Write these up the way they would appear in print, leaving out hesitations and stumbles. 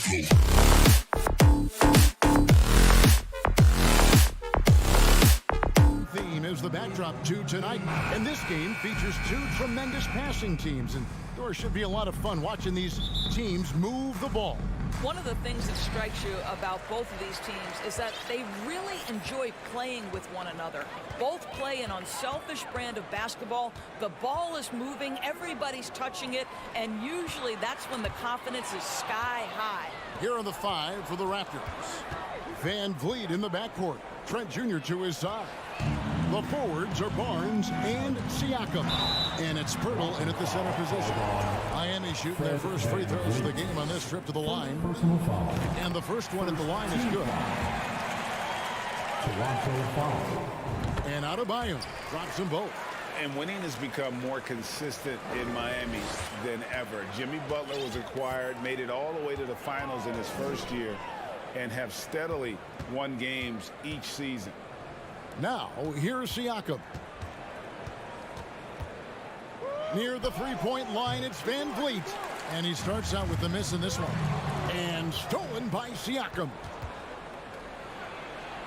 Theme is the backdrop to tonight, and this game features two tremendous passing teams, and there should be a lot of fun watching these teams move the ball. One of the things that strikes you about both of these teams is that they really enjoy playing with one another. Both play an unselfish brand of basketball. The ball is moving, everybody's touching it, and usually that's when the confidence is sky high. Here are the five for the Raptors. Van Vliet in the backcourt. Trent Jr. to his side. The forwards are Barnes and Siakam. And it's Pirtle in at the center position. Miami shooting their first free throws of the game on this trip to the line. And the first one at the line is good. And Adebayo drops them both. And winning has become more consistent in Miami than ever. Jimmy Butler was acquired, made it all the way to the finals in his first year, and have steadily won games each season. Now, here's Siakam. Near the three-point line, it's Van Vliet. And he starts out with the miss in this one. And stolen by Siakam.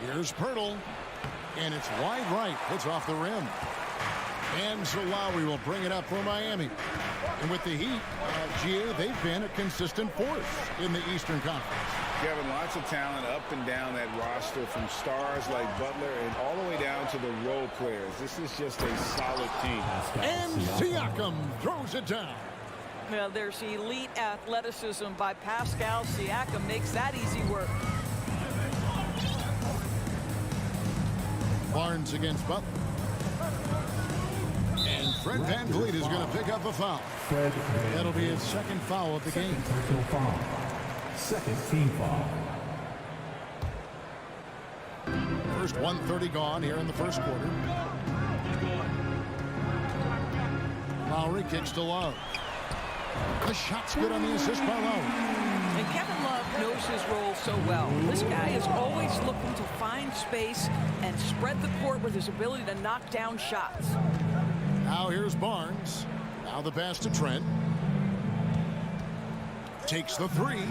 Here's Pirtle. And it's wide right. Puts off the rim. And so Lowry will bring it up for Miami. And with the Heat, they've been a consistent force in the Eastern Conference. Kevin, lots of talent up and down that roster, from stars like Butler and all the way down to the role players. This is just a solid team. And Siakam throws it down. Well, there's elite athleticism by Pascal Siakam. Makes that easy work. Barnes against Butler. And Fred Van Vliet is going to pick up a foul. That'll be his second foul of the game. Second team foul. First 1:30 gone here in the first quarter. Lowry kicks to Love. The shot's good on the assist by Lowry. And Kevin Love knows his role so well. This guy is always looking to find space and spread the court with his ability to knock down shots. Now here's Barnes. Now the pass to Trent. Takes the three.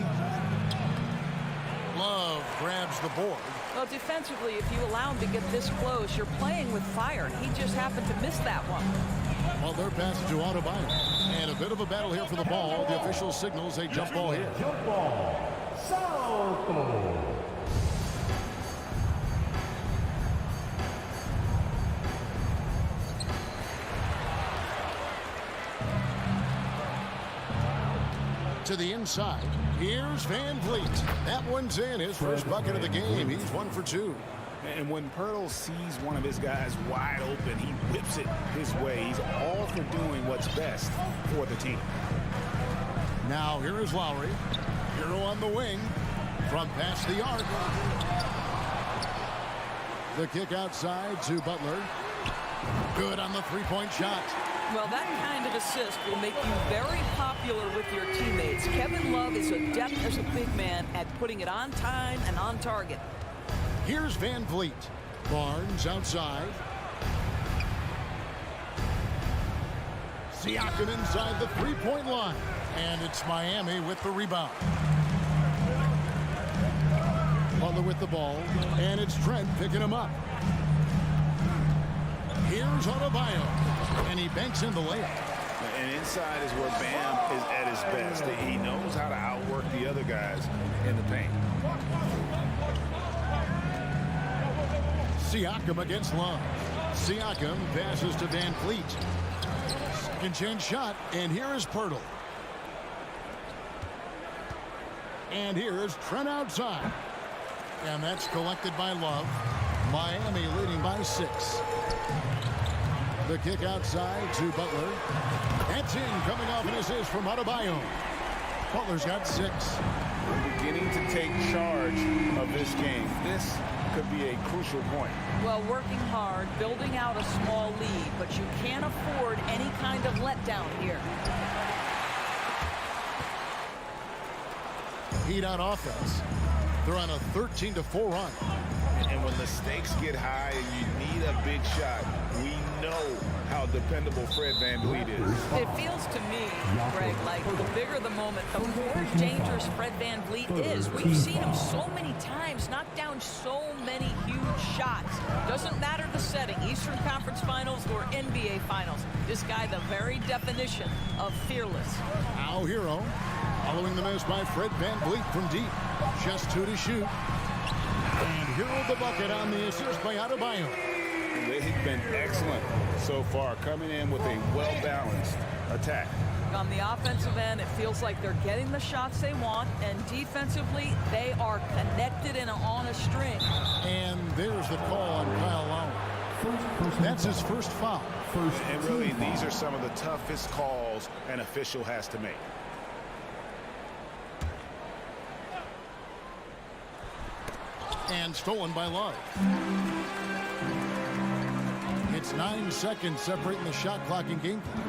Love grabs the board. Well, defensively, if you allow him to get this close, you're playing with fire. He just happened to miss that one. Well, they're passing to Adebayo. And a bit of a battle here for the ball. The official signals a jump ball here. Jump ball. South. To the inside. Here's Van Vliet. That one's in. His first bucket of the game. He's 1 for 2. And when Pirtle sees one of his guys wide open, he whips it his way. He's all for doing what's best for the team. Now here is Lowry. Hero on the wing. From past the arc. The kick outside to Butler. Good on the three-point shot. Well, that kind of assist will make you very popular with your teammates. Kevin Love is adept as a big man at putting it on time and on target. Here's Van Vliet. Barnes outside. Siakam inside the three-point line. And it's Miami with the rebound. Butler with the ball. And it's Trent picking him up. Here's Adebayo. And he banks in the layup. And inside is where Bam is at his best. He knows how to outwork the other guys in the paint. Siakam against Love. Siakam passes to Van Vliet. Second chance shot. And here is Pirtle. And here is Trent outside. And that's collected by Love. Miami leading by 6. The kick outside to Butler. That's in, coming off an assist from Adebayo. Butler's got 6. We're beginning to take charge of this game. This could be a crucial point. Well, working hard, building out a small lead, but you can't afford any kind of letdown here. Heat out offense. They're on a 13-4 run. And when the stakes get high and you need a big shot, We know how dependable Fred VanVleet is. It feels to me, Greg, like the bigger the moment, the more dangerous Fred VanVleet is. We've seen him so many times knock down so many huge shots. Doesn't matter the setting, Eastern Conference Finals or NBA Finals. This guy, the very definition of fearless. Now Hero, following the miss by Fred VanVleet from deep. Just 2 to shoot. And Hero the bucket on the assist by Adebayo. They've been excellent so far, coming in with a well-balanced attack. On the offensive end, it feels like they're getting the shots they want, and defensively, they are connected and on a string. And there's the call on Kyle Lowry. That's his first foul. And really, these are some of the toughest calls an official has to make. And stolen by Love. It's 9 seconds separating the shot clock and game clock.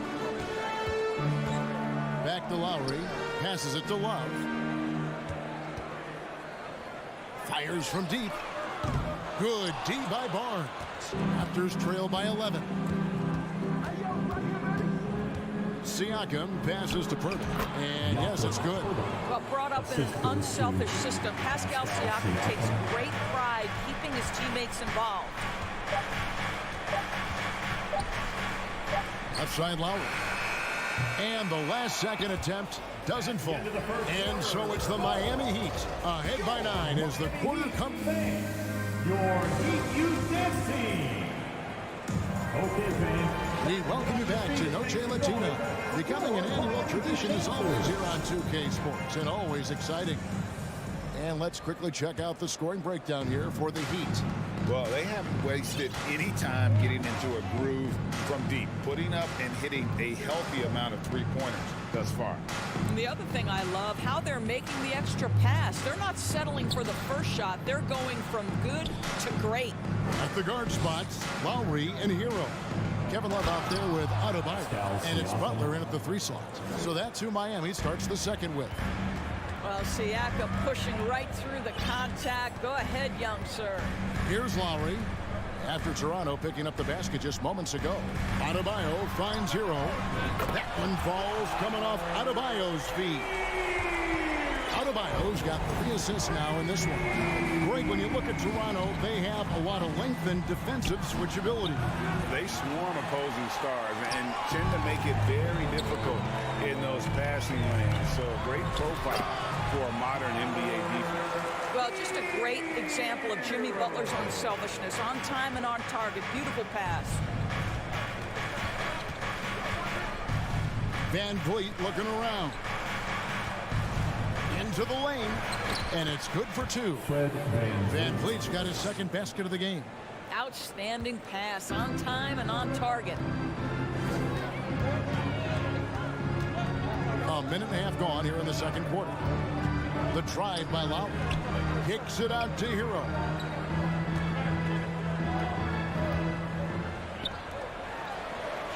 Back to Lowry. Passes it to Love. Fires from deep. Good D by Barnes. Raptors trail by 11. Siakam passes to Purdy. And yes, it's good. Well, brought up in an unselfish system, Pascal Siakam takes great pride keeping his teammates involved. Left side Lowry. And the last second attempt doesn't fall. And so it's the Miami Heat ahead by 9 as the quarter comes. Your Heat Youth Dance Team. Okay, fans. We welcome you back to Noche Latina. Becoming an annual tradition as always here on 2K Sports, and always exciting. And let's quickly check out the scoring breakdown here for the Heat. Well, they haven't wasted any time getting into a groove from deep, putting up and hitting a healthy amount of three-pointers thus far. And the other thing I love, how they're making the extra pass. They're not settling for the first shot. They're going from good to great. At the guard spots, Lowry and Hero. Kevin Love out there with Adebayo, and it's Butler in at the 3 slot. So that's who Miami starts the second with. Well, Siakam pushing right through the contact. Go ahead, young sir. Here's Lowry. After Toronto picking up the basket just moments ago. Adebayo finds Hero. That one falls coming off Adebayo's feet. Adebayo's got 3 assists now in this one. Great, when you look at Toronto, they have a lot of length and defensive switchability. They swarm opposing stars and tend to make it very difficult in those passing lanes. So a great profile for a modern NBA defense. Well, just a great example of Jimmy Butler's unselfishness. On time and on target. Beautiful pass. VanVleet looking around. Into the lane, and it's good for 2. VanVleet's got his second basket of the game. Outstanding pass, on time and on target. A minute and a half gone here in the second quarter. The drive by Lowry. Kicks it out to Hero.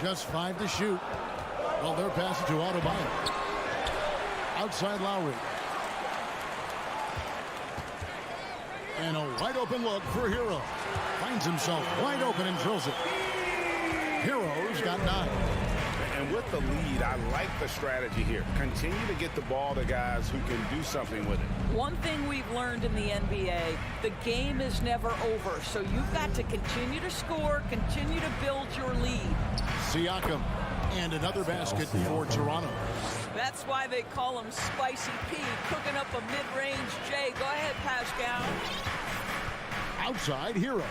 Just 5 to shoot. Well, they're passing to Adebayo. Outside Lowry. And a wide open look for Hero. Finds himself wide open and drills it. Hero's got 9. And with the lead, I like the strategy here. Continue to get the ball to guys who can do something with it. One thing we've learned in the NBA, the game is never over. So you've got to continue to score, continue to build your lead. Siakam. And another basket for Toronto. That's why they call him Spicy P, cooking up a mid-range J. Go ahead, Pascal. Outside, Hero.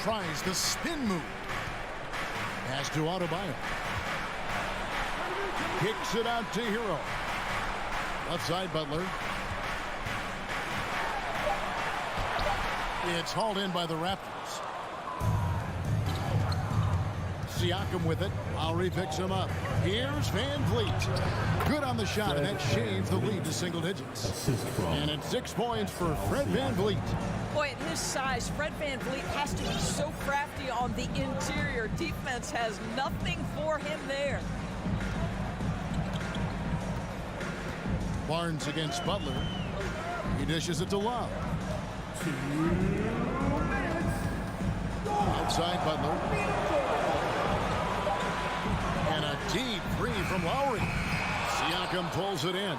Tries the spin move. Pass to Adebayo. Kicks it out to Hero. Left side, Butler. It's hauled in by the Raptors. Siakam with it. Lowry picks him up. Here's VanVleet. Good on the shot, and that shaves the lead to single digits. And it's 6 points for Fred VanVleet. Boy, at his size, Fred VanVleet has to be so crafty on the interior. Defense has nothing for him there. Barnes against Butler. He dishes it to Love. side, Butler. And a deep three from Lowry. Siakam pulls it in.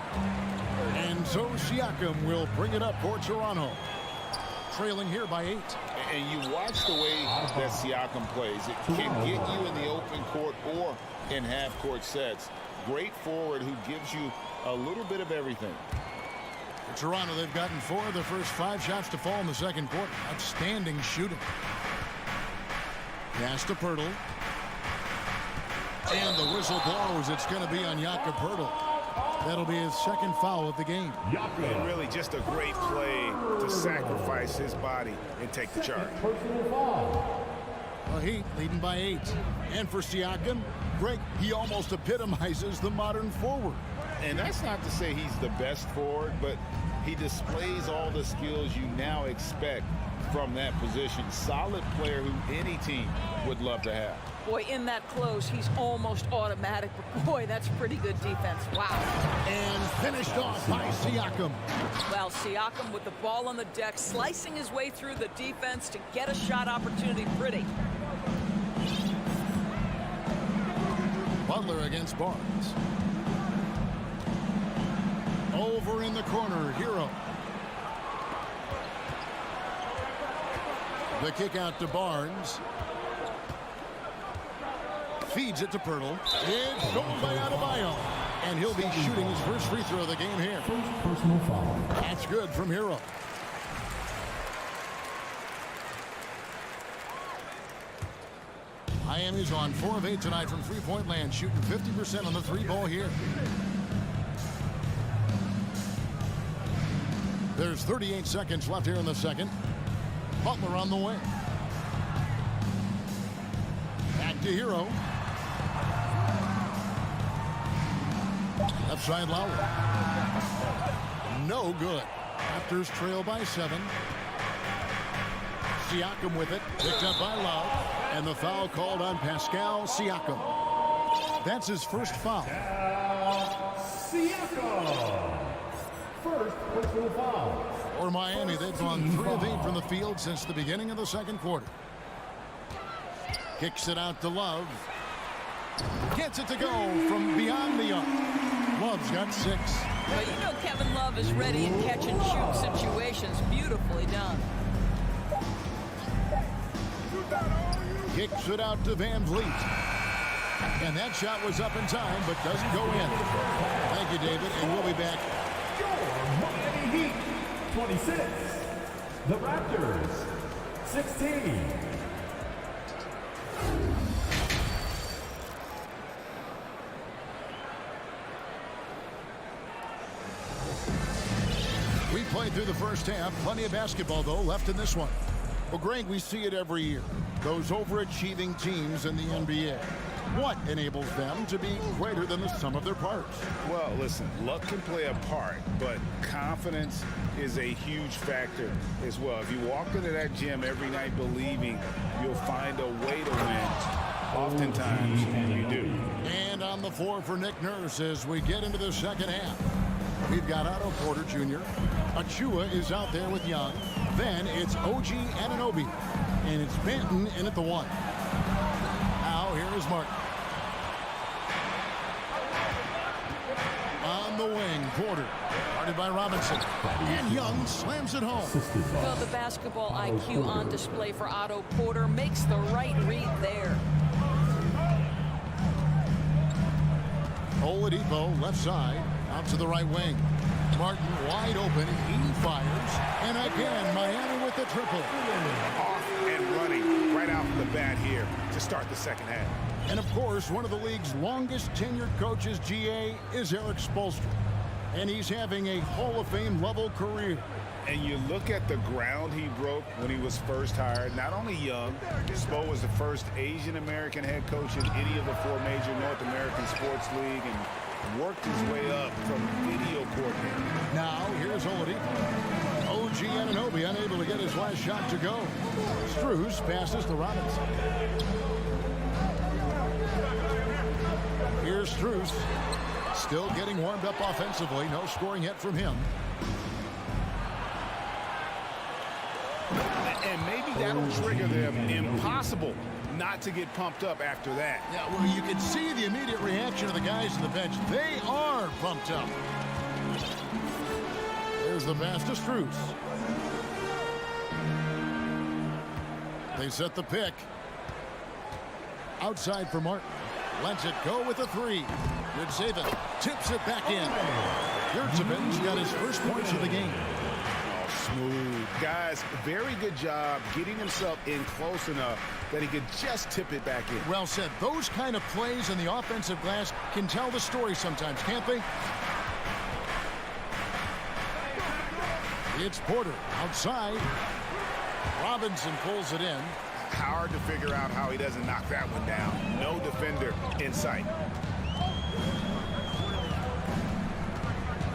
And so Siakam will bring it up for Toronto. Trailing here by 8. And you watch the way that Siakam plays. It can get you in the open court or in half-court sets. Great forward who gives you a little bit of everything. For Toronto, they've gotten 4 of their first 5 shots to fall in the second quarter. Outstanding shooting. Pass to Pirtle. And the whistle blows. It's going to be on Jakob Pirtle. That'll be his second foul of the game. And really just a great play to sacrifice his body and take the charge. The Heat leading by 8. And for Siakam, Greg, he almost epitomizes the modern forward. And that's not to say he's the best forward, but he displays all the skills you now expect from that position. Solid player who any team would love to have. Boy, in that close, he's almost automatic. But boy, that's pretty good defense. Wow. And finished off by Siakam. Well, Siakam with the ball on the deck, slicing his way through the defense to get a shot opportunity pretty. Butler against Barnes. Over in the corner, Hero. The kick out to Barnes. Feeds it to Pirtle. It's stolen by Adebayo. And he'll be shooting his first free throw of the game here. Personal foul. That's good from Hero. Miami's on 4 of 8 tonight from three-point land, shooting 50% on the 3-ball here. There's 38 seconds left here in the second. Butler on the wing. Back to Hero. Left side Lowry. No good. Raptors trail by 7. Siakam with it. Picked up by Love. And the foul called on Pascal Siakam. That's his first foul. Siakam. First personal foul. For Miami, they've gone 3 of 8 from the field since the beginning of the second quarter. Kicks it out to Love. Gets it to go from beyond the arc. Love's got 6. Well, you know Kevin Love is ready in catch-and-shoot situations. Beautifully done. Kicks it out to Van Vliet. And that shot was up in time, but doesn't go in. Thank you, David, and we'll be back. Miami Heat, 26. The Raptors, 16. We played through the first half. Plenty of basketball, though, left in this one. Well, Greg, we see it every year. Those overachieving teams in the NBA. What enables them to be greater than the sum of their parts? Well, listen, luck can play a part, but confidence is a huge factor as well. If you walk into that gym every night believing you'll find a way to win, oftentimes you do. And on the floor for Nick Nurse as we get into the second half. We've got Otto Porter Jr. Achua is out there with Young. Then it's OG Anunoby. And it's Benton in at the 1. Now here is Martin. On the wing, Porter. Guarded by Robinson. And Young slams it home. Well, the basketball IQ on display for Otto Porter makes the right read there. Oladipo, left side, out to the right wing. Martin wide open. He fires. And again, Miami with the triple. Off and running right out the bat here to start the second half. And, of course, one of the league's longest tenured coaches, GA, is Eric Spoelstra. And he's having a Hall of Fame level career. And you look at the ground he broke when he was first hired. Not only young, Spo was the first Asian-American head coach in any of the 4 major North American sports league and worked his way up from video coordinator. Now, here's Oladipo. OG Anunoby unable to get his last shot to go. Strus passes to Robinson. Here's Strus. Still getting warmed up offensively. No scoring yet from him. And maybe that'll trigger them. Impossible not to get pumped up after that. Yeah, well, you can see the immediate reaction of the guys on the bench. They are pumped up. There's the pass to Strus. They set the pick. Outside for Martin. Lets it go with a three. Good save it. Tips it back in. Yurtsevic's got his first points of the game. Smooth. Guys, very good job getting himself in close enough that he could just tip it back in. Well said. Those kind of plays in the offensive glass can tell the story sometimes, can't they? It's Porter outside. Robinson pulls it in. Hard to figure out how he doesn't knock that one down. No defender in sight.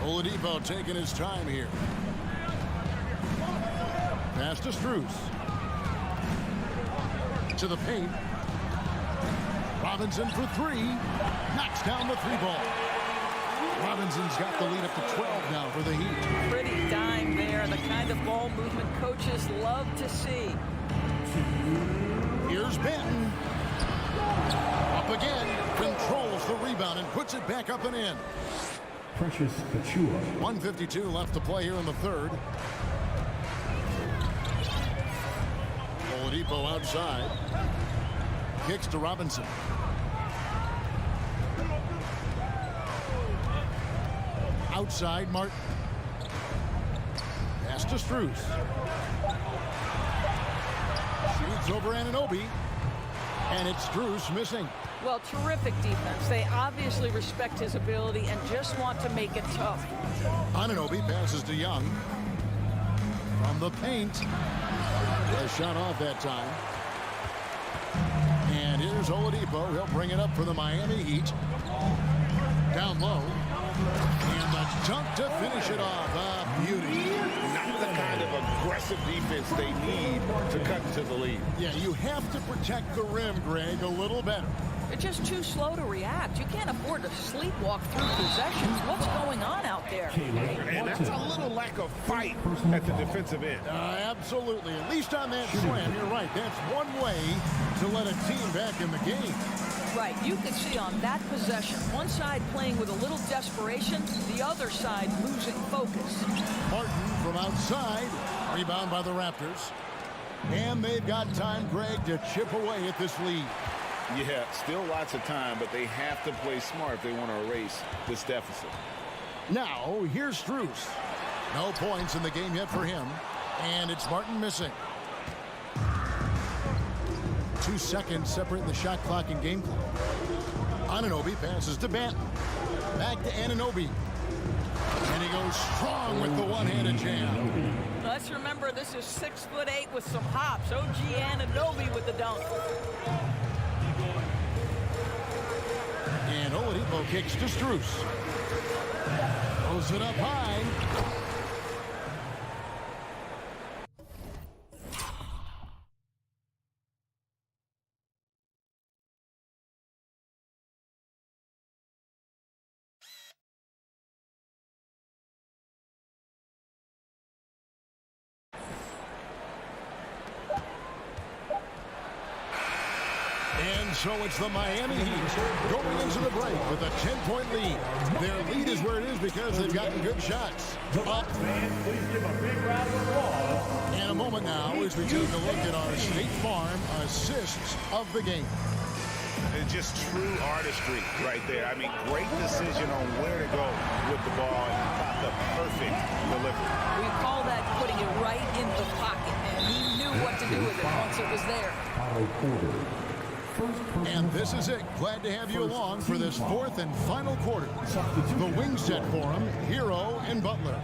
Oladipo taking his time here. Pass to Strus. To the paint. Robinson for three. Knocks down the three ball. Robinson's got the lead up to 12 now for the Heat. Pretty dime there. The kind of ball movement coaches love to see. Here's Benton. Up again. Controls the rebound and puts it back up and in. Precious Achua. 1:52 left to play here in the third. Oladipo outside. Kicks to Robinson. Outside, Martin. Pass to Strus. Shoots over Anunoby. And it's Strus missing. Well, terrific defense. They obviously respect his ability and just want to make it tough. Anunoby passes to Young. From the paint. A shot off that time. And here's Oladipo. He'll bring it up for the Miami Heat. Down low. And the dunk to finish it off. A beauty. Not the kind of aggressive defense they need to cut into the lead. Yeah, you have to protect the rim, Greg, a little better. They're just too slow to react. You can't afford to sleepwalk through possessions. What's going on out there? And that's a little lack of fight at the defensive end. Absolutely. At least on that slam, you're right. That's one way to let a team back in the game. Right. You could see on that possession, one side playing with a little desperation, the other side losing focus. Martin from outside. Rebound by the Raptors. And they've got time, Greg, to chip away at this lead. Yeah, still lots of time, but they have to play smart if they want to erase this deficit. Now, here's Strus. No points in the game yet for him. And it's Martin missing. 2 seconds separating the shot clock and game clock. Anunoby passes to Benton. Back to Anunoby. And he goes strong with the one-handed jam. Let's remember this is 6'8" with some hops. OG Anunoby with the dunk. And Oladipo kicks to Strus. Throws it up high. And so it's the Miami Heat going into the break with a 10-point lead. Their lead is where it is because they've gotten good shots. Up. Please give a big round of applause. And a moment now as we take a look at our State Farm assists of the game. It's just true artistry right there. I mean, great decision on where to go with the ball and got the perfect delivery. We call that putting it right in the pocket, and he knew what to do with it once it was there. And this is it. Glad to have you along for this fourth and final quarter. The wing set for him, Hero and Butler.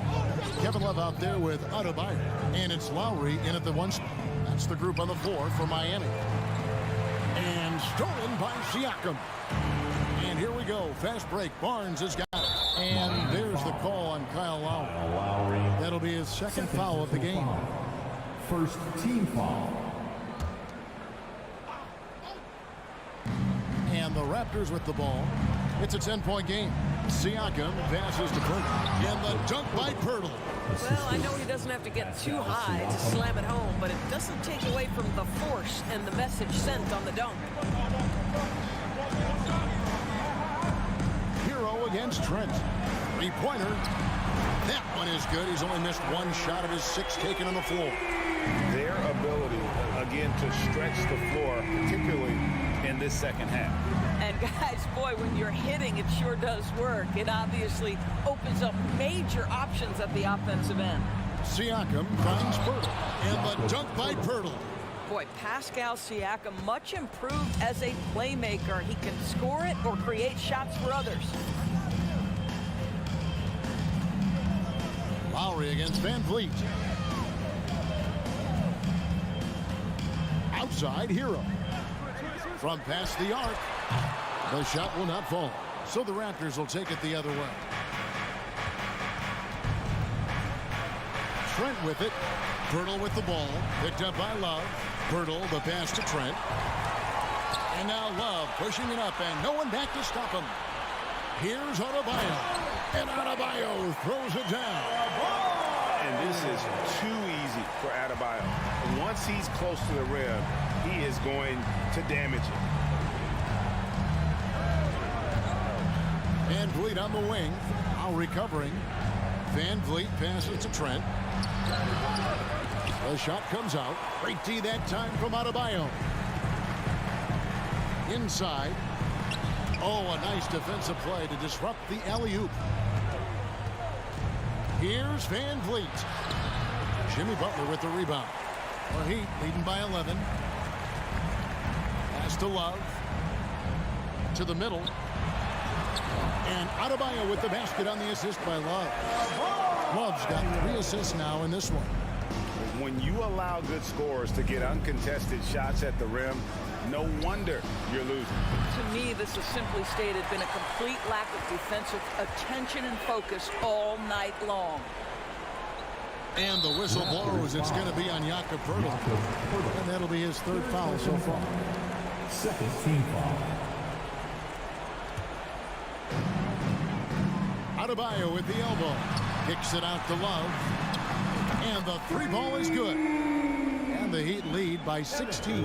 Kevin Love out there with Adebayo. And it's Lowry in at the one spot. That's the group on the floor for Miami. And stolen by Siakam. And here we go. Fast break. Barnes has got it. And there's the call on Kyle Lowry. That'll be his second foul of the game. First team foul. And the Raptors with the ball. It's a 10-point game. Siakam passes to Photon. And the dunk by Pirtle. Well, I know he doesn't have to get too high to slam it home, but it doesn't take away from the force and the message sent on the dunk. Hero against Trent. Three-pointer. That one is good. He's only missed one shot of his 6 taken on the floor. Their ability, again, to stretch the floor, particularly in this second half. And guys, boy, when you're hitting, it sure does work. It obviously opens up major options at the offensive end. Siakam finds Pirtle. And the dunk by Pirtle. Boy, Pascal Siakam, much improved as a playmaker. He can score it or create shots for others. Lowry against Van Vliet. Outside, Hero. From past the arc. The shot will not fall. So the Raptors will take it the other way. Trent with it. Pirtle with the ball. Picked up by Love. Pirtle, the pass to Trent. And now Love pushing it up, and no one back to stop him. Here's Adebayo. And Adebayo throws it down. And this is too easy for Adebayo. Once he's close to the rim, he is going to damage it. Van Vliet on the wing. Now recovering. Van Vliet passes to Trent. The shot comes out. Great D that time from Adebayo. Inside. Oh, a nice defensive play to disrupt the alley-oop. Here's Van Vliet. Jimmy Butler with the rebound. The Heat leading by 11. Pass to Love. To the middle. And Adebayo with the basket on the assist by Love. Love's got 3 assists now in this one. When you allow good scorers to get uncontested shots at the rim, no wonder you're losing. To me, this has simply stated been a complete lack of defensive attention and focus all night long. And the whistle blows. It's going to be on Jakob Pirtle. And that'll be his 3rd foul so far. Second team foul. Adebayo with the elbow. Kicks it out to Love. And the 3-ball is good. And the Heat lead by 16.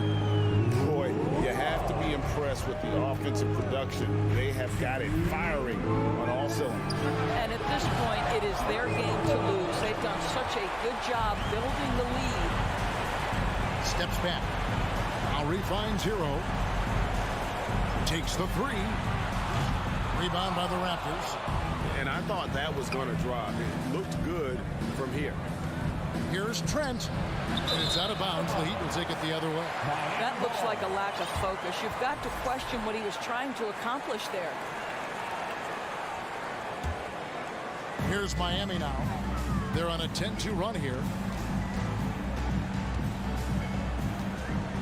Boy, you have to be impressed with the offensive production. They have got it firing on all cylinders. And at this point, it is their game to lose. They've done such a good job building the lead. Steps back. Lowry finds Hero. Takes the 3. Rebound by the Raptors. And I thought that was going to drop. It looked good from here. Here's Trent. And it's out of bounds. The Heat will take it the other way. That looks like a lack of focus. You've got to question what he was trying to accomplish there. Here's Miami now. They're on a 10-2 run here.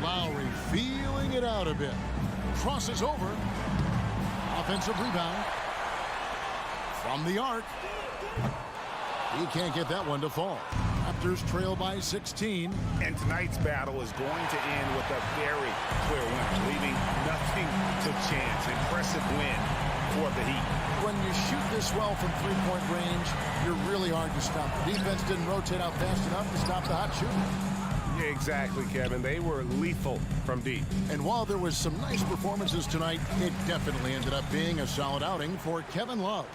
Lowry feeling it out a bit. Crosses over. Offensive rebound. From the arc. He can't get that one to fall. Raptors trail by 16. And tonight's battle is going to end with a very clear win, leaving nothing to chance. Impressive win for the Heat. When you shoot this well from three-point range, you're really hard to stop. The defense didn't rotate out fast enough to stop the hot shooting. Yeah, exactly, Kevin. They were lethal from deep. And while there was some nice performances tonight, it definitely ended up being a solid outing for Kevin Love.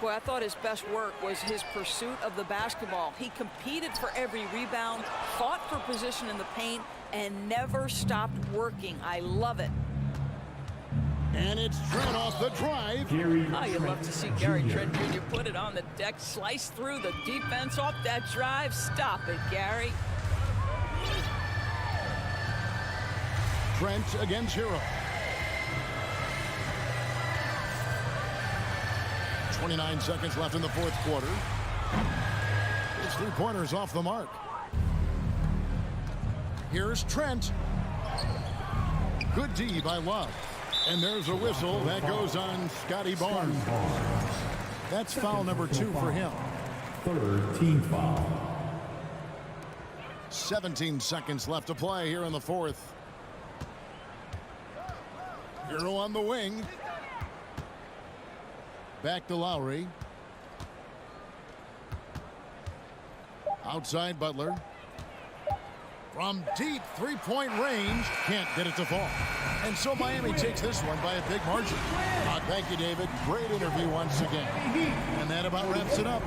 Boy, I thought his best work was his pursuit of the basketball. He competed for every rebound, fought for position in the paint, and never stopped working. I love it. And it's Trent off the drive. Oh, you'd love to see Gary Trent Jr. put it on the deck, slice through the defense off that drive. Stop it, Gary. Trent against Hero. 29 seconds left in the 4th quarter. His 3-pointers off the mark. Here's Trent. Good D by Love. And there's a whistle that goes on Scotty Barnes. That's foul number 2 for him. 3rd team foul. 17 seconds left to play here in the 4th. Hero on the wing. Back to Lowry. Outside Butler. From deep three-point range, can't get it to fall. And so Miami takes this one by a big margin. Thank you, David. Great interview once again. And that about wraps it up.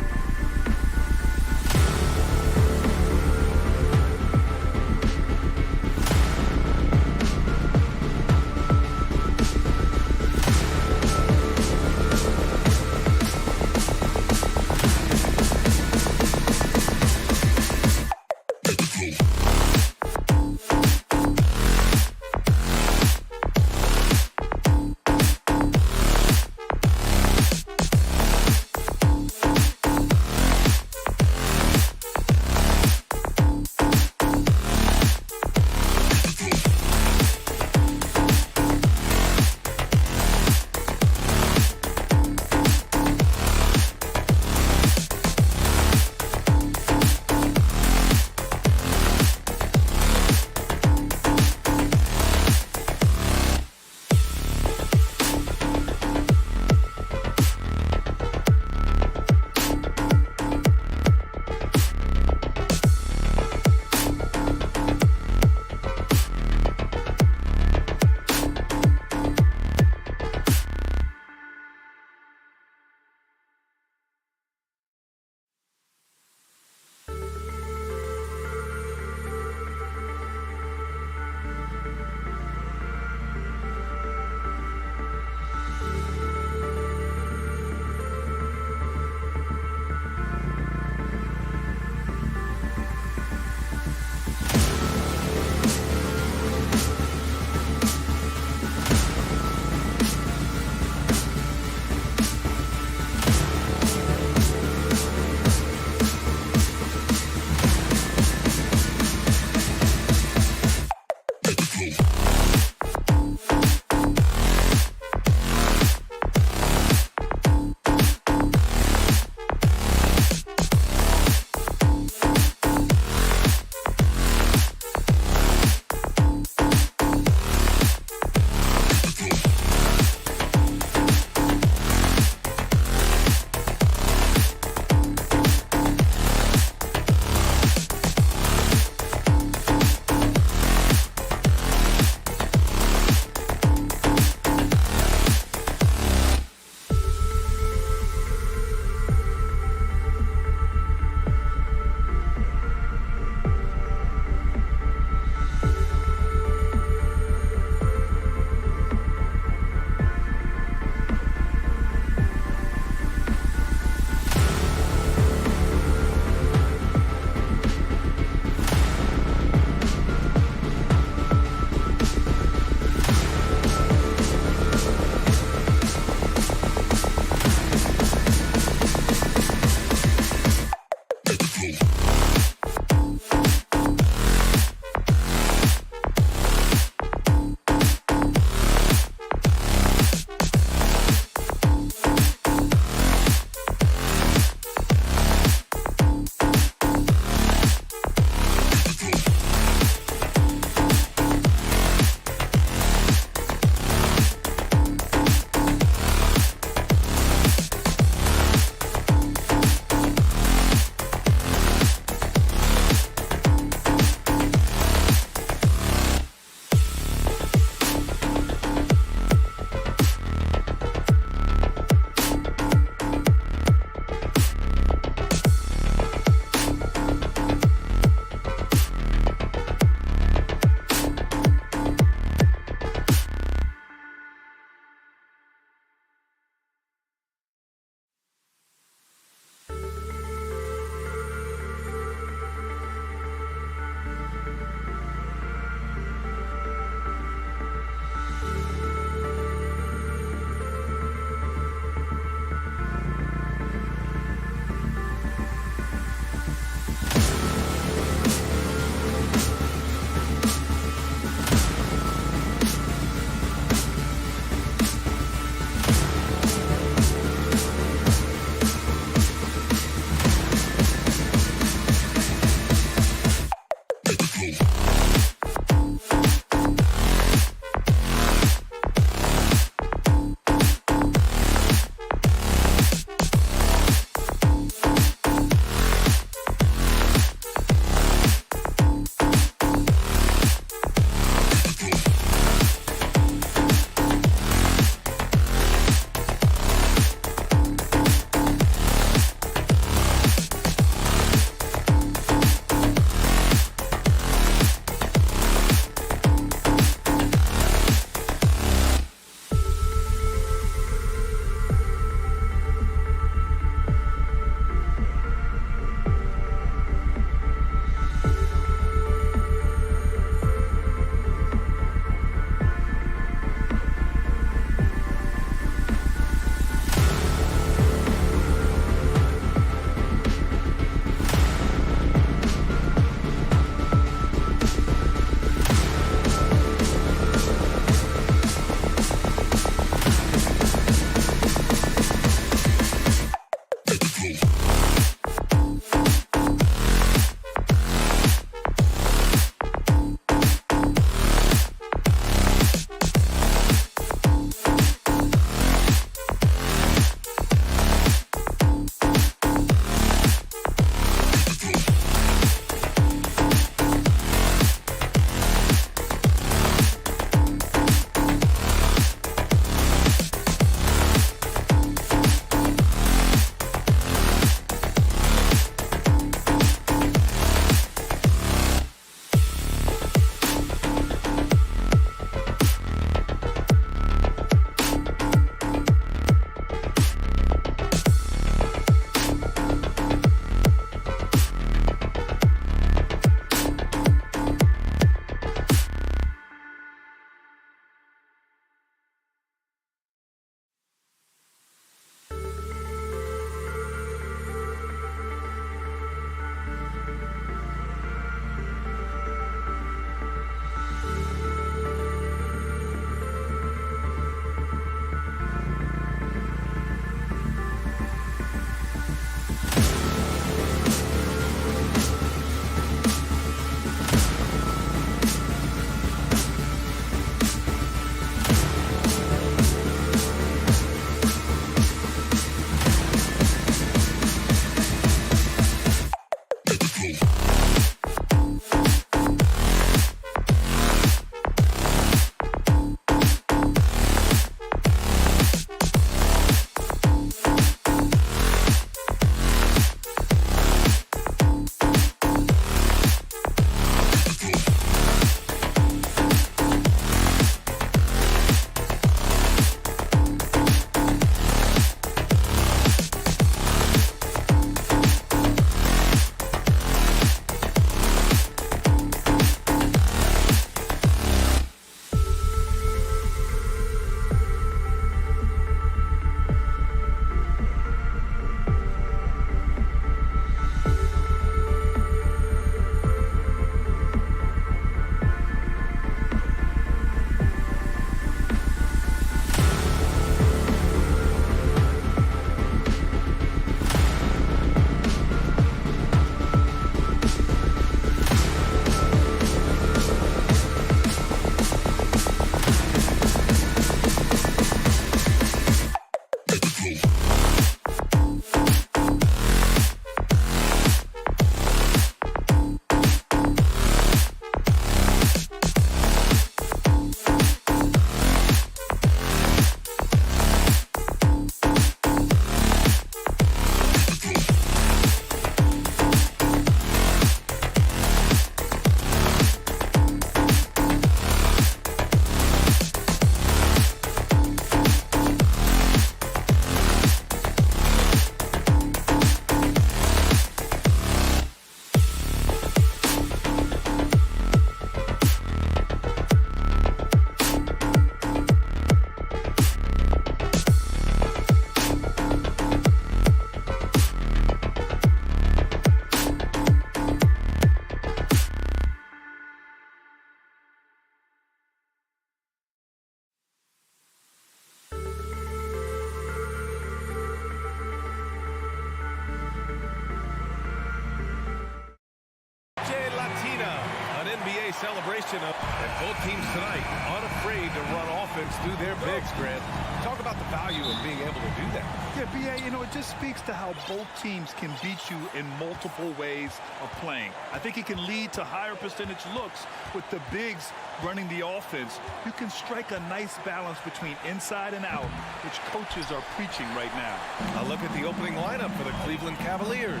NBA celebration. And both teams tonight unafraid to run offense through their bigs, Grant. Talk about the value of being able to do that. Yeah, B.A., you know, it just speaks to how both teams can beat you in multiple ways of playing. I think it can lead to higher percentage looks with the bigs running the offense. You can strike a nice balance between inside and out, which coaches are preaching right now. A look at the opening lineup for the Cleveland Cavaliers.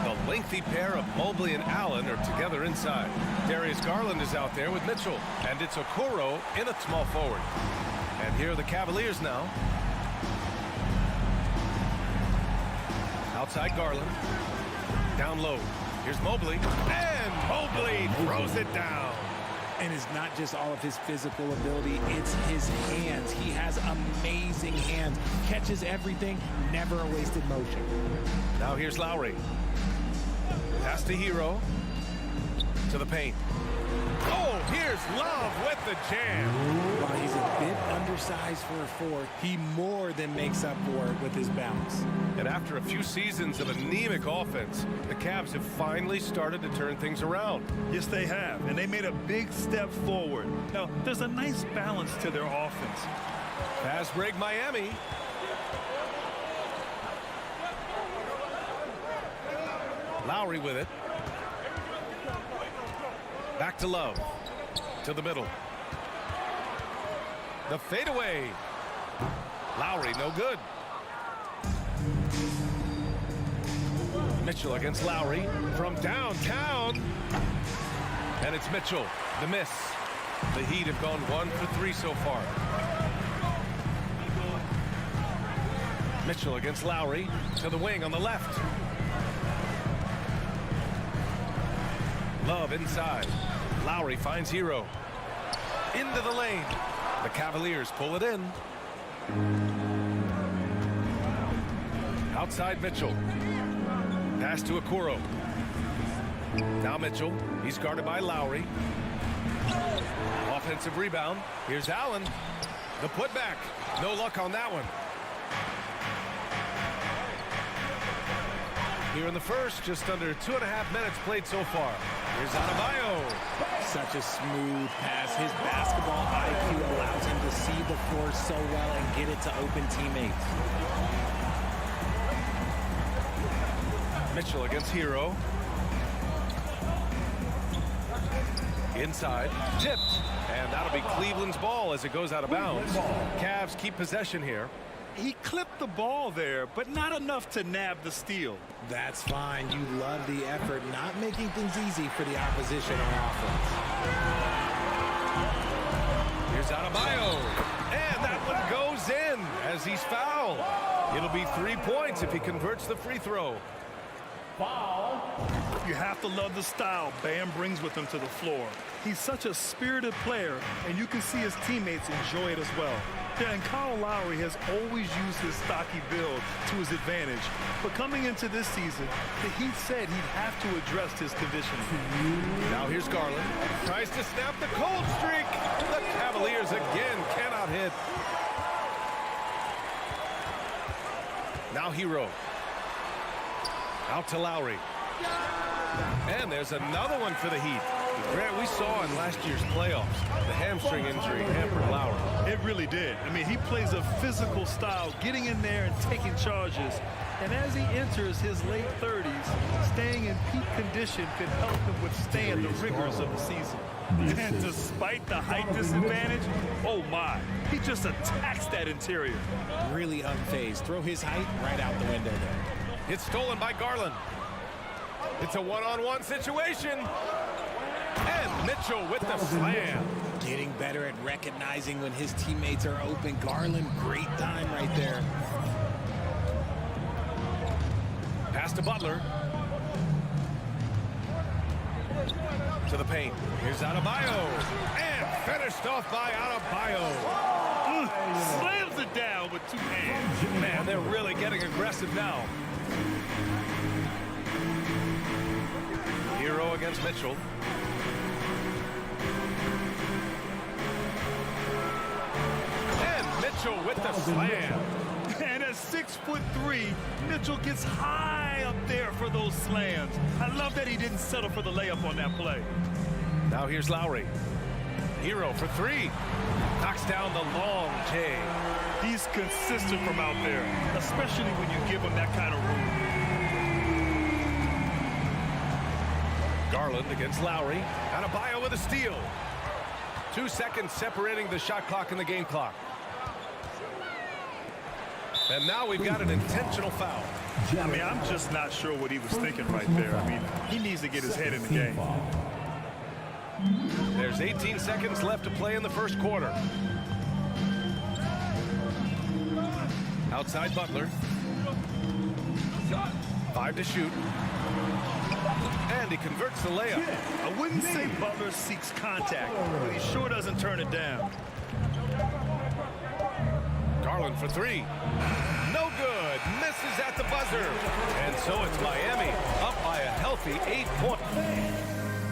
The lengthy pair of Mobley and Allen are together inside. Darius Garland is out there with Mitchell, and it's Okoro in at small forward. And here are the Cavaliers now. Outside Garland. Down low. Here's Mobley. And Mobley throws it down. And it's not just all of his physical ability, it's his hands. He has amazing hands. Catches everything, never a wasted motion. Now here's Lowry. Pass to Hero. To the paint. Oh, here's Love with the jam. While he's a bit undersized for a four, he more than makes up for it with his bounce. And after a few seasons of anemic offense, the Cavs have finally started to turn things around. Yes, they have, and they made a big step forward. Now, there's a nice balance to their offense. Pass break Miami. Lowry with it. Back to Love. To the middle. The fadeaway. Lowry, no good. Mitchell against Lowry from downtown. And it's Mitchell. The miss. The Heat have gone 1 for 3 so far. Mitchell against Lowry to the wing on the left. Love inside. Lowry finds Hero. Into the lane. The Cavaliers pull it in. Outside Mitchell. Pass to Okoro. Now Mitchell. He's guarded by Lowry. Offensive rebound. Here's Allen. The putback. No luck on that one. Here in the first, just under 2.5 minutes played so far. Here's Adebayo. Such a smooth pass. His basketball IQ allows him to see the floor so well and get it to open teammates. Mitchell against Hero. Inside. Tipped. And that'll be Cleveland's ball as it goes out of bounds. Cavs keep possession here. He clipped the ball there, but not enough to nab the steal. That's fine. You love the effort, not making things easy for the opposition on offense. Here's Adebayo. And that one goes in as he's fouled. It'll be 3 points if he converts the free throw. Foul. You have to love the style Bam brings with him to the floor. He's such a spirited player, and you can see his teammates enjoy it as well. Yeah, and Kyle Lowry has always used his stocky build to his advantage. But coming into this season, the Heat said he'd have to address his conditioning. Now here's Garland. Tries to snap the cold streak. The Cavaliers again cannot hit. Now Hero. Out to Lowry. And there's another one for the Heat. Grant, we saw in last year's playoffs, the hamstring injury hampered Lowry. It really did. I mean, he plays a physical style, getting in there and taking charges. And as he enters his late 30s, staying in peak condition could help him withstand the rigors of the season. And despite the height disadvantage, oh my, he just attacks that interior. Really unfazed. Throw his height right out the window there. It's stolen by Garland. It's a one-on-one situation. And Mitchell with the slam. Getting better at recognizing when his teammates are open. Garland, great time right there. Pass to Butler. To the paint. Here's Adebayo. And finished off by Adebayo. Slams it down with 2 hands. Man, they're really getting aggressive now. Hero against Mitchell. And Mitchell with the slam. And at 6'3", Mitchell gets high up there for those slams. I love that he didn't settle for the layup on that play. Now here's Lowry. Hero for three. Knocks down the long J. He's consistent from out there, especially when you give him that kind of room. Garland against Lowry. Adebayo with a steal. 2 seconds separating the shot clock and the game clock. And now we've got an intentional foul. I mean, I'm just not sure what he was thinking right there. I mean, he needs to get his head in the game. There's 18 seconds left to play in the first quarter. Outside Butler. 5 to shoot. And he converts the layup. I wouldn't say Butler seeks contact, but he sure doesn't turn it down. Garland for three. No good. Misses at the buzzer. And so it's Miami up by a healthy 8 points.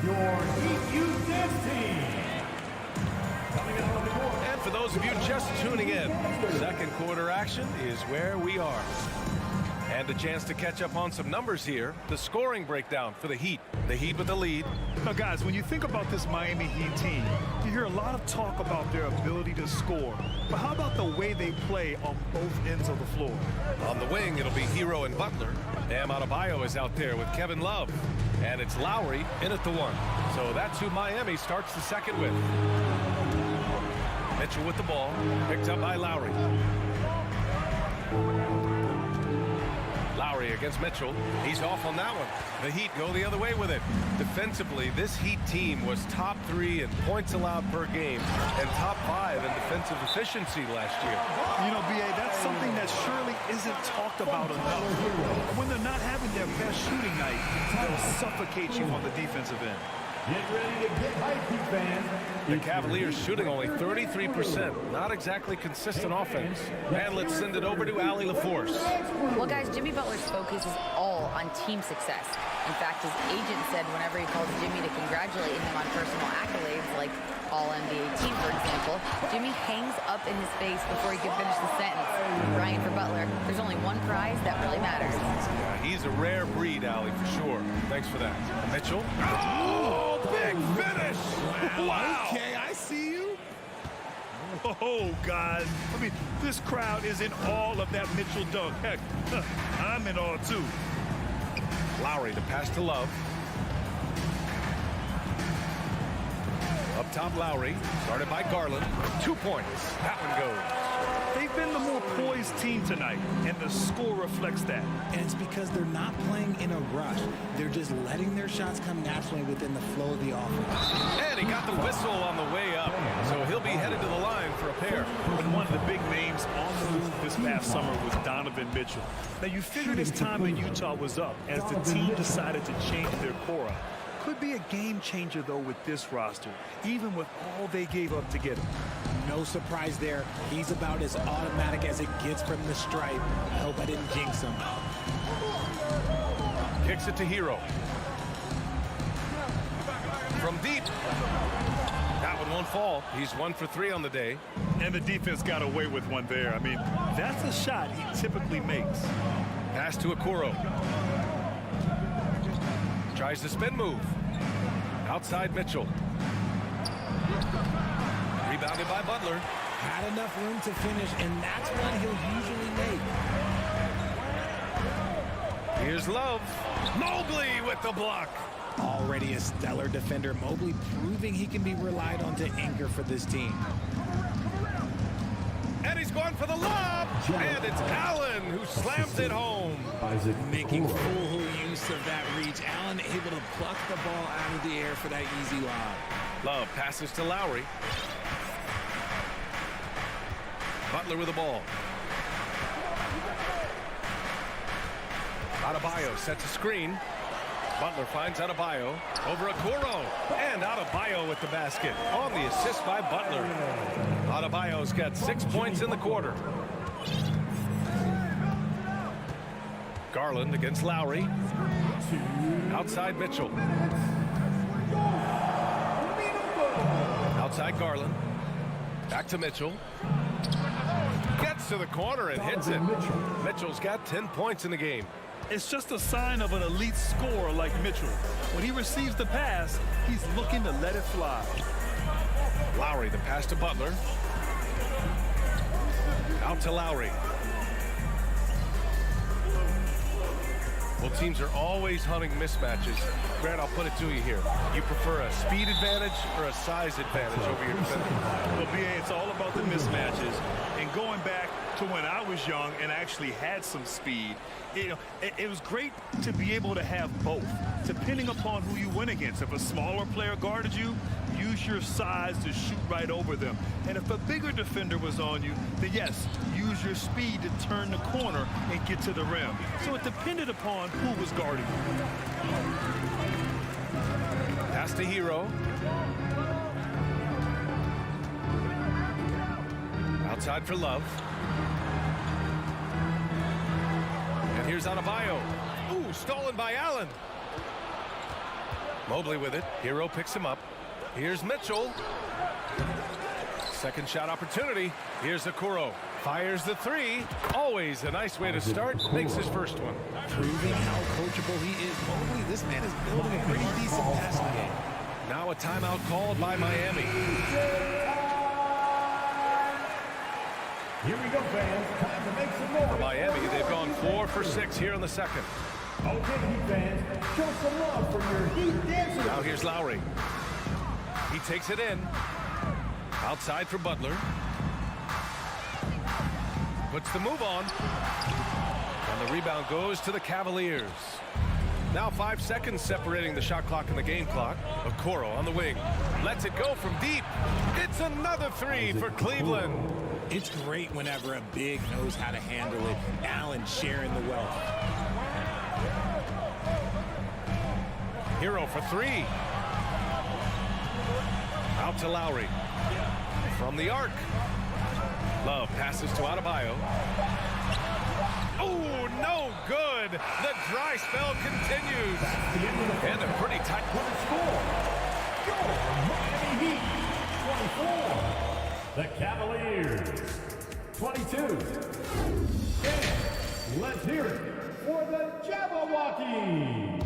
Your EQ Dance Team. Coming out on the court. And for those of you just tuning in, second quarter action is where we are. And a chance to catch up on some numbers here. The scoring breakdown for the Heat. The Heat with the lead. Now, guys, when you think about this Miami Heat team, you hear a lot of talk about their ability to score. But how about the way they play on both ends of the floor? On the wing, it'll be Hero and Butler. Bam Adebayo is out there with Kevin Love. And it's Lowry in at the one. So that's who Miami starts the second with. Mitchell with the ball. Picked up by Lowry. Lowry against Mitchell. He's off on that one. The Heat go the other way with it. Defensively, this Heat team was top 3 in points allowed per game and top 5 in defensive efficiency last year. You know, B.A., that's something that surely isn't talked about enough. When they're not having their best shooting night, they'll suffocate you on the defensive end. Get ready to get hyped, fans. The Cavaliers shooting only 33%. Not exactly consistent offense. And let's send it over to Allie LaForce. Well, guys, Jimmy Butler's focus is all on team success. In fact, his agent said whenever he calls Jimmy to congratulate him on personal accolades, like All-NBA team, for example, Jimmy hangs up in his face before he can finish the sentence. Ryan, for Butler, there's only one prize that really matters. Yeah, he's a rare breed, Allie, for sure. Thanks for that. Mitchell. Oh, big finish! Wow. Okay, I see you. Oh, guys. I mean, this crowd is in awe of that Mitchell dunk. Heck, I'm in awe, too. Lowry, the pass to Love. Up top, Lowry. Started by Garland. 2 points. That one goes. They've been the more poised team tonight, and the score reflects that. And it's because they're not playing in a rush. They're just letting their shots come naturally within the flow of the offense. And he got the whistle on the way up, so he'll be headed to the line for a pair. And one of the big names on the move this past summer was Donovan Mitchell. Now, you figured his time in Utah was up as the team decided to change their core up. Could be a game changer, though, with this roster, even with all they gave up to get him. No surprise there. He's about as automatic as it gets from the stripe. I hope I didn't jinx him. Kicks it to Hero. From deep. That one won't fall. He's 1 for 3 on the day. And the defense got away with one there. I mean, that's a shot he typically makes. Pass to Okoro. Tries the spin move. Outside Mitchell. Rebounded by Butler. Had enough room to finish, and that's one he'll usually make. Here's Love. Mobley with the block. Already a stellar defender, Mobley proving he can be relied on to anchor for this team. And he's going for the lob. And it's Allen who slams it home. Making full use of that reach. Allen able to pluck the ball out of the air for that easy lob. Love passes to Lowry. Butler with the ball. Adebayo sets a screen. Butler finds Adebayo over Okoro. And Adebayo with the basket on the assist by Butler. Adebayo's got 6 points in the quarter. Garland against Lowry. Outside Mitchell. Outside Garland. Back to Mitchell. Gets to the corner and hits it. Mitchell's got 10 points in the game. It's just a sign of an elite scorer like Mitchell. When he receives the pass, he's looking to let it fly. Lowry, the pass to Butler. Out to Lowry. Well, teams are always hunting mismatches. Grant, I'll put it to you here. You prefer a speed advantage or a size advantage over your defender? Well, BA, it's all about the mismatches. And going back to when I was young and actually had some speed, it was great to be able to have both, depending upon who you went against. If a smaller player guarded you, use your size to shoot right over them. And if a bigger defender was on you, then yes, use your speed to turn the corner and get to the rim. So it depended upon who was guarding you. Pass to Hero. Outside for Love. And here's Adebayo. Ooh, stolen by Allen. Mobley with it. Hero picks him up. Here's Mitchell. Second shot opportunity. Here's Okoro. Fires the three. Always a nice way to start. Makes his first one. Proving how coachable he is. Mobley, this man is building a pretty decent passing game. Now a timeout called by Miami. Here we go, fans. Time to make some more. For Miami, they've gone 4 for 6 here in the second. Okay, Heat fans, show some love for your Heat dancers. Now here's Lowry. He takes it in. Outside for Butler. Puts the move on. And the rebound goes to the Cavaliers. Now 5 seconds separating the shot clock and the game clock. Okoro on the wing. Lets it go from deep. It's another three for Cleveland. It's great whenever a big knows how to handle it. Allen sharing the wealth. Hero for three. Out to Lowry. From the arc. Love passes to Adebayo. Oh, no good. The dry spell continues. And a pretty tight Score. Miami Heat, 24. The Cavaliers, 22. And let's hear it for the Jabberwockies.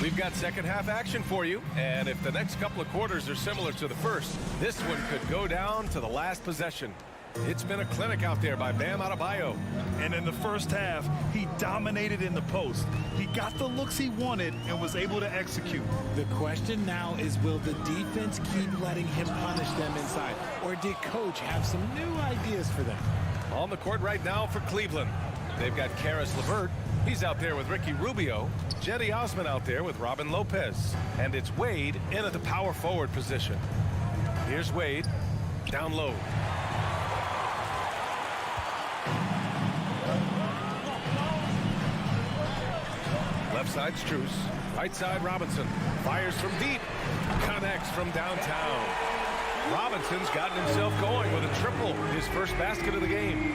We've got second half action for you, and if the next couple of quarters are similar to the first, this one could go down to the last possession. It's been a clinic out there by Bam Adebayo. And in the first half, he dominated in the post. He got the looks he wanted and was able to execute. The question now is, will the defense keep letting him punish them inside? Or did Coach have some new ideas for them? On the court right now for Cleveland. They've got Karis LeVert. He's out there with Ricky Rubio. Jetty Osman out there with Robin Lopez. And it's Wade in at the power forward position. Here's Wade. Down low. Left side, Strus. Right side, Robinson. Fires from deep. Connects from downtown. Robinson's gotten himself going with a triple. His first basket of the game.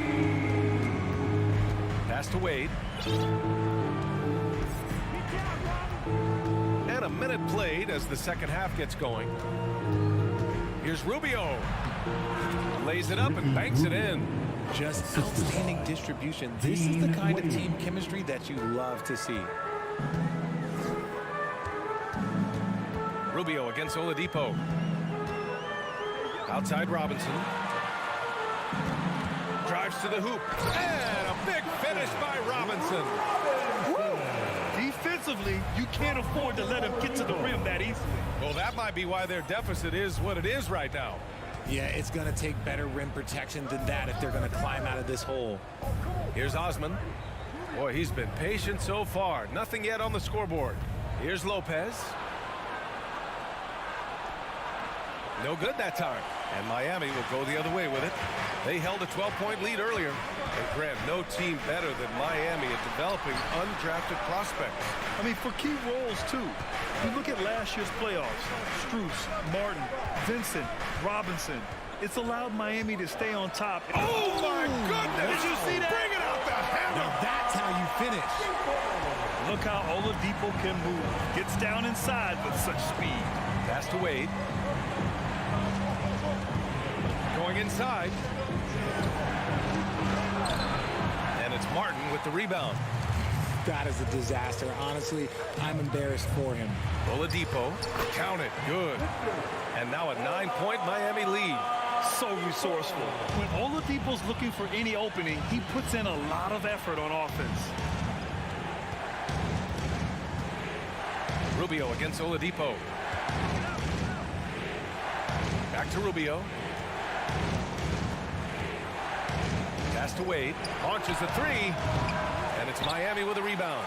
Pass to Wade. And a minute played as the second half gets going. Here's Rubio. Lays it up and banks it in. Just outstanding distribution. This is the kind of team chemistry that you love to see. Rubio against Oladipo. Outside Robinson. Drives to the hoop. And a big finish by Robinson. Defensively, you can't afford to let him get to the rim that easily. Well, that might be why their deficit is what it is right now. Yeah, it's going to take better rim protection than that if they're going to climb out of this hole. Here's Osman. Boy, he's been patient so far. Nothing yet on the scoreboard. Here's Lopez. No good that time. And Miami will go the other way with it. They held a 12-point lead earlier. And Grant, no team better than Miami at developing undrafted prospects. I mean, for key roles, too. You look at last year's playoffs. Strus, Martin, Vincent, Robinson. It's allowed Miami to stay on top. Oh, my goodness! Did you see that? Bring it out the hammer! Now that's how you finish. Look how Oladipo can move. Gets down inside with such speed. Pass to Wade. Going inside. Martin with the rebound. That is a disaster. Honestly, I'm embarrassed for him. Oladipo, count it, good. And now a 9-point Miami lead. So resourceful. When Oladipo's looking for any opening, he puts in a lot of effort on offense. Rubio against Oladipo. Back to Rubio. Pass to Wade. Launches the three. And it's Miami with a rebound.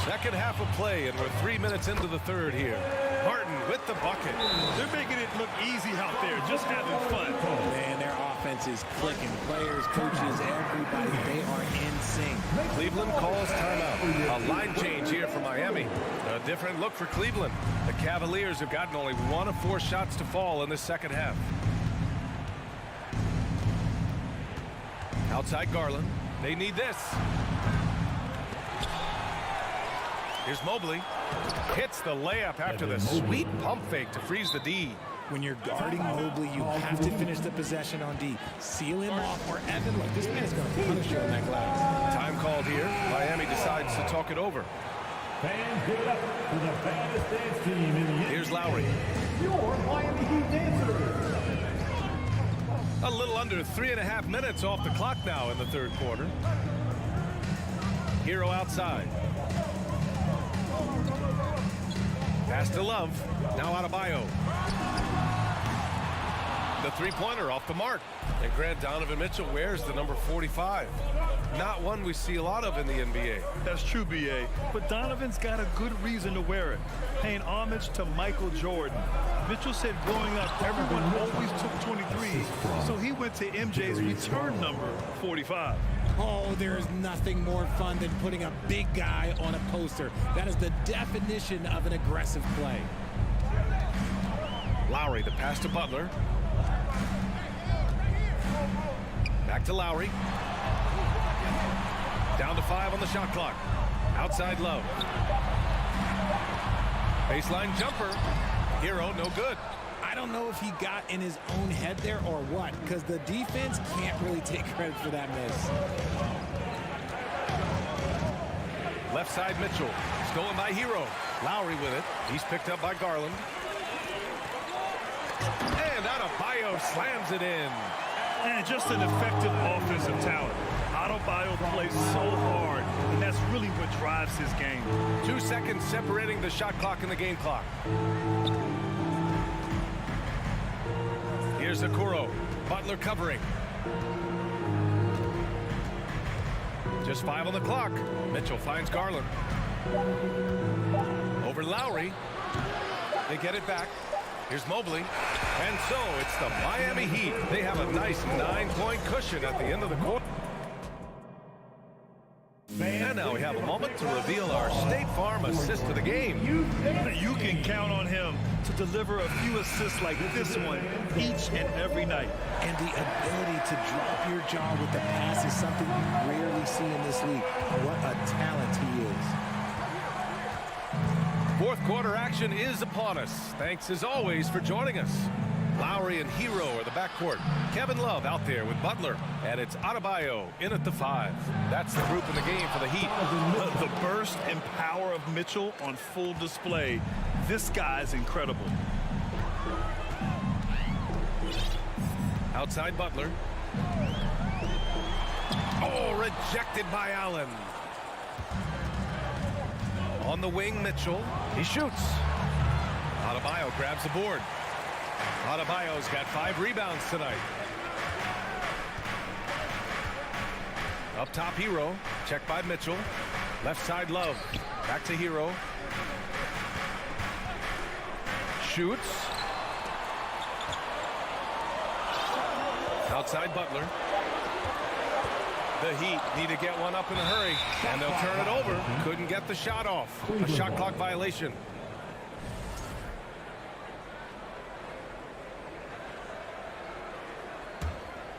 Second half of play, and we're 3 minutes into the third here. Martin with the bucket. They're making it look easy out there, just having fun. Man, their offense is clicking. Players, coaches, everybody, they are in sync. Cleveland calls timeout. A line change here for Miami. A different look for Cleveland. The Cavaliers have gotten only 1 of 4 shots to fall in the second half. Outside Garland. They need this. Here's Mobley. Hits the layup after the sweet pump fake to freeze the D. When you're guarding Mobley, you have to finish the possession on D. Seal him off, or Evan, look, this man is going to punish you on that glass. Time called here. Miami decides to talk it over. Fans, give it up for the baddest dance team in the Here's Lowry. Your Miami Heat dancers. A little under 3.5 minutes off the clock now in the third quarter. Hero outside. Pass to Love. Now Adebayo. The three-pointer off the mark. And Grant Donovan Mitchell wears the number 45. Not one we see a lot of in the NBA. That's true, B.A. But Donovan's got a good reason to wear it. Paying homage to Michael Jordan. Mitchell said growing up, everyone always took 23, so he went to MJ's return number, 45. Oh, there is nothing more fun than putting a big guy on a poster. That is the definition of an aggressive play. Lowry, the pass to Butler. Back to Lowry. Down to 5 on the shot clock. Outside Love. Baseline jumper. Hero, no good. I don't know if he got in his own head there or what, because the defense can't really take credit for that miss. Left side Mitchell. Stolen by Hero. Lowry with it. He's picked up by Garland. And Adebayo slams it in. And just an effective offensive talent. Adebayo plays so hard, and that's really what drives his game. 2 seconds separating the shot clock and the game clock. Here's Okoro. Butler covering. Just 5 on the clock. Mitchell finds Garland. Over Lowry. They get it back. Here's Mobley. And so it's the Miami Heat. They have a nice 9-point cushion at the end of the quarter. And now we have a moment to reveal our State Farm assist of the game. You can count on him to deliver a few assists like this one each and every night. And the ability to drop your jaw with the pass is something you rarely see in this league. What a talent he is. Fourth quarter action is upon us. Thanks as always for joining us. Lowry and Hero are the backcourt. Kevin Love out there with Butler. And it's Adebayo in at the 5. That's the group in the game for the Heat. The burst and power of Mitchell on full display. This guy's incredible. Outside Butler. Oh, rejected by Allen. On the wing, Mitchell. He shoots. Adebayo grabs the board. Adebayo's got 5 rebounds tonight. Up top, Hero. Checked by Mitchell. Left side, Love. Back to Hero. Shoots. Outside Butler. The Heat need to get one up in a hurry, and they'll turn it over. Couldn't get the shot off. A shot clock violation.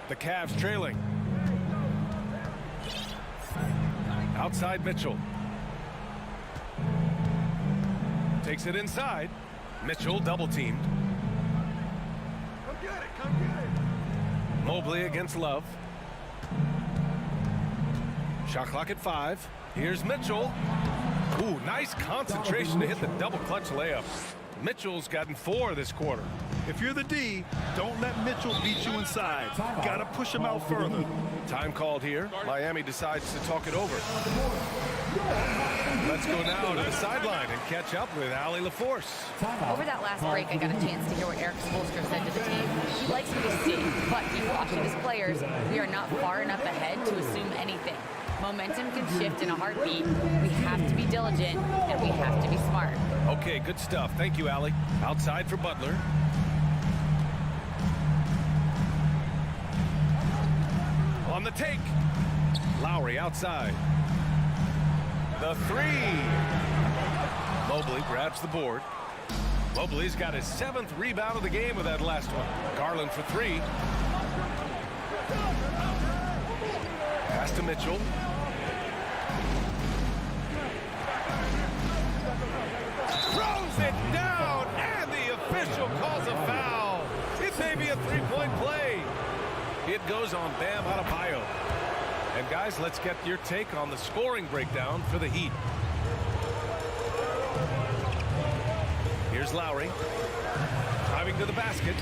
The Cavs trailing. Outside Mitchell. Takes it inside. Mitchell double teamed. Come get it, come get it. Mobley against Love. Shot clock at 5. Here's Mitchell. Ooh, nice concentration to hit the double clutch layup. Mitchell's gotten 4 this quarter. If you're the D, don't let Mitchell beat you inside. Got to push him out further. Time called here. Miami decides to talk it over. Let's go now to the sideline and catch up with Allie LaForce. Over that last break, I got a chance to hear what Eric Spoelstra said to the team. He likes what he's seeing, but he's watching his players. We are not far enough ahead to assume anything. Momentum can shift in a heartbeat. We have to be diligent, and we have to be smart. Okay, good stuff. Thank you, Allie. Outside for Butler. On the take. Lowry outside. The 3. Mobley grabs the board. Mobley's got his 7th rebound of the game with that last one. Garland for 3. Pass to Mitchell. Throws it down, and the official calls a foul. It may be a 3-point play. It goes on Bam Adebayo. And guys, let's get your take on the scoring breakdown for the Heat. Here's Lowry. Driving to the basket.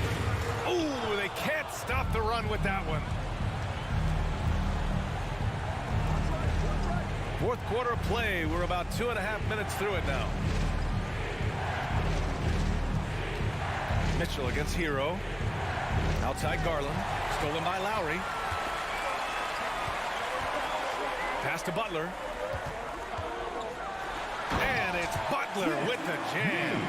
Ooh, they can't stop the run with that one. Fourth quarter of play. We're about 2.5 minutes through it now. Mitchell against Hero. Outside Garland. Stolen by Lowry. Pass to Butler. And it's Butler with the jam.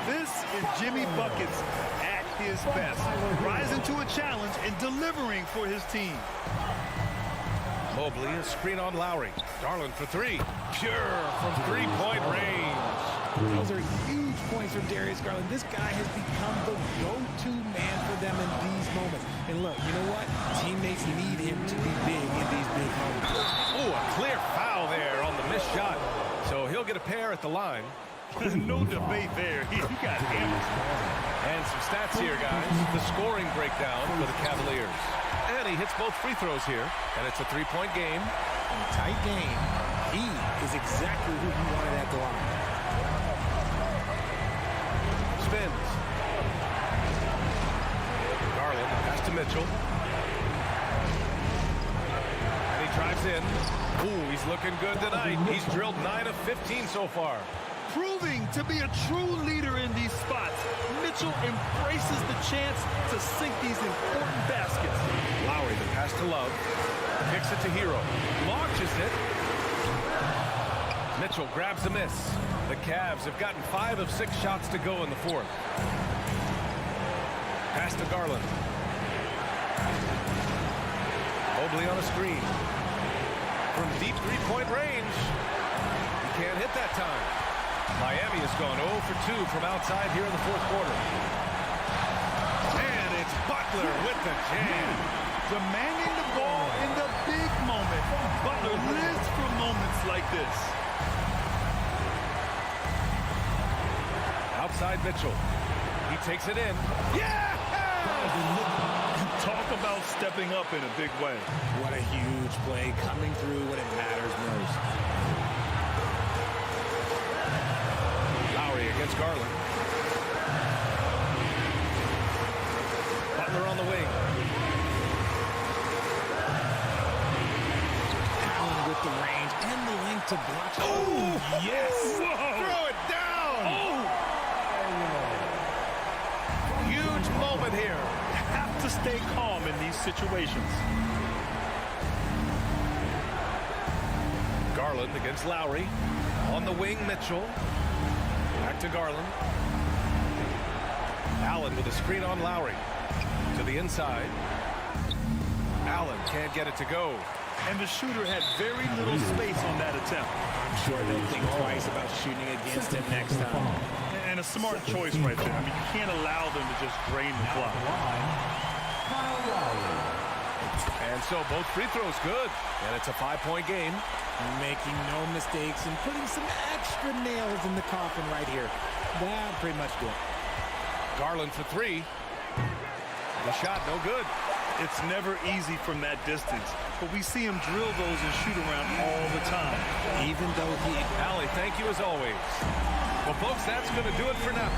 This is Jimmy Buckets at his best. Rising to a challenge and delivering for his team. Mobley, a screen on Lowry. Garland for 3. Pure from 3-point range. Those are huge points from Darius Garland. This guy has become the go-to man for them in these moments. And look, you know what? Teammates need him to be big in these big moments. Oh, a clear foul there on the missed shot. So he'll get a pair at the line. No debate there. He got hammered. And some stats here, guys. The scoring breakdown for the Cavaliers. And he hits both free throws here. And it's a 3-point game. In a tight game, he is exactly who he wanted at the line. Spins. Garland, pass to Mitchell. And he drives in. Ooh, he's looking good tonight. He's drilled 9 of 15 so far. Proving to be a true leader in these spots. Mitchell embraces the chance to sink these important baskets. Lowry, the pass to Love. Kicks it to Hero. Launches it. Mitchell grabs a miss. The Cavs have gotten 5 of 6 shots to go in the fourth. Pass to Garland. Mobley on a screen. From deep 3-point range. He can't hit that time. Miami has gone 0 for 2 from outside here in the fourth quarter. And it's Butler with the jam. Demanding the ball in the big moment. Butler lives for moments like this. Outside Mitchell. He takes it in. Yeah! Talk about stepping up in a big way. What a huge play, coming through when it matters most. Lowry against Garland. Butler on the wing. Allen with the range and the length to block. Oh, yes! Whoa. Throw it down! Oh! Huge moment here. Have to stay calm in these situations. Garland against Lowry. On the wing, Mitchell. Back to Garland. Allen with a screen on Lowry. To the inside. Allen can't get it to go. And the shooter had very little space on that attempt. I'm sure they'll think twice about shooting against him next time. And a smart choice right there. I mean, you can't allow them to just drain the clock. And so both free throws good. And it's a 5-point game. Making no mistakes and putting some extra nails in the coffin right here. That pretty much do it. Garland for 3. The shot no good. It's never easy from that distance, but we see him drill those and shoot around all the time. Even though he... Allie, thank you as always. Well, folks, that's going to do it for now.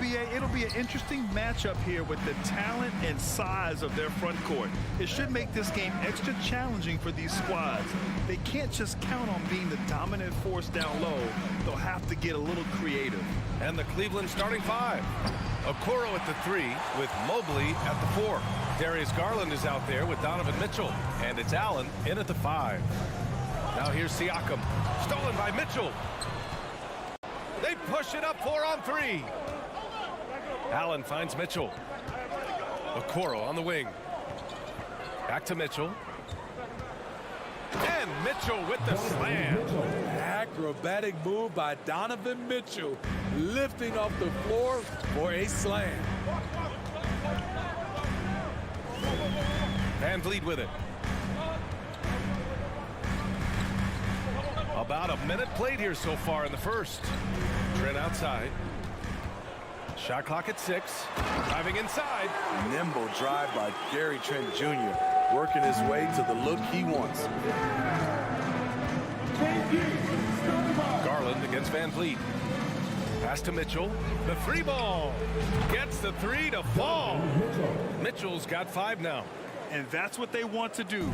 it'll be an interesting matchup here with the talent and size of their front court. It should make this game extra challenging for these squads. They can't just count on being the dominant force down low. They'll have to get a little creative. And the Cleveland starting five. Okoro at the 3 with Mobley at the 4. Darius Garland is out there with Donovan Mitchell. And it's Allen in at the 5. Now here's Siakam. Stolen by Mitchell. They push it up 4 on 3. Allen finds Mitchell. Okoro on the wing. Back to Mitchell. And Mitchell with the slam. Acrobatic move by Donovan Mitchell, lifting off the floor for a slam. Van Vliet with it. About a minute played here so far in the first. Trent outside. Shot clock at 6. Driving inside. Nimble drive by Gary Trent Jr. working his way to the look he wants. Garland against Van Vliet. Pass to Mitchell. The 3 ball. Gets the 3 to fall. Mitchell's got 5 now. And that's what they want to do.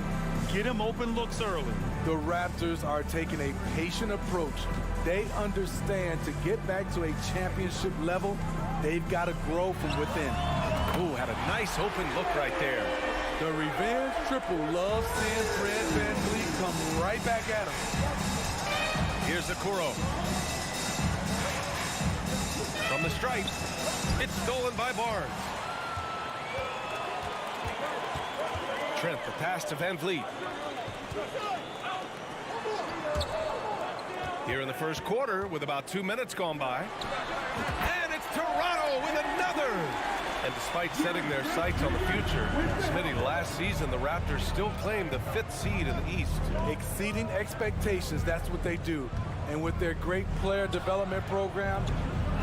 Get him open looks early. The Raptors are taking a patient approach. They understand to get back to a championship level, they've got to grow from within. Ooh, had a nice open look right there. The revenge triple loves seeing Fred Van Vliet come right back at him. Here's Okoro. From the stripe, it's stolen by Barnes. Trent, the pass to Van Vliet. Here in the first quarter with about 2 minutes gone by. And it's Toronto with another. And despite setting their sights on the future, Smitty, last season the Raptors still claimed the 5th seed in the East. Exceeding expectations, that's what they do. And with their great player development program,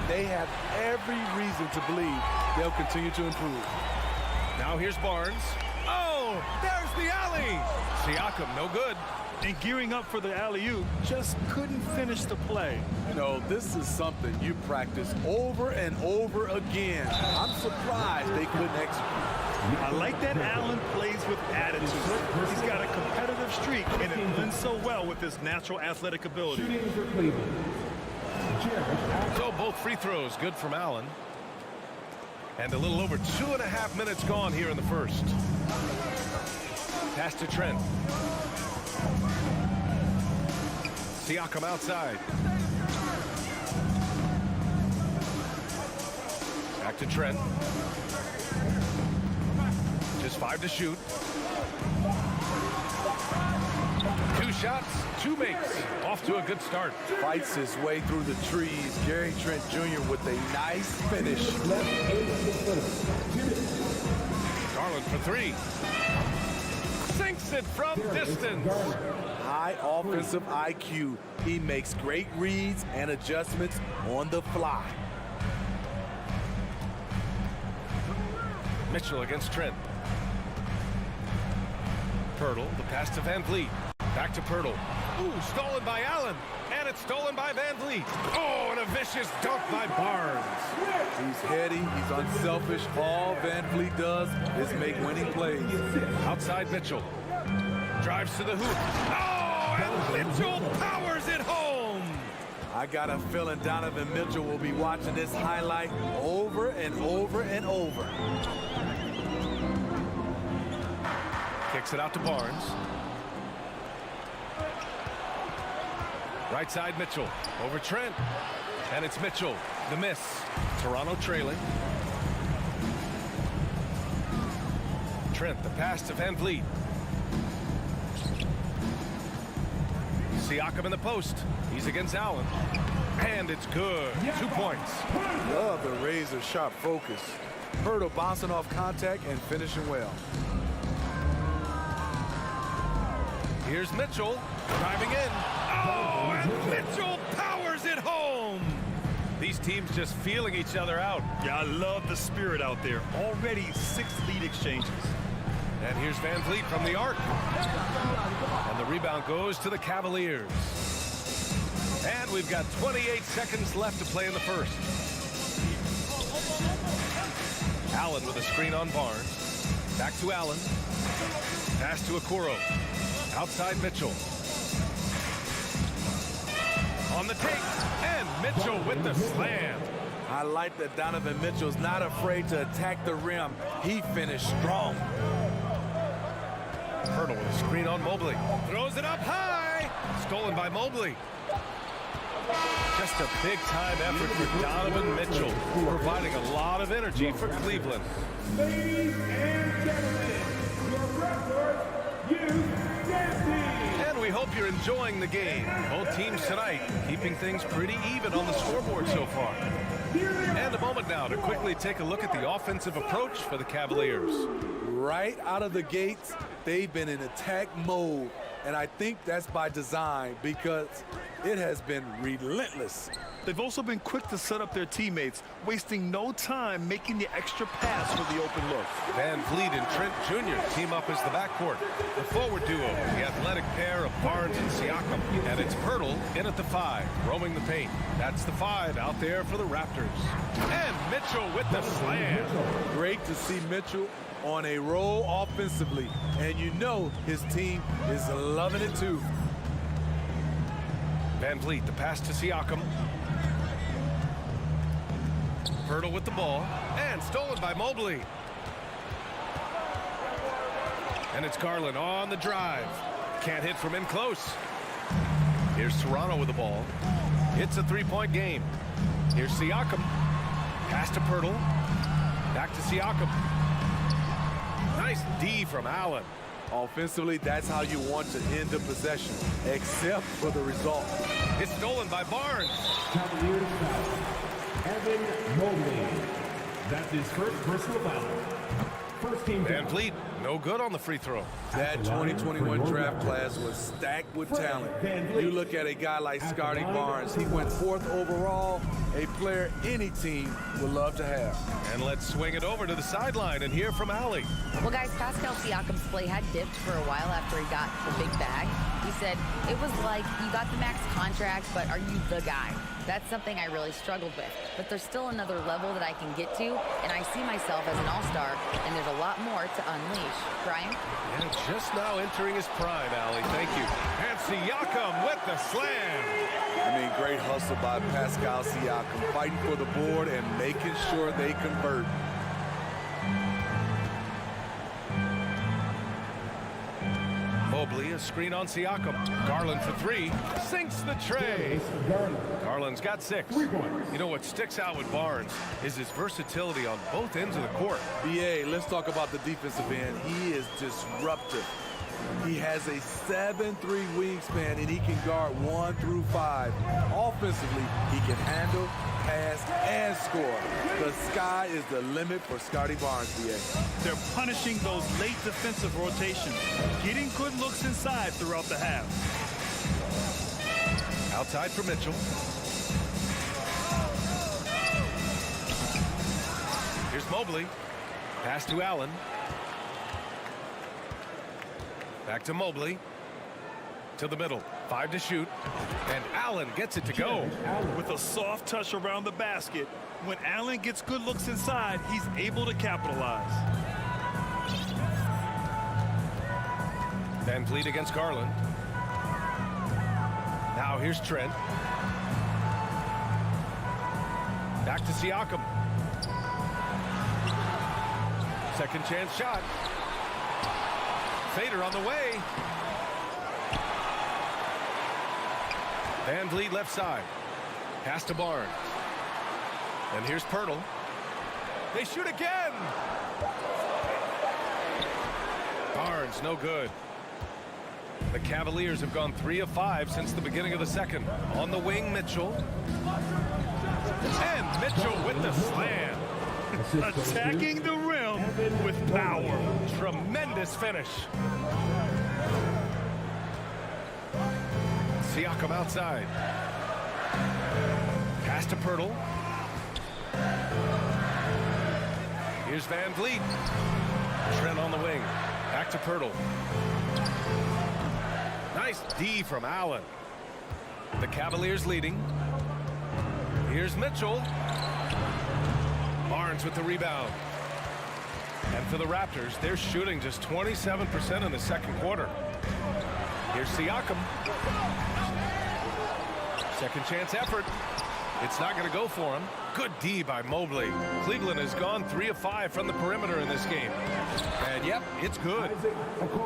they have every reason to believe they'll continue to improve. Now here's Barnes. Oh, there's the alley. Siakam, no good. And gearing up for the alley-oop, just couldn't finish the play. You know, this is something you practice over and over again. I'm surprised they couldn't execute. I like that Allen plays with attitude. He's got a competitive streak, and it blends so well with his natural athletic ability. So both free throws good from Allen. And a little over 2.5 minutes gone here in the first. Pass to Trent. Siakam outside. Back to Trent. Just 5 to shoot. 2 shots, 2 makes. Off to a good start. Fights his way through the trees. Gary Trent Jr. with a nice finish. Garland for 3. Sinks it from distance. High offensive IQ. He makes great reads and adjustments on the fly. Mitchell against Trent. Pirtle, the pass to Van Vliet. Back to Pirtle. Ooh, stolen by Allen. And it's stolen by Van Vliet. Oh, and a vicious dunk by Barnes. He's heady, he's unselfish. All Van Vliet does is make winning plays. Outside Mitchell. Drives to the hoop. Oh, and Mitchell powers it home. I got a feeling Donovan Mitchell will be watching this highlight over and over and over. Kicks it out to Barnes. Right side Mitchell. Over Trent. And it's Mitchell. The miss. Toronto trailing. Trent, the pass to Van Vliet. Siakam in the post. He's against Allen. And it's good. 2 points. Love the razor sharp focus. Pirtle bouncing off contact and finishing well. Here's Mitchell driving in. Oh, and Mitchell powers it home. These teams just feeling each other out. Yeah, I love the spirit out there. Already 6 lead exchanges. And here's Van Vliet from the arc. And the rebound goes to the Cavaliers. And we've got 28 seconds left to play in the first. Allen with a screen on Barnes. Back to Allen. Pass to Okoro. Outside Mitchell. On the take. And Mitchell with the slam. I like that Donovan Mitchell's not afraid to attack the rim. He finished strong. Photon with a screen on Mobley. Throws it up high. Stolen by Mobley. Just a big-time effort for Donovan Mitchell, providing a lot of energy for Cleveland. Ladies and gentlemen, your Raptors Youth Dance Team. And we hope you're enjoying the game. Both teams tonight keeping things pretty even on the scoreboard so far. And a moment now to quickly take a look at the offensive approach for the Cavaliers. Right out of the gates, they've been in attack mode. And I think that's by design because it has been relentless. They've also been quick to set up their teammates, wasting no time making the extra pass for the open look. Van Vliet and Trent Jr. team up as the backcourt. The forward duo, the athletic pair of Barnes and Siakam. And it's Photon in at the 5, roaming the paint. That's the 5 out there for the Raptors. And Mitchell with the slam. Great to see Mitchell on a roll offensively. And you know his team is loving it too. Van Vliet, the pass to Siakam. Photon with the ball, and stolen by Mobley. And it's Garland on the drive. Can't hit from in close. Here's Toronto with the ball. It's a three-point game. Here's Siakam. Pass to Photon. Back to Siakam. Nice D from Allen. Offensively, that's how you want to end the possession, except for the result. It's stolen by Barnes. Cavaliers foul. Evan Mobley. That's his first personal foul. First team Van foul. Vliet, no good on the free throw. That 2021 draft class was stacked with talent. You look at a guy like Scotty Barnes. He went 4th overall, a player any team would love to have. And let's swing it over to the sideline and hear from Allie. Well, guys, Pascal Siakam's play had dipped for a while after he got the big bag. He said, it was like, you got the max contract, but are you the guy? That's something I really struggled with. But there's still another level that I can get to, and I see myself as an all-star, and there's a lot more to unleash. Brian? And just now entering his prime, Allie. Thank you. And Siakam with the slam. I mean, great hustle by Pascal Siakam, fighting for the board and making sure they convert. Mobley, a screen on Siakam. Garland for 3. Sinks the tray. Garland's got 6. You know what sticks out with Barnes is his versatility on both ends of the court. BA, let's talk about the defensive end. He is disruptive. He has a 7'3" wingspan, and he can guard 1 through 5. Offensively, he can handle, pass, and score. The sky is the limit for Scotty Barnes, BA. They're punishing those late defensive rotations, getting good looks inside throughout the half. Outside for Mitchell. Here's Mobley. Pass to Allen. Back to Mobley. To the middle. 5 to shoot. And Allen gets it to go. With a soft touch around the basket, when Allen gets good looks inside, he's able to capitalize. Van Vliet against Garland. Now here's Trent. Back to Siakam. Second chance shot. Fader on the way. Van Vliet left side. Pass to Barnes. And here's Photon. They shoot again. Barnes, no good. The Cavaliers have gone 3 of 5 since the beginning of the second. On the wing, Mitchell. And Mitchell with the slam. Attacking the rim with power. Tremendous finish. Siakam outside. Pass to Photon. Here's Van Vliet. Trent on the wing. Back to Photon. Nice D from Allen. The Cavaliers leading. Here's Mitchell. Barnes with the rebound. And for the Raptors, they're shooting just 27% in the second quarter. Here's Siakam. Second chance effort. It's not going to go for him. Good D by Mobley. Cleveland has gone 3 of 5 from the perimeter in this game. And yep, it's good.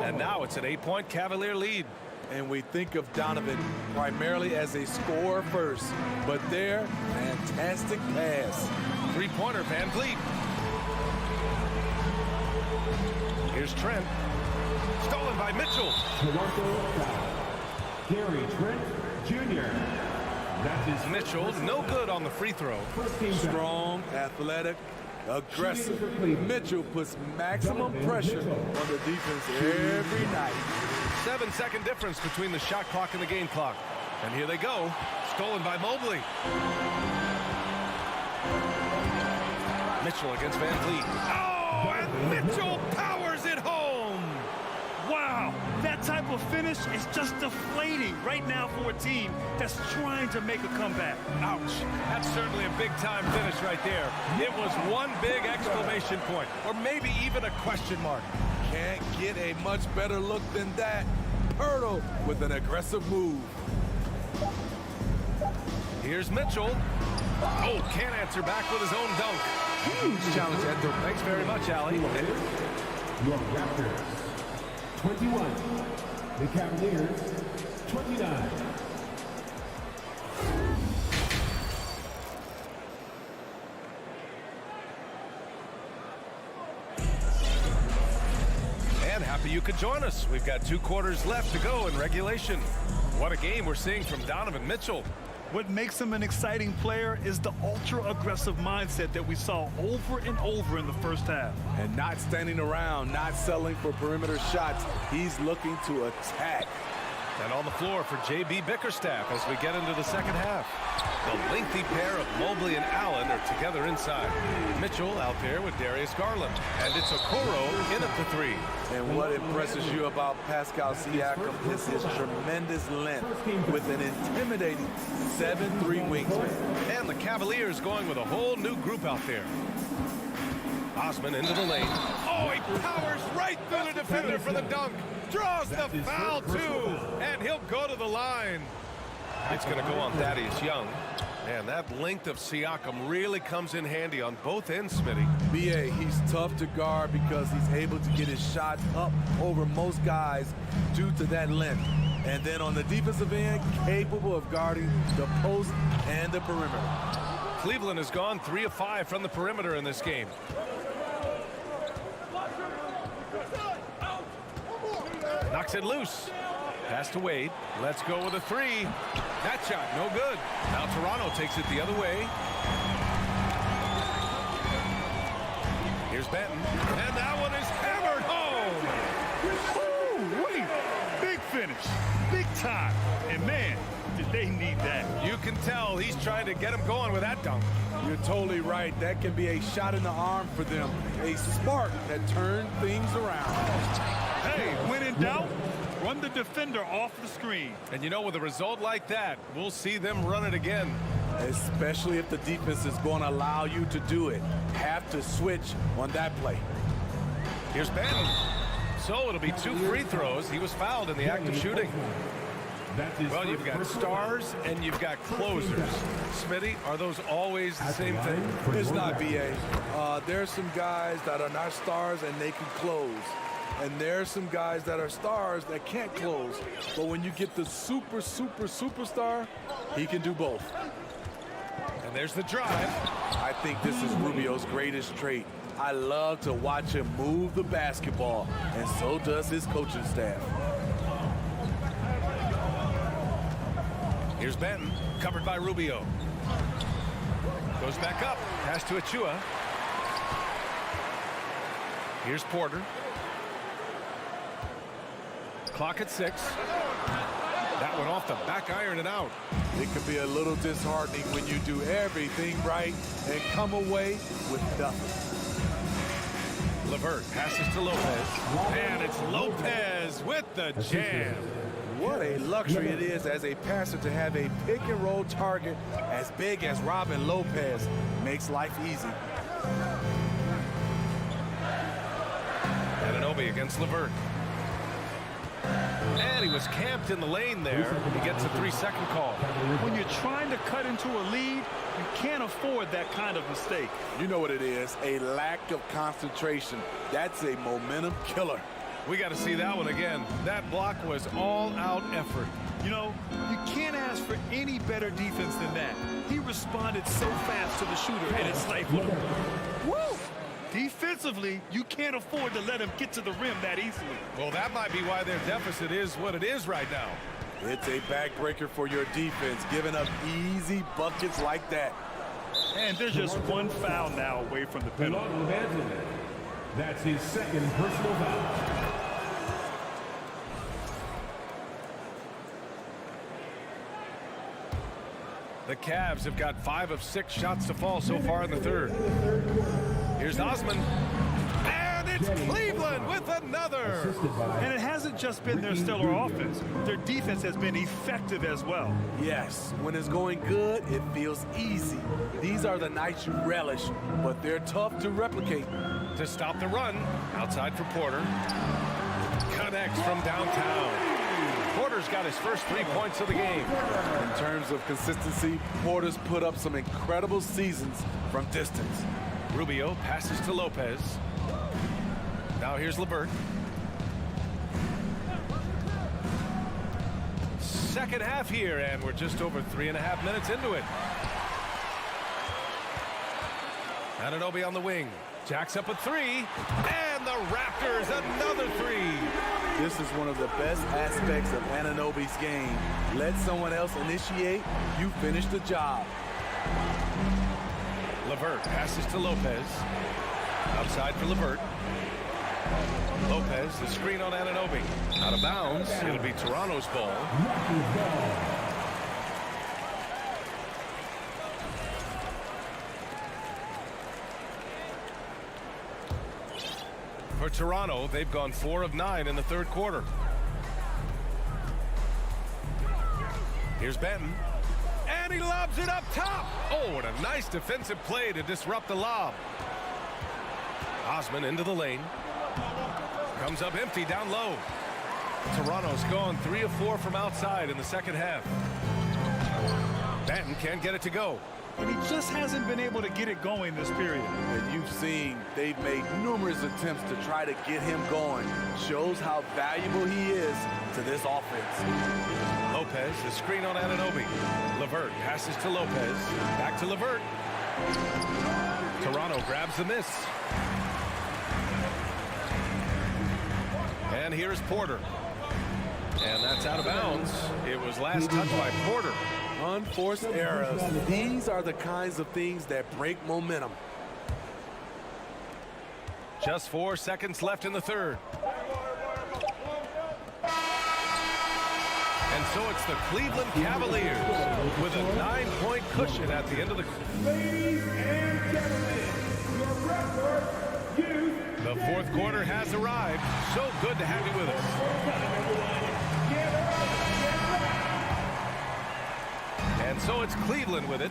And now it's an 8-point Cavalier lead. And we think of Donovan primarily as a scorer first, but their fantastic pass. Three-pointer, Van Vliet. Here's Trent. Stolen by Mitchell. Toronto foul. Gary Trent Jr. That is Mitchell, no good on the free throw. Strong, athletic, aggressive. Mitchell puts maximum pressure on the defense every night. 7-second difference between the shot clock and the game clock. And here they go. Stolen by Mobley. Mitchell against Van Vliet. Oh, and Mitchell powers it home. Wow, that type of finish is just deflating right now for a team that's trying to make a comeback. Ouch. That's certainly a big-time finish right there. It was one big exclamation point, or maybe even a question mark. Can't get a much better look than that. Hurdle with an aggressive move. Here's Mitchell. Oh, can't answer back with his own dunk. Huge challenge at the... Thanks very much, Allie. Your Raptors 21. The Cavaliers 29. And happy you could join us. We've got 2 quarters left to go in regulation. What a game we're seeing from Donovan Mitchell. What makes him an exciting player is the ultra-aggressive mindset that we saw over and over in the first half. And not standing around, not settling for perimeter shots. He's looking to attack. And on the floor for J.B. Bickerstaff as we get into the second half. The lengthy pair of Mobley and Allen are together inside. Mitchell out there with Darius Garland. And it's Okoro in at the 3. And what impresses you about Pascal Siakam is his tremendous length with an intimidating 7'3" wingspan. And the Cavaliers going with a whole new group out there. Osman into the lane. Oh, he powers right through the defender for the dunk. Draws the foul, too. And he'll go to the line. It's going to go on Thaddeus Young. And that length of Siakam really comes in handy on both ends, Smitty. B.A., he's tough to guard because he's able to get his shots up over most guys due to that length. And then on the defensive end, capable of guarding the post and the perimeter. Cleveland has gone 3 of 5 from the perimeter in this game. Knocks it loose. Pass to Wade. Let's go with a 3. That shot, no good. Now Toronto takes it the other way. Here's Benton. And that one is hammered home. Ooh-wee. Big finish. Big time. And, man, did they need that. You can tell he's trying to get him going with that dunk. You're totally right. That can be a shot in the arm for them. A spark that turns things around. Hey, when in doubt, run the defender off the screen. And you know, with a result like that, we'll see them run it again. Especially if the defense is going to allow you to do it. Have to switch on that play. Here's Benton. So it'll be 2 free throws. He was fouled in the act of shooting. Well, you've got stars and you've got closers. Smitty, are those always the same thing? It's not, B.A. There's some guys that are not stars and they can close. And there's some guys that are stars that can't close. But when you get the superstar, he can do both. And there's the drive. I think this is Rubio's greatest trait. I love to watch him move the basketball, and so does his coaching staff. Here's Benton, covered by Rubio. Goes back up, pass to Achua. Here's Porter. Clock at 6. That one off the back iron and out. It can be a little disheartening when you do everything right and come away with nothing. LeVert passes to Lopez. And it's Lopez with the jam. What a luxury it is as a passer to have a pick-and-roll target as big as Robin Lopez. Makes life easy. Anunoby against LeVert. And he was camped in the lane there. He gets a 3-second call. When you're trying to cut into a lead, you can't afford that kind of mistake. You know what it is, a lack of concentration. That's a momentum killer. We got to see that one again. That block was all-out effort. You know, you can't ask for any better defense than that. He responded so fast to the shooter, and it stifled him. Woo! Defensively, you can't afford to let him get to the rim that easily. Well, that might be why their deficit is what it is right now. It's a backbreaker for your defense, giving up easy buckets like that. And they're just one foul now away from the penalty. That's his second personal foul. The Cavs have got 5 of 6 shots to fall so far in the third. Here's Osman. And it's Cleveland with another. And it hasn't just been their stellar offense. Their defense has been effective as well. Yes, when it's going good, it feels easy. These are the nights you relish, but they're tough to replicate. To stop the run, outside for Porter. Connects from downtown. Porter's got his first 3 points of the game. In terms of consistency, Porter's put up some incredible seasons from distance. Rubio passes to Lopez. Now here's LeVert. Second half here, and we're just over 3.5 minutes into it. Anunoby on the wing. Jacks up a 3, and the Raptors another 3. This is one of the best aspects of Anunoby's game. Let someone else initiate, you finish the job. LeVert passes to Lopez. Outside for LeVert. Lopez, the screen on Anunoby. Out of bounds, it'll be Toronto's ball. For Toronto, they've gone 4 of 9 in the third quarter. Here's Benton. And he lobs it up top. Oh, and a nice defensive play to disrupt the lob. Osman into the lane. Comes up empty down low. Toronto's gone 3 of 4 from outside in the second half. Benton can't get it to go. And he just hasn't been able to get it going this period. And you've seen they've made numerous attempts to try to get him going. Shows how valuable he is to this offense. Lopez, the screen on Anunoby. LeVert passes to Lopez. Back to LeVert. Toronto grabs the miss. And here's Porter. And that's out of bounds. It was last touched by Porter. Unforced errors. These are the kinds of things that break momentum. Just 4 seconds left in the third. And so it's the Cleveland Cavaliers with a 9-point cushion at the end of the quarter. Ladies and gentlemen, your record, the fourth quarter has arrived. So good to have you with us. And so it's Cleveland with it.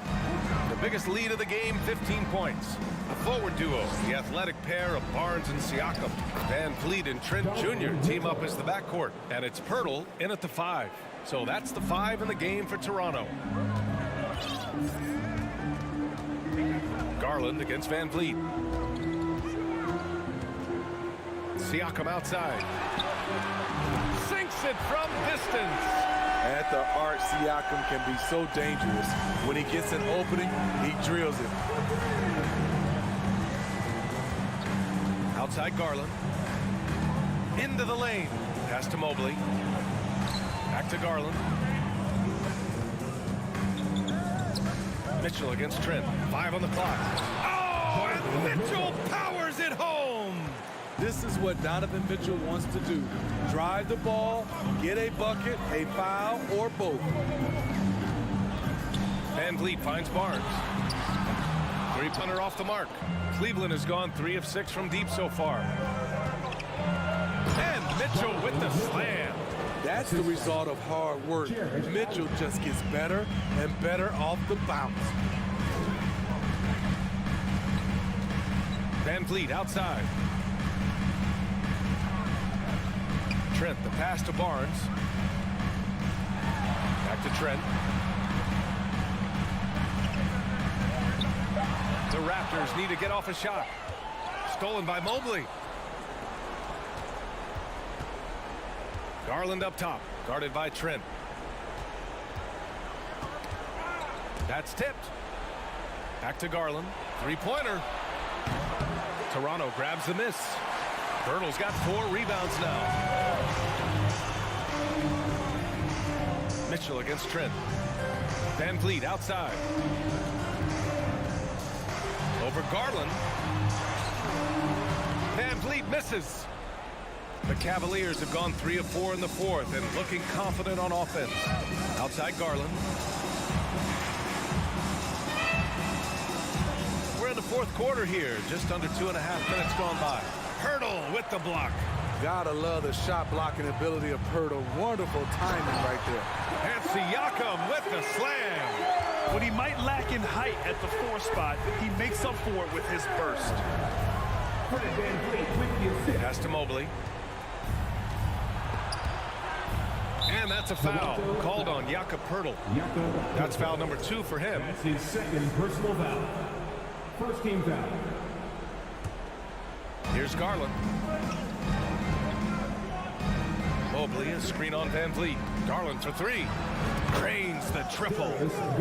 The biggest lead of the game, 15 points. The forward duo, the athletic pair of Barnes and Siakam. Van Vliet and Trent Jr. team up as the backcourt. And it's Pirtle in at the 5. So that's the 5 in the game for Toronto. Garland against Van Vliet. Siakam outside. Sinks it from distance. At the arc, Siakam can be so dangerous. When he gets an opening, he drills it. Outside Garland. Into the lane. Pass to Mobley. Back to Garland. Mitchell against Trent. 5 on the clock. Oh, and Mitchell powers it home. This is what Donovan Mitchell wants to do. Drive the ball, get a bucket, a foul, or both. Van Vliet finds Barnes. 3-punter off the mark. Cleveland has gone 3 of 6 from deep so far. And Mitchell with the slam. That's the result of hard work. Mitchell just gets better and better off the bounce. Van Vliet outside. Trent, the pass to Barnes. Back to Trent. The Raptors need to get off a shot. Stolen by Mobley. Garland up top, guarded by Trent. That's tipped. Back to Garland. Three-pointer. Toronto grabs the miss. Birtle's got 4 rebounds now. Mitchell against Trent. Van Vliet outside. Over Garland. Van Vliet misses. The Cavaliers have gone 3 of 4 in the fourth and looking confident on offense. Outside Garland. We're in the fourth quarter here. Just under 2.5 minutes gone by. Pirtle with the block. Gotta love the shot blocking ability of Pirtle. Wonderful timing right there. And Siakam with the slam. What he might lack in height at the 4 spot, he makes up for it with his burst. Pass to Mobley. And that's a foul called on Jakob Pirtle. That's foul number 2 for him. That's his second personal foul. First team foul. Here's Garland. Mobley, a screen on Van Vliet. Garland for 3. Drains the triple.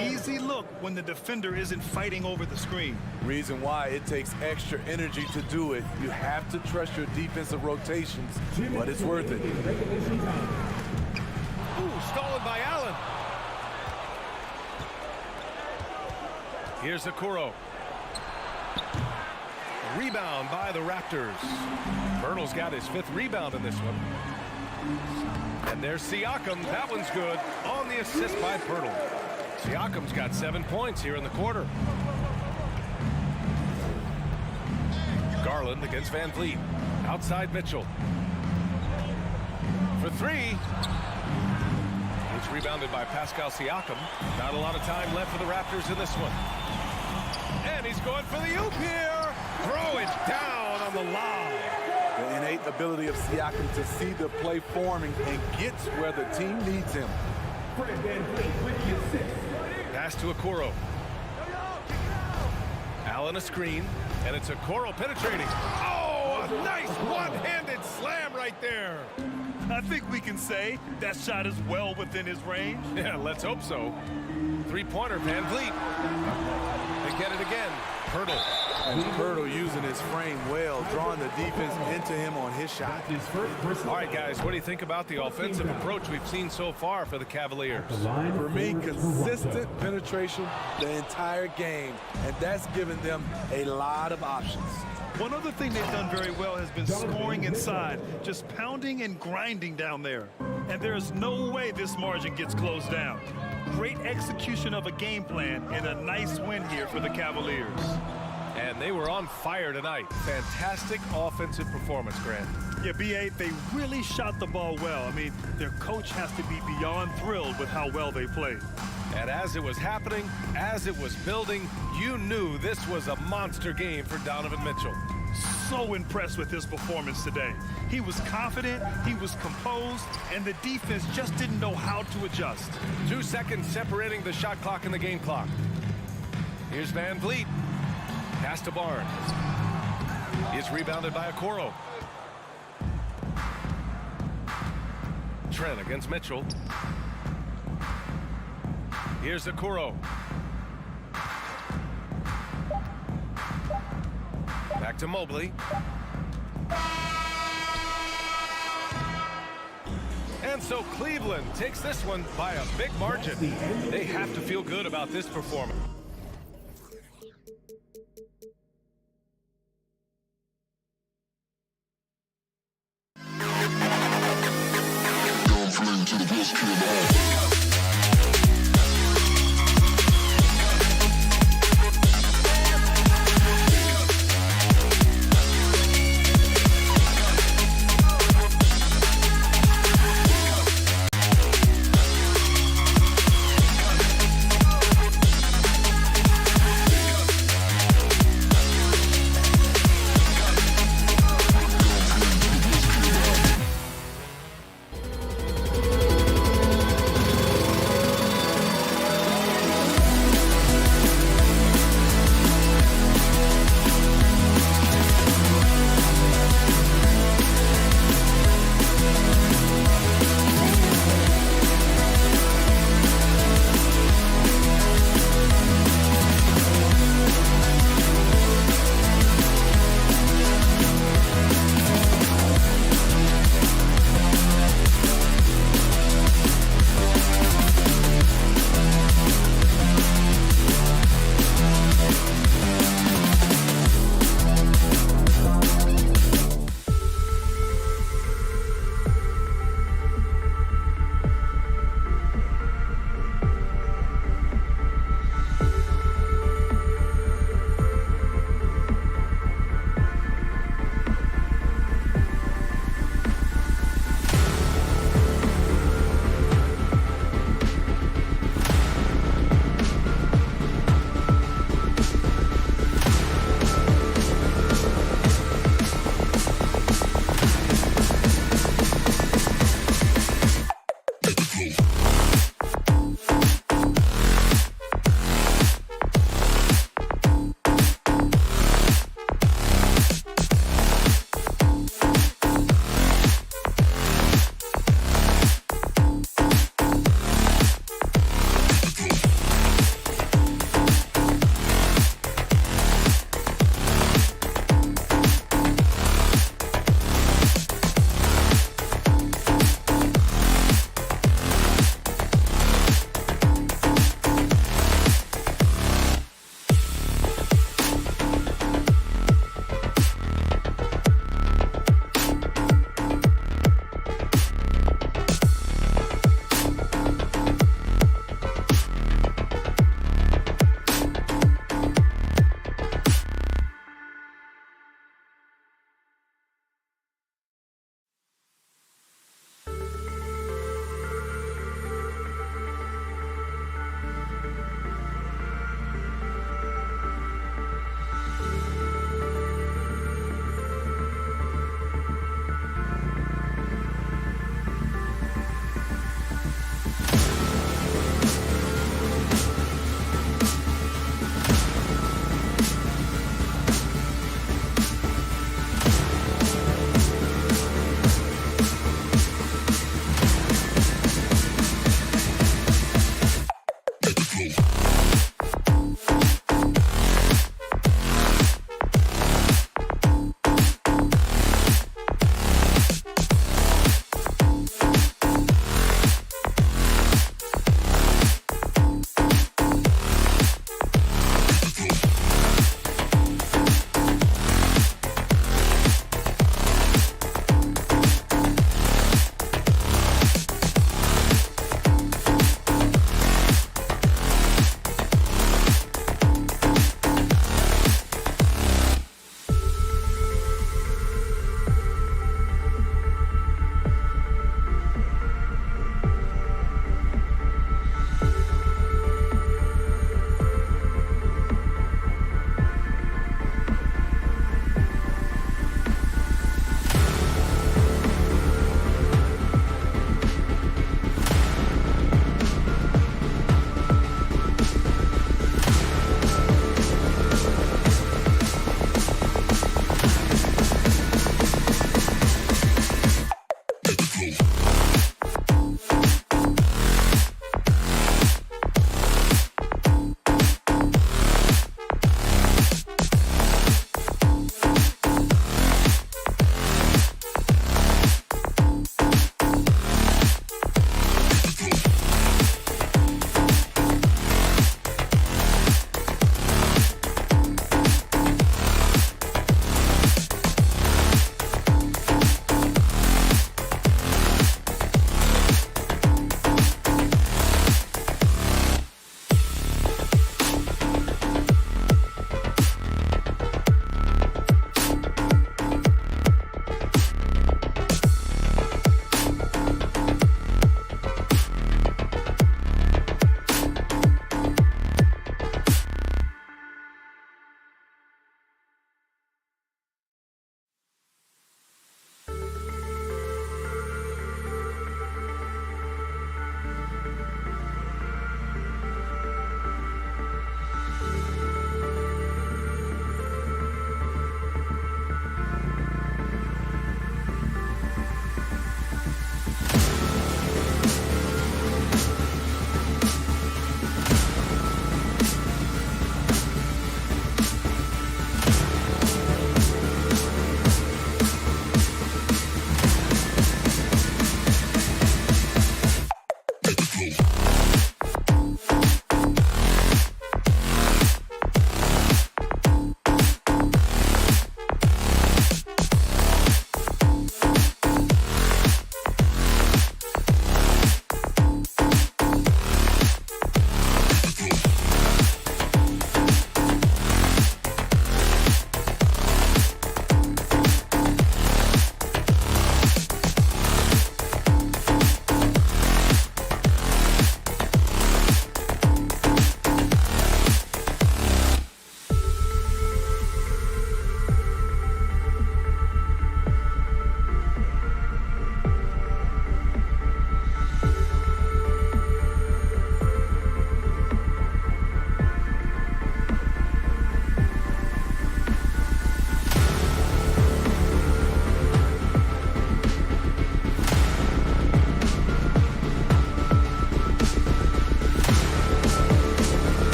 Easy look when the defender isn't fighting over the screen. Reason why it takes extra energy to do it. You have to trust your defensive rotations, but it's worth it. Ooh, stolen by Allen. Here's Okoro. Rebound by the Raptors. Birtle's got his 5th rebound in this one. And there's Siakam. That one's good on the assist by Pirtle. Siakam's got 7 points here in the quarter. Garland against Van Vliet. Outside Mitchell. For 3. It's rebounded by Pascal Siakam. Not a lot of time left for the Raptors in this one. And he's going for the oop here. Throw it down on the line. The innate ability of Siakam to see the play forming and gets where the team needs him. Pass to Okoro. Allen a screen, and it's Okoro penetrating. Oh, a nice one-handed slam right there. I think we can say that shot is well within his range. Yeah, let's hope so. 3-pointer, Van Vliet. They get it again. Pirtle. And Pirtle using his frame well, drawing the defense into him on his shot. All right, guys, what do you think about the offensive approach we've seen so far for the Cavaliers? For me, consistent penetration the entire game, and that's given them a lot of options. One other thing they've done very well has been scoring inside, just pounding and grinding down there. And there's no way this margin gets closed down. Great execution of a game plan and a nice win here for the Cavaliers. And they were on fire tonight. Fantastic offensive performance, Grant. Yeah, B.A., they really shot the ball well. I mean, their coach has to be beyond thrilled with how well they played. And as it was happening, as it was building, you knew this was a monster game for Donovan Mitchell. So impressed with his performance today. He was confident, he was composed, and the defense just didn't know how to adjust. 2 seconds separating the shot clock and the game clock. Here's Van Vliet. Pass to Barnes. It's rebounded by Okoro. Trent against Mitchell. Here's Okoro. Back to Mobley. And so Cleveland takes this one by a big margin. They have to feel good about this performance. To the best kid in the hall.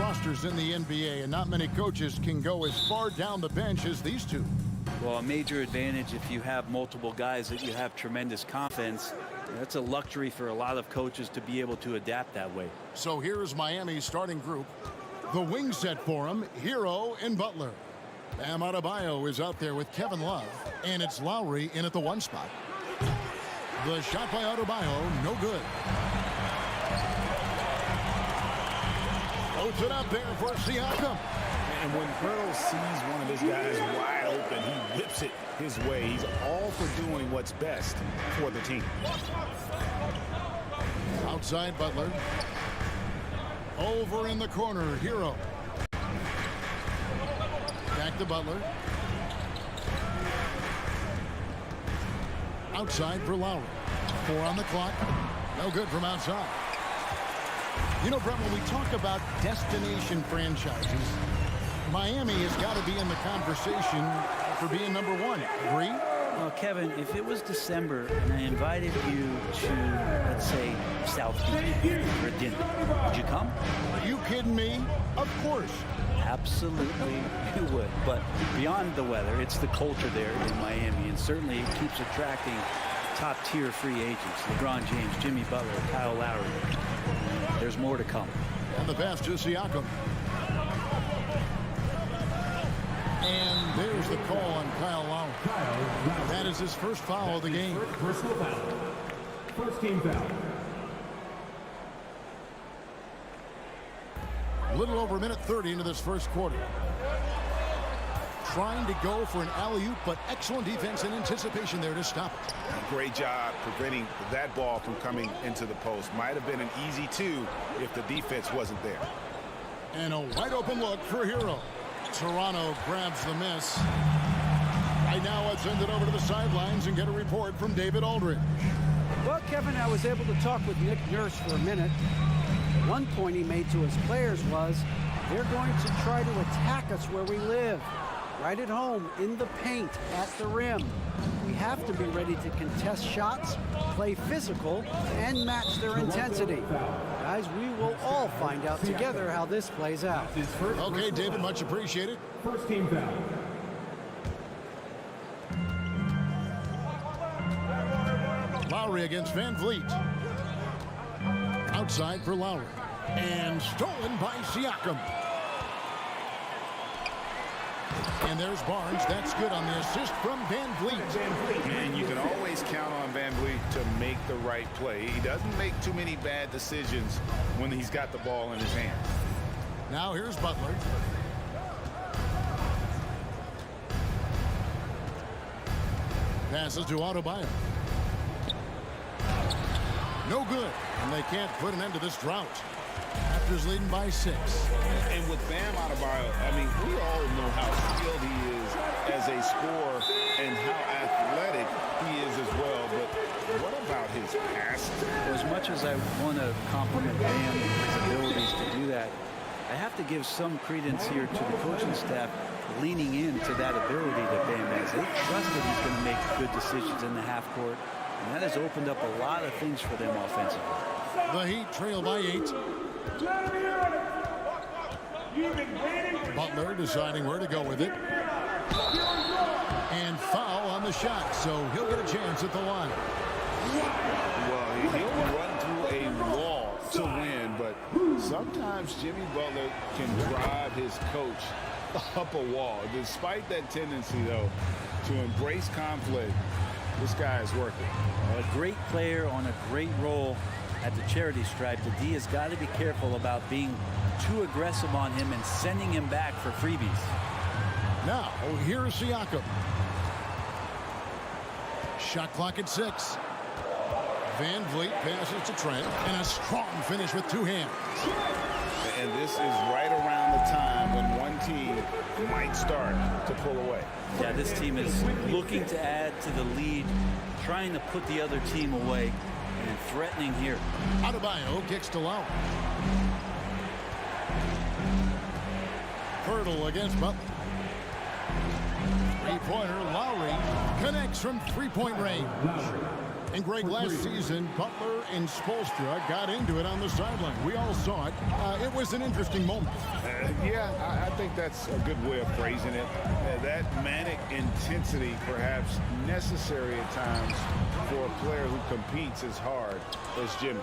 rosters in the NBA, and not many coaches can go as far down the bench as these two. Well, a major advantage if you have multiple guys that you have tremendous confidence. That's a luxury for a lot of coaches to be able to adapt that way. So here's Miami's starting group. The wing set for him, Hero and Butler. Bam Adebayo is out there with Kevin Love, and it's Lowry in at the 1 spot. The shot by Adebayo, no good. Puts it up there for Siakam. And when Pharos sees one of his guys wide open, he whips it his way. He's all for doing what's best for the team. Outside Butler. Over in the corner, Hero. Back to Butler. Outside for Lowry. 4 on the clock. No good from outside. You know, Brett, when we talk about destination franchises, Miami has got to be in the conversation for being number 1. Agree? Well, Kevin, if it was December and I invited you to, let's say, South Beach for dinner, would you come? Are you kidding me? Of course. Absolutely, you would. But beyond the weather, it's the culture there in Miami, and certainly it keeps attracting top-tier free agents. LeBron James, Jimmy Butler, Kyle Lowry. There's more to come. And the pass to Siakam. And there's the call on Kyle Lowry. That is his first foul of the game. Personal foul. First team foul. A little over a minute 30 into this first quarter. Trying to go for an alley-oop, but excellent defense and anticipation there to stop it. Great job preventing that ball from coming into the post. Might have been an easy 2 if the defense wasn't there. And a wide open look for Hero. Toronto grabs the miss. Right now, let's send it over to the sidelines and get a report from David Aldridge. Well, Kevin, I was able to talk with Nick Nurse for a minute. One point he made to his players was, they're going to try to attack us where we live. Right at home, in the paint, at the rim. We have to be ready to contest shots, play physical, and match their intensity. Guys, we will all find out together how this plays out. Okay, David, much appreciated. First team foul. Lowry against Van Vliet. Outside for Lowry. And stolen by Siakam. And there's Barnes. That's good on the assist from Van Vliet. And you can always count on Van Vliet to make the right play. He doesn't make too many bad decisions when he's got the ball in his hand. Now here's Butler. Passes to Adebayo. No good. And they can't put an end to this drought. Raptors leading by 6. And with Bam Adebayo, I mean, we all know how skilled he is as a scorer and how athletic he is as well. But what about his pass? Well, as much as I want to compliment Bam and his abilities to do that, I have to give some credence here to the coaching staff leaning into that ability that Bam has. They trust that he's going to make good decisions in the half court, and that has opened up a lot of things for them offensively. The Heat trail by 8. Butler deciding where to go with it. And foul on the shot, so he'll get a chance at the line. Well, he'll run through a wall to win, but sometimes Jimmy Butler can drive his coach up a wall. Despite that tendency, though, to embrace conflict, this guy is working. A great player on a great role at the charity stripe. The D has got to be careful about being too aggressive on him and sending him back for freebies. Now, here's Siakam. Shot clock at 6. Van Vliet passes to Trent, and a strong finish with 2 hands. And this is right around the time when one team might start to pull away. Yeah, this team is looking to add to the lead, trying to put the other team away, and threatening here. Adebayo kicks to Lowry. Hurdle against Butler. Three-pointer, Lowry connects from three-point range. And Greg, last season, Butler and Spoelstra got into it on the sideline. We all saw it. It was an interesting moment. Yeah, I think that's a good way of phrasing it. That manic intensity, perhaps necessary at times for a player who competes as hard as Jimmy.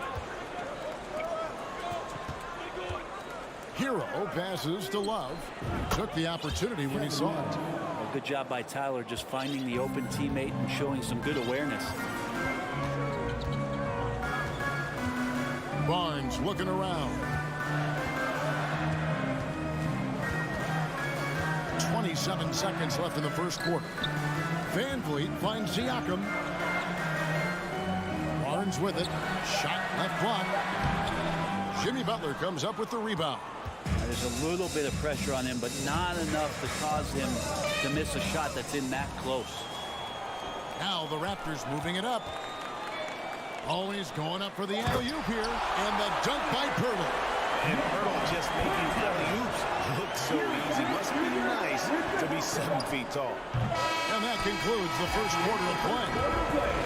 Hero passes to Love. Took the opportunity when he saw it. A good job by Tyler just finding the open teammate and showing some good awareness. Barnes looking around. 27 seconds left in the first quarter. Van Vliet finds Siakam. Barnes with it. Shot left block. Jimmy Butler comes up with the rebound. There's a little bit of pressure on him, but not enough to cause him to miss a shot that's in that close. Now the Raptors moving it up. Always going up for the alley-oop here. And the dunk by Pirtle. And Pirtle just making alley-oops look so easy. Must be nice to be 7 feet tall. And that concludes the first quarter of play.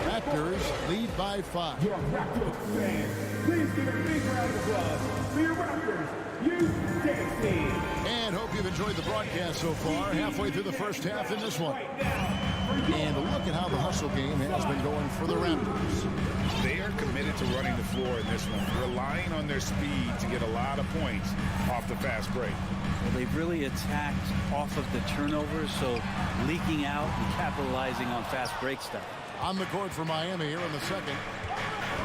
Raptors lead by 5. Your Raptors fans, please give a big round of applause for your Raptors youth dance team. And hope you've enjoyed the broadcast so far. Halfway through the first half in this one. And look at how the hustle game has been going for the Raptors. They are committed to running the floor in this one, relying on their speed to get a lot of points off the fast break. Well, they've really attacked off of the turnovers, so leaking out and capitalizing on fast break stuff. On the court for Miami here in the second.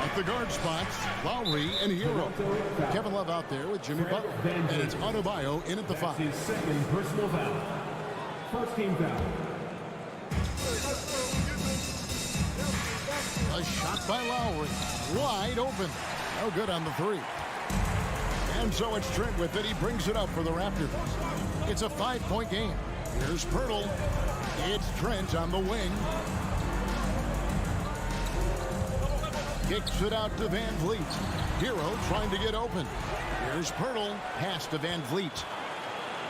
At the guard spots, Lowry and Hero. Kevin Love out there with Jimmy Butler. And it's Adebayo in at the 5. His second personal foul. First team foul. A shot by Lowry. Wide open. No good on the 3. And so it's Trent with it. He brings it up for the Raptors. It's a 5-point game. Here's Pirtle. It's Trent on the wing. Kicks it out to Van Vliet. Hero trying to get open. Here's Pirtle. Pass to Van Vliet.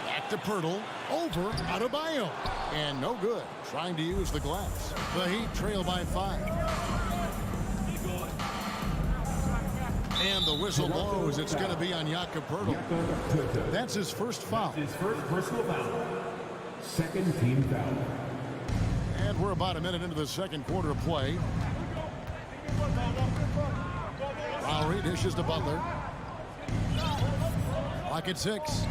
Back to Pirtle. Over Adebayo. And no good. Trying to use the glass. The Heat trail by 5. And the whistle blows. It's going to be on Jakob Pirtle. That's his first foul. His first personal foul. Second team foul. And we're about a minute into the second quarter of play. Lowry dishes to Butler. Clock at 6.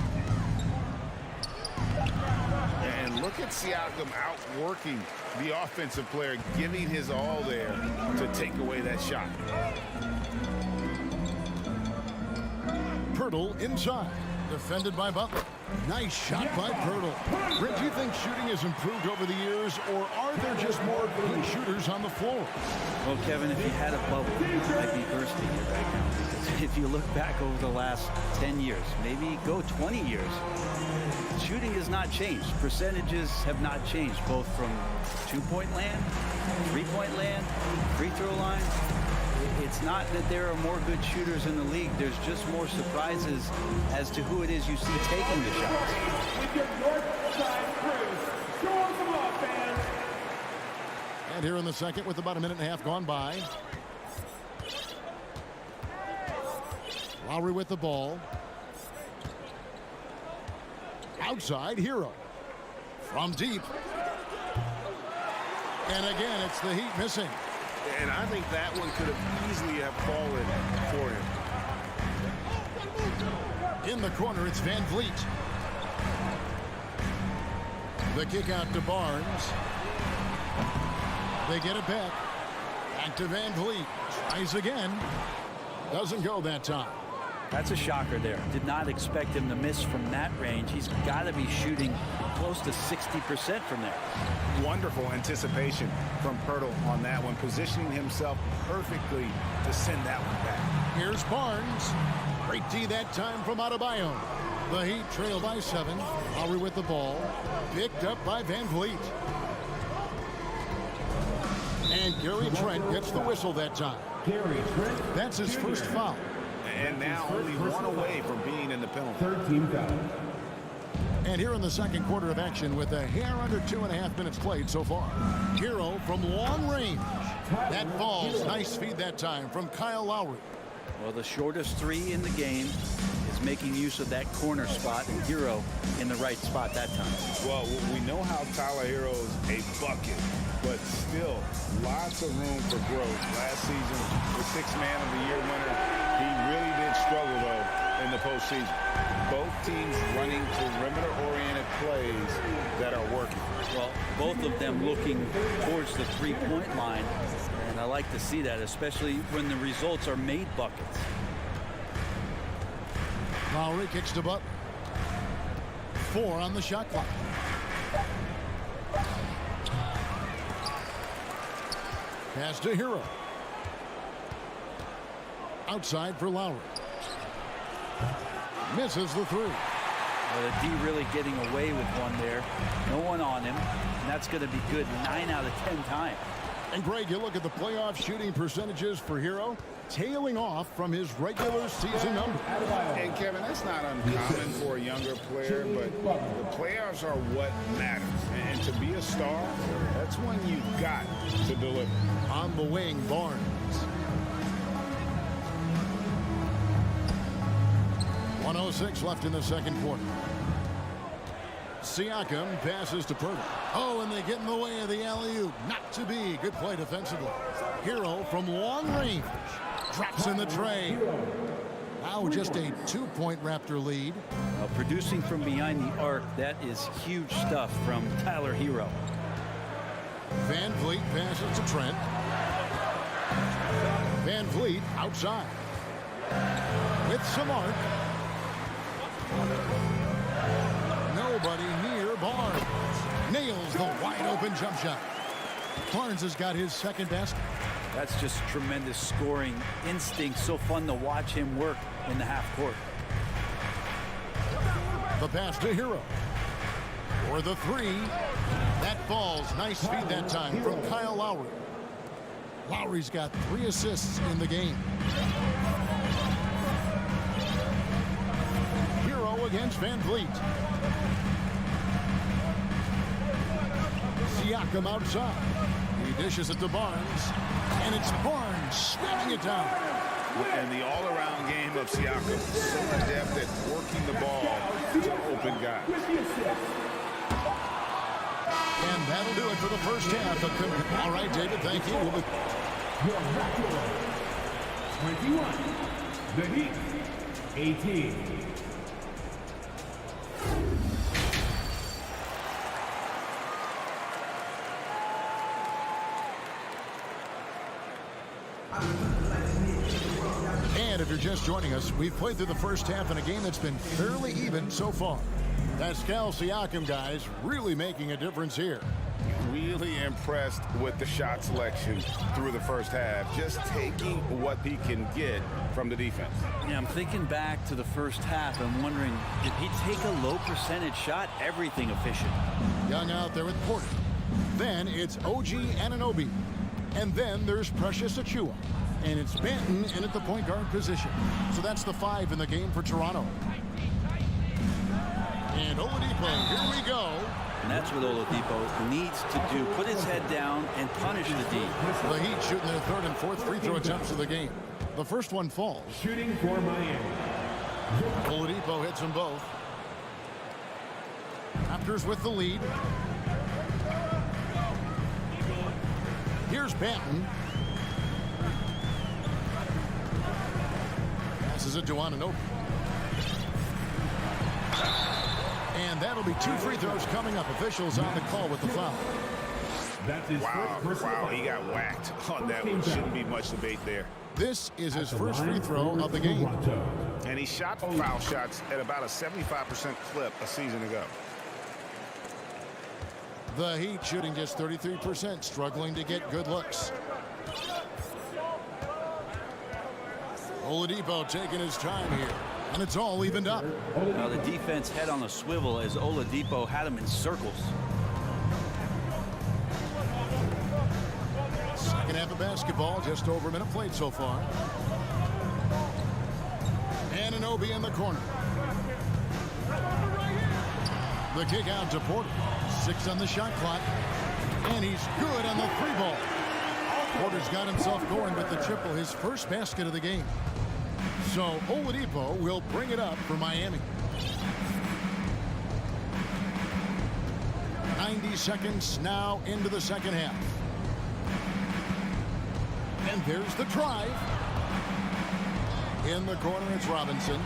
And look at Siakam outworking the offensive player, giving his all there to take away that shot. Pirtle inside. Defended by Butler. Nice shot by Pirtle. Brent, do you think shooting has improved over the years, or are there just more good shooters on the floor? Well, Kevin, if you had a bubble, you might be bursting it right now. Because if you look back over the last 10 years, maybe go 20 years, shooting has not changed. Percentages have not changed, both from two-point land, three-point land, free throw line. It's not that there are more good shooters in the league. There's just more surprises as to who it is you see taking the shots. With your north side crew, show them some love, fans. And here in the second with about a minute and a half gone by. Lowry with the ball. Outside, Hero. From deep. And again, it's the Heat missing. And I think that one could have easily have fallen for him. In the corner, it's Van Vliet. The kick out to Barnes. They get it back. Back to Van Vliet. Tries again. Doesn't go that time. That's a shocker there. Did not expect him to miss from that range. He's got to be shooting close to 60% from there. Wonderful anticipation from Pirtle on that one, positioning himself perfectly to send that one back. Here's Barnes. Great D that time from Adebayo. The Heat trail by 7. Lowry with the ball. Picked up by Van Vliet. And Gary Trent gets the whistle that time. Gary Trent. That's his first foul. And now only one away from being in the penalty. Third team foul. And here in the second quarter of action with a hair under 2.5 minutes played so far. Hero from long range. That falls. Nice feed that time from Kyle Lowry. Well, the shortest three in the game is making use of that corner spot, and Hero in the right spot that time. Well, we know how Tyler Hero's a bucket, but still lots of room for growth. Last season, the Sixth Man of the Year winner, he really did struggle, though, in the postseason. Both teams running perimeter-oriented plays that are working. Well, both of them looking towards the three-point line, and I like to see that, especially when the results are made buckets. Lowry kicks to Butler. 4 on the shot clock. Pass to Hero. Outside for Lowry. Misses the three. Well, the D really getting away with one there. No one on him, and that's going to be good 9 out of 10 times. And Greg, you look at the playoff shooting percentages for Hero, tailing off from his regular season number. And Kevin, that's not uncommon for a younger player, but the playoffs are what matters. And to be a star, that's when you've got to deliver. On the wing, Barnes. .106 left in the second quarter. Siakam passes to Purtle. Oh, and they get in the way of the alley-oop. Not to be. Good play defensively. Hero from long range. Drops in the tray. Now just a 2-point Raptor lead. Producing from behind the arc, that is huge stuff from Tyler Hero. Van Vliet passes to Trent. Van Vliet outside. With some arc. Nobody near Barnes. Nails the wide-open jump shot. Barnes has got his second basket. That's just tremendous scoring instinct. So fun to watch him work in the half court. The pass to Hero. For the three. That falls. Nice feed that time from Kyle Lowry. Lowry's got 3 assists in the game. Hero against Van Vliet. Siakam outside. He dishes it to Barnes. And it's Barnes slamming it down. And the all-around game of Siakam, so adept at working the ball to open guys. And that'll do it for the first half. All right, David, thank you. Your Raptors, 21. The Heat, 18. And if you're just joining us, we've played through the first half in a game that's been fairly even so far. Pascal Siakam, guys, really making a difference here. Really impressed with the shot selection through the first half, just taking what he can get from the defense. Yeah, I'm thinking back to the first half. I'm wondering, did he take a low percentage shot? Everything efficient. Young out there with Porter. Then it's OG Anunoby. And then there's Precious Achiuwa. And it's Banton in at the point guard position. So that's the 5 in the game for Toronto. And Oladipo, here we go. And that's what Oladipo needs to do. Put his head down and punish the D. The Heat shooting their 3rd and 4th free throw attempts of the game. The first one falls. Shooting for Miami. Oladipo hits them both. Raptors with the lead. Here's Banton. Passes it to Anunoby. And that'll be 2 free throws coming up. Officials on the call with the foul. That's his Wow, he got whacked on that one. Shouldn't be much debate there. This is his first free throw of the game. And he shot foul shots at about a 75% clip a season ago. The Heat shooting just 33%, struggling to get good looks. Oladipo taking his time here, and it's all evened up. Now the defense head on a swivel as Oladipo had him in circles. Second half of basketball, just over a minute played so far. Anunoby in the corner. The kick out to Porter. 6 on the shot clock. And he's good on the 3-ball. Porter's got himself going with the triple, his first basket of the game. So Oladipo will bring it up for Miami. 90 seconds now into the second half. And there's the drive. In the corner, it's Robinson.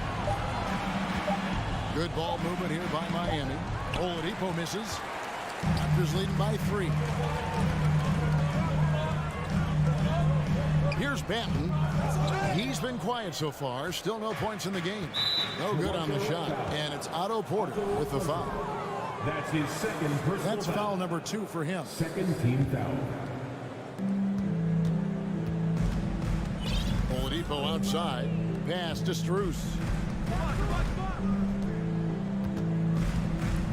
Good ball movement here by Miami. Oladipo misses. Raptors leading by 3. Here's Banton. He's been quiet so far. Still no points in the game. No good on the shot. And it's Otto Porter with the foul. That's his second personal That's foul number 2 for him. Second team foul. Oladipo outside. Pass to Strus.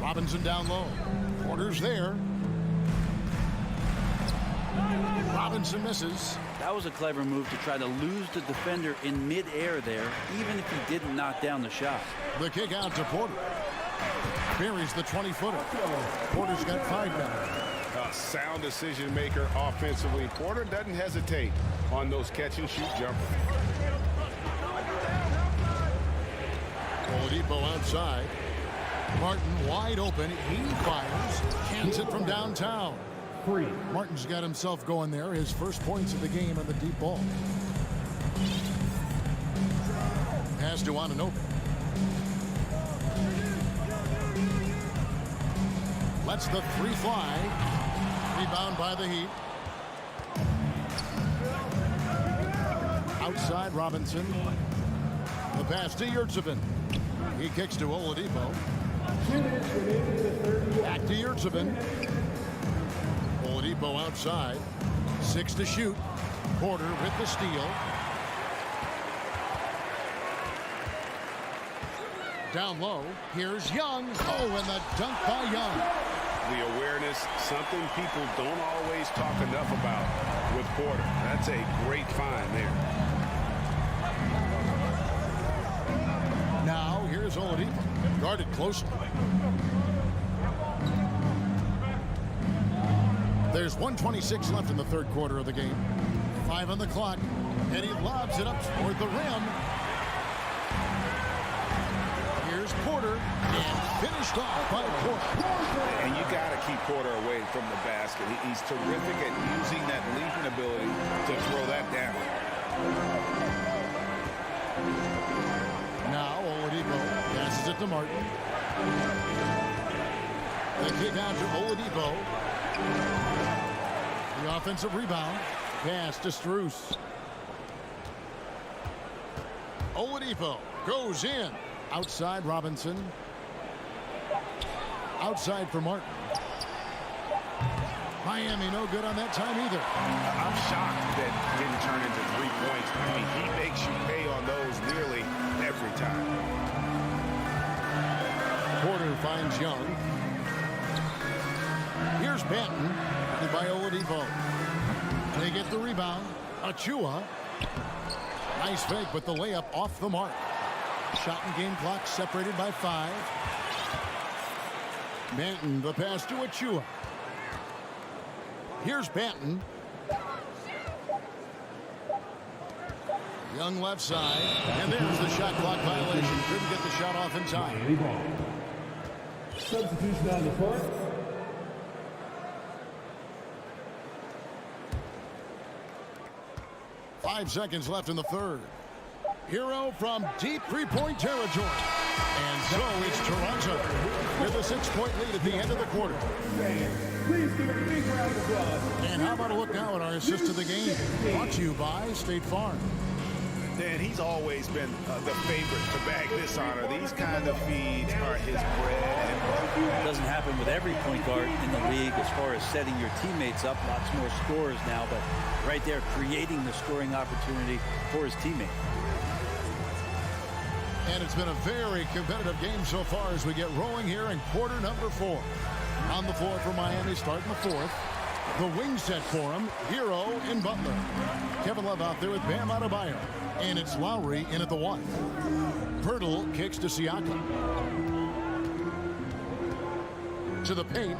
Robinson down low. Porter's there. Robinson misses. That was a clever move to try to lose the defender in midair there, even if he didn't knock down the shot. The kick out to Porter. Buries the 20-footer. Porter's got 5 now. A sound decision maker offensively. Porter doesn't hesitate on those catch and shoot jumpers. Oladipo outside. Martin wide open. He fires. Cans it from downtown. Martin's got himself going there. His first points of the game on the deep ball. Pass to Anunoby. Lets the 3 fly. Rebound by the Heat. Outside Robinson. The pass to Yurtseven. He kicks to Oladipo. Back to Yurtseven. Oladipo outside. 6 to shoot. Porter with the steal. Down low. Here's Young. Oh, and the dunk by Young. The awareness, something people don't always talk enough about with Porter. That's a great find there. Now, here's Oladipo. Guarded closely. There's 1:26 left in the third quarter of the game. 5 on the clock. And he lobs it up toward the rim. Here's Porter. And finished off by Porter. And you got to keep Porter away from the basket. He's terrific at using that leaping ability to throw that down. Now Oladipo passes it to Martin. The kick out to Oladipo. The offensive rebound. Pass to Strus. Oladipo goes in. Outside Robinson. Outside for Martin. Miami no good on that time either. I'm shocked that didn't turn into 3 points. I mean, he makes you pay on those nearly every time. Porter finds Young. Here's Banton. By Oladipo. They get the rebound. Achua. Nice fake, but the layup off the mark. Shot and game clock separated by 5. Banton, the pass to Achua. Here's Banton. Young left side. And there's the shot clock violation. Couldn't get the shot off in time. Substitution on the court. Five seconds left in the third. Hero from deep three-point territory. And so it's Toronto with a 6-point lead at the end of the quarter. Please give a big round of applause. And how about a look now at our assist to the game? Brought to you by State Farm. Dan, he's always been the favorite to bag this honor. These kind of feeds are his bread and butter. It doesn't happen with every point guard in the league as far as setting your teammates up. Lots more scorers now, but right there creating the scoring opportunity for his teammate. And it's been a very competitive game so far as we get rolling here in quarter number 4. On the floor for Miami starting the fourth. The wing set for him, Hero and Butler. Kevin Love out there with Bam Adebayo. And it's Lowry in at the 1. Pirtle kicks to Siakam. To the paint.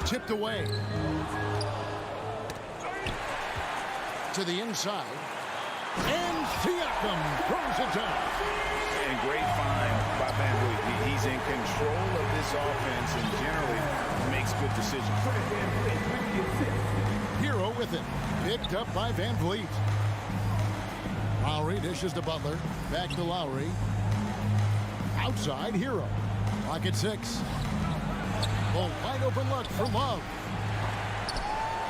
Tipped away. To the inside. And Siakam throws it down. And great find by Van Vliet. He's in control of this offense and generally makes good decisions. Hero with it. Picked up by Van Vliet. Lowry dishes to Butler. Back to Lowry. Outside, Hero. Lock at 6. Well, wide open look for Love.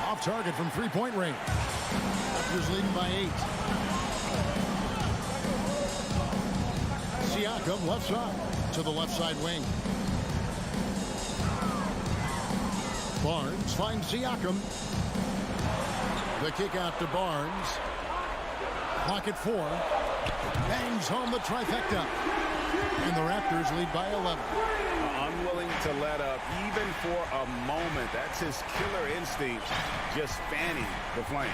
Off target from three-point range. Raptors leading by 8. Siakam left side to the left side wing. Barnes finds Siakam. The kick out to Barnes. Clock at 4. Bangs home the trifecta. And the Raptors lead by 11. Unwilling to let up even for a moment. That's his killer instinct, just fanning the flame.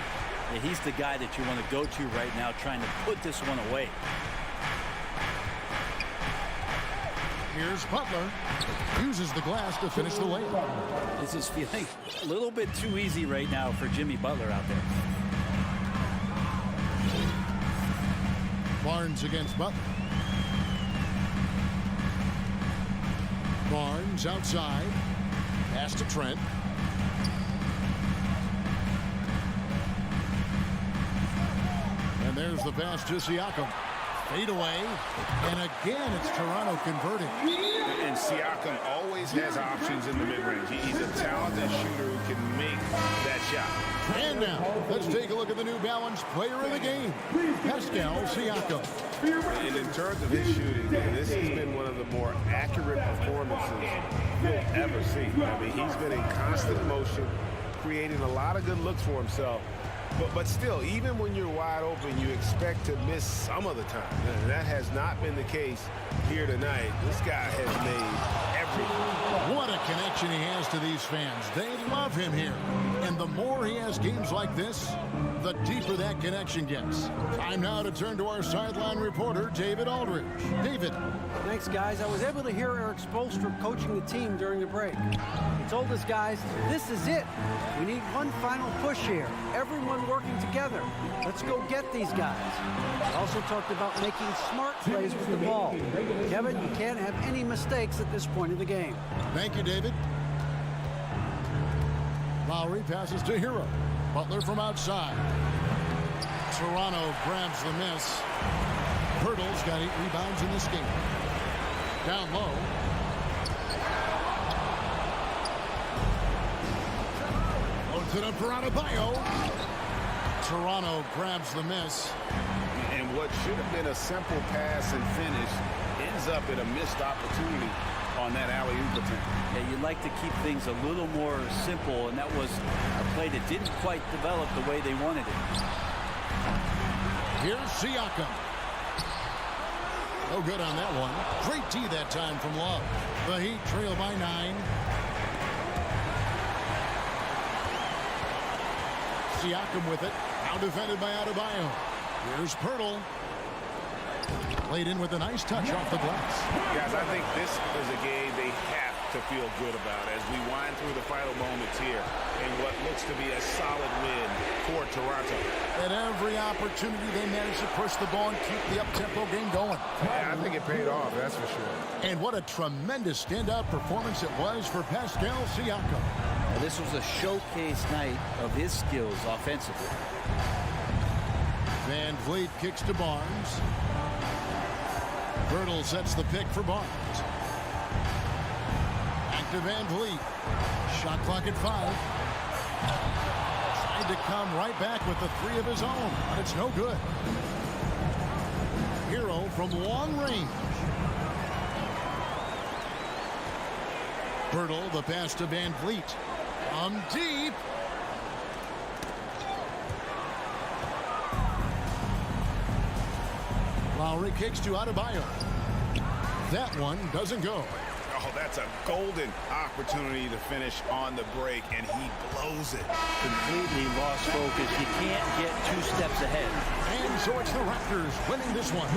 Yeah, he's the guy that you want to go to right now, trying to put this one away. Here's Butler. Uses the glass to finish the layup. This is feeling a little bit too easy right now for Jimmy Butler out there. Barnes against Butler. Barnes outside. Pass to Trent. And there's the pass to Siakam. Fade away. And again, it's Toronto converting. And Siakam always has options in the mid-range. He's a talented shooter who can make that shot. And now, let's take a look at the New Balance player of the game, Pascal Siakam. And in terms of his shooting, this has been one of the more accurate performances you'll ever see. I mean, he's been in constant motion, creating a lot of good looks for himself. But still, even when you're wide open, you expect to miss some of the time. And that has not been the case here tonight. This guy has made everything. What a connection he has to these fans. They love him here. And the more he has games like this, the deeper that connection gets. Time now to turn to our sideline reporter, David Aldridge. David. Thanks, guys. I was able to hear Eric Spoelstra coaching the team during the break. He told us, guys, this is it. We need one final push here. Everyone working together. Let's go get these guys. Also talked about making smart plays with the ball. Kevin, you can't have any mistakes at this point of the game. Thank you, David. Lowry passes to Hero. Butler from outside. Toronto grabs the miss. Hurdle's got 8 rebounds in this game. Down low. Loads it up for Adebayo. Toronto grabs the miss. And what should have been a simple pass and finish ends up in a missed opportunity on that alley-oop attempt. Yeah, you'd like to keep things a little more simple, and that was a play that didn't quite develop the way they wanted it. Here's Siakam. No good on that one. Great D that time from Love. The Heat trail by 9. Siakam with it. Now defended by Adebayo. Here's Pirtle. Played in with a nice touch off the glass. Guys, I think this is a game they have to feel good about as we wind through the final moments here in what looks to be a solid win for Toronto. At every opportunity, they managed to push the ball and keep the up-tempo game going. Yeah, I think it paid off, that's for sure. And what a tremendous standout performance it was for Pascal Siakam. Now, this was a showcase night of his skills offensively. Van Vliet kicks to Barnes. Hurdle sets the pick for Barnes. Back to Van Vliet. Shot clock at 5. Tried to come right back with the 3 of his own, but it's no good. Hero from long range. Hurdle, the pass to Van Vliet. Deep. Lowry kicks to Adebayo. That one doesn't go. Oh, that's a golden opportunity to finish on the break, and he blows it. Completely lost focus. You can't get 2 steps ahead. And so it's the Raptors winning this one.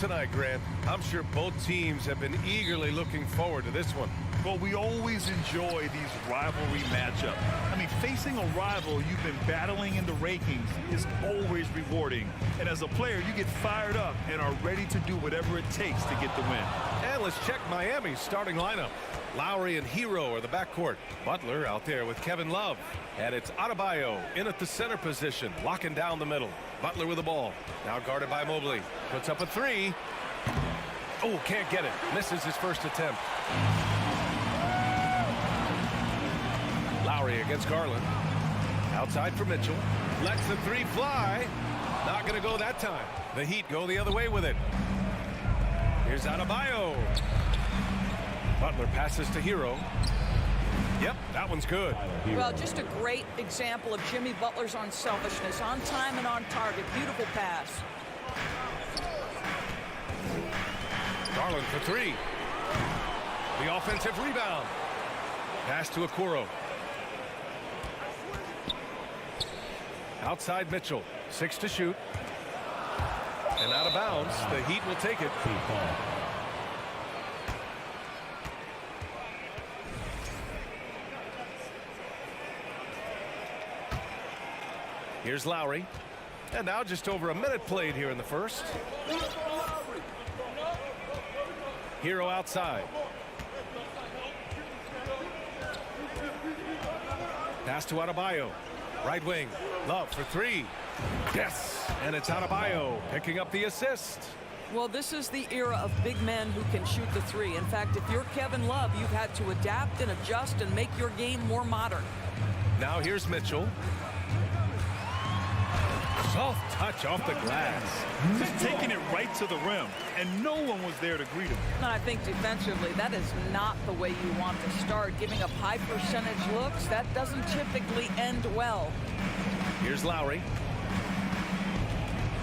Tonight, Grant. I'm sure both teams have been eagerly looking forward to this one. Well, we always enjoy these rivalry matchups. I mean, facing a rival you've been battling in the rankings is always rewarding. And as a player, you get fired up and are ready to do whatever it takes to get the win. And let's check Miami's starting lineup. Lowry and Hero are the backcourt. Butler out there with Kevin Love. And it's Adebayo in at the center position, locking down the middle. Butler with the ball. Now guarded by Mobley. Puts up a three. Oh, can't get it. Misses his first attempt. Lowry against Garland. Outside for Mitchell. Lets the three fly. Not going to go that time. The Heat go the other way with it. Here's Adebayo. Butler passes to Hero. Yep, that one's good. Well, just a great example of Jimmy Butler's unselfishness. On time and on target. Beautiful pass. Garland for three. The offensive rebound. Pass to Okoro. Outside Mitchell. 6 to shoot. And out of bounds, the Heat will take it. Here's Lowry. And now just over a minute played here in the first. Hero outside. Pass to Adebayo. Right wing. Love for three. Yes. And it's Adebayo picking up the assist. Well, this is the era of big men who can shoot the three. In fact, if you're Kevin Love, you've had to adapt and adjust and make your game more modern. Now here's Mitchell. Soft touch off the glass. Just taking it right to the rim, and no one was there to greet him. And I think defensively, that is not the way you want to start. Giving up high percentage looks, that doesn't typically end well. Here's Lowry.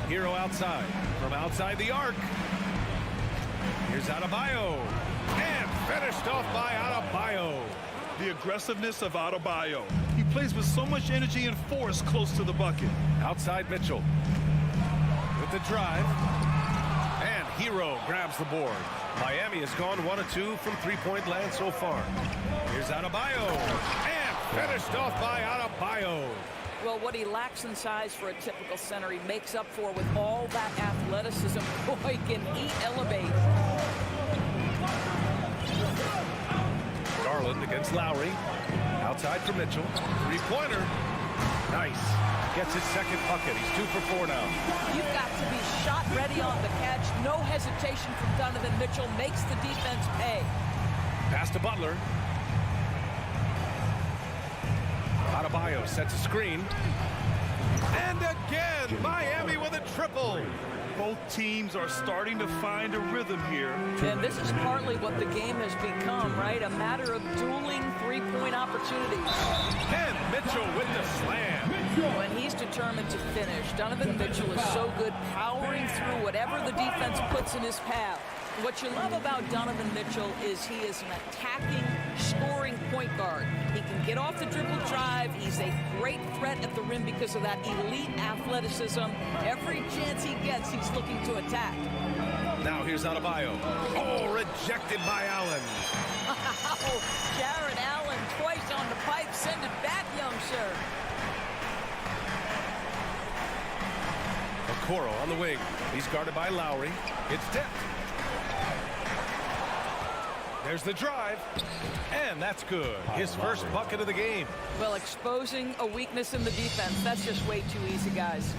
Hero outside. From outside the arc. Here's Adebayo. And finished off by Adebayo. The aggressiveness of Adebayo. He plays with so much energy and force close to the bucket. Outside Mitchell. With the drive. And Hero grabs the board. Miami has gone 1 of 2 from three-point land so far. Here's Adebayo. And finished off by Adebayo. Well, what he lacks in size for a typical center, he makes up for with all that athleticism. Boy, can he elevate. Garland against Lowry. Outside for Mitchell. Three-pointer. Nice. Gets his second bucket. He's 2 for 4 now. You've got to be shot ready on the catch. No hesitation from Donovan Mitchell. Makes the defense pay. Pass to Butler. Adebayo sets a screen. And again, Miami with a triple. Both teams are starting to find a rhythm here. And this is partly what the game has become, right? A matter of dueling three-point opportunities. And Mitchell with the slam. When he's determined to finish, Donovan Mitchell is so good powering through whatever the defense puts in his path. What you love about Donovan Mitchell is he is an attacking, scoring point guard. He can get off the dribble drive. He's a great threat at the rim because of that elite athleticism. Every chance he gets, he's looking to attack. Now here's Adebayo. Oh, rejected by Allen. Wow, Jared Allen twice on the pipe. Send it back, young sir. Okoro on the wing. He's guarded by Lowry. It's tipped. There's the drive, and that's good. His first bucket of the game. Well, exposing a weakness in the defense, that's just way too easy, guys.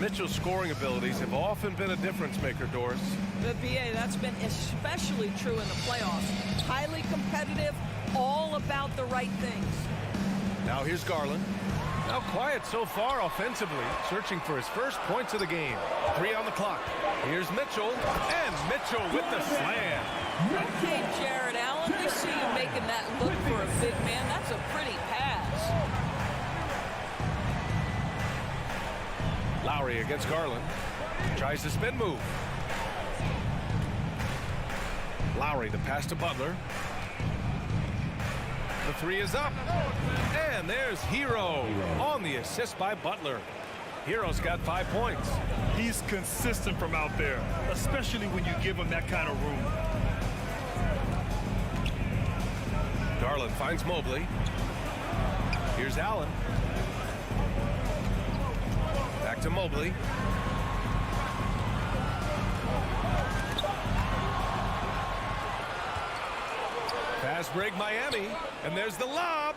Mitchell's scoring abilities have often been a difference maker, Doris. The BA, that's been especially true in the playoffs. Highly competitive, all about the right things. Now here's Garland. Now quiet so far offensively, searching for his first points of the game. 3 on the clock. Here's Mitchell, and Mitchell with the slam. Okay, Jared Allen, we see you making that look for a big man. That's a pretty pass. Lowry against Garland. Tries the spin move. Lowry, the pass to Butler. The 3 is up. And there's Hero on the assist by Butler. Hero's got 5 points. He's consistent from out there, especially when you give him that kind of room. Garland finds Mobley. Here's Allen. Back to Mobley. Fast break Miami, and there's the lob.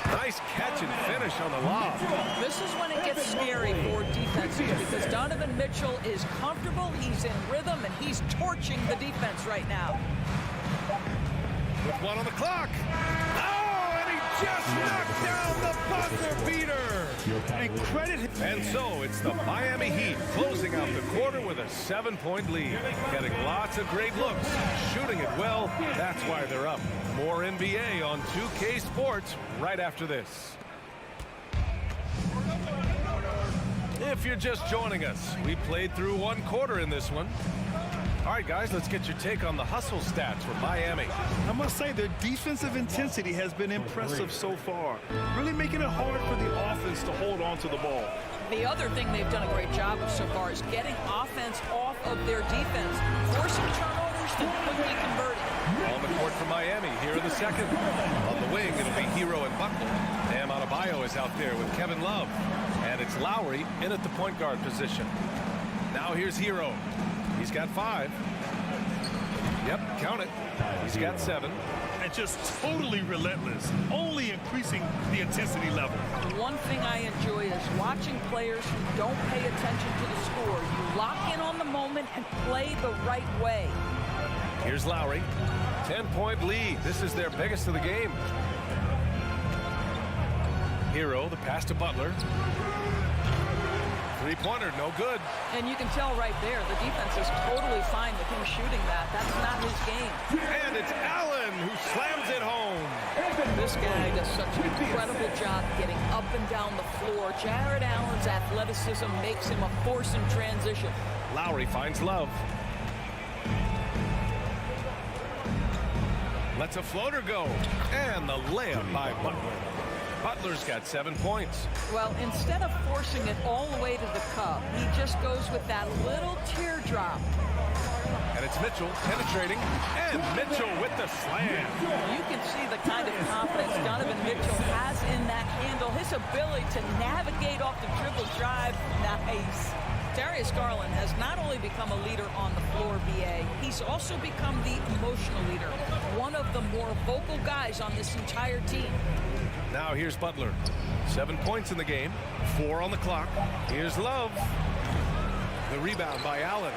Nice catch and finish on the lob. This is when it gets scary for defenses because Donovan Mitchell is comfortable, he's in rhythm, and he's torching the defense right now. With 1 on the clock. Oh, and he just knocked down the buzzer beater. And credit him. And so it's the Miami Heat closing out the quarter with a 7-point lead. Getting lots of great looks, shooting it well. That's why they're up. More NBA on 2K Sports right after this. If you're just joining us, we played through 1 quarter in this one. All right, guys, let's get your take on the hustle stats for Miami. I must say their defensive intensity has been impressive so far, really making it hard for the offense to hold on to the ball. The other thing they've done a great job of so far is getting offense off of their defense, forcing turnovers and quickly converting. On the court for Miami here in the second. On the wing, it'll be Hero and Butler. Bam Adebayo is out there with Kevin Love. And it's Lowry in at the point guard position. Now here's Hero. He's got 5. Yep, count it. He's got 7. And just totally relentless, only increasing the intensity level. One thing I enjoy is watching players who don't pay attention to the score. You lock in on the moment and play the right way. Here's Lowry. 10-point lead. This is their biggest of the game. Hero, the pass to Butler. Three-pointer, no good. And you can tell right there, the defense is totally fine with him shooting that. That's not his game. And it's Allen who slams it home. This guy does such an incredible job getting up and down the floor. Jared Allen's athleticism makes him a force in transition. Lowry finds Love. Lets a floater go. And the layup by Butler. Butler's got 7 points. Well, instead of forcing it all the way to the cup, he just goes with that little teardrop. And it's Mitchell penetrating. And Mitchell with the slam. You can see the kind of confidence Donovan Mitchell has in that handle. His ability to navigate off the dribble drive. Nice. Darius Garland has not only become a leader on the floor, BA, he's also become the emotional leader. One of the more vocal guys on this entire team. Now here's Butler. 7 points in the game. 4 on the clock. Here's Love. The rebound by Allen.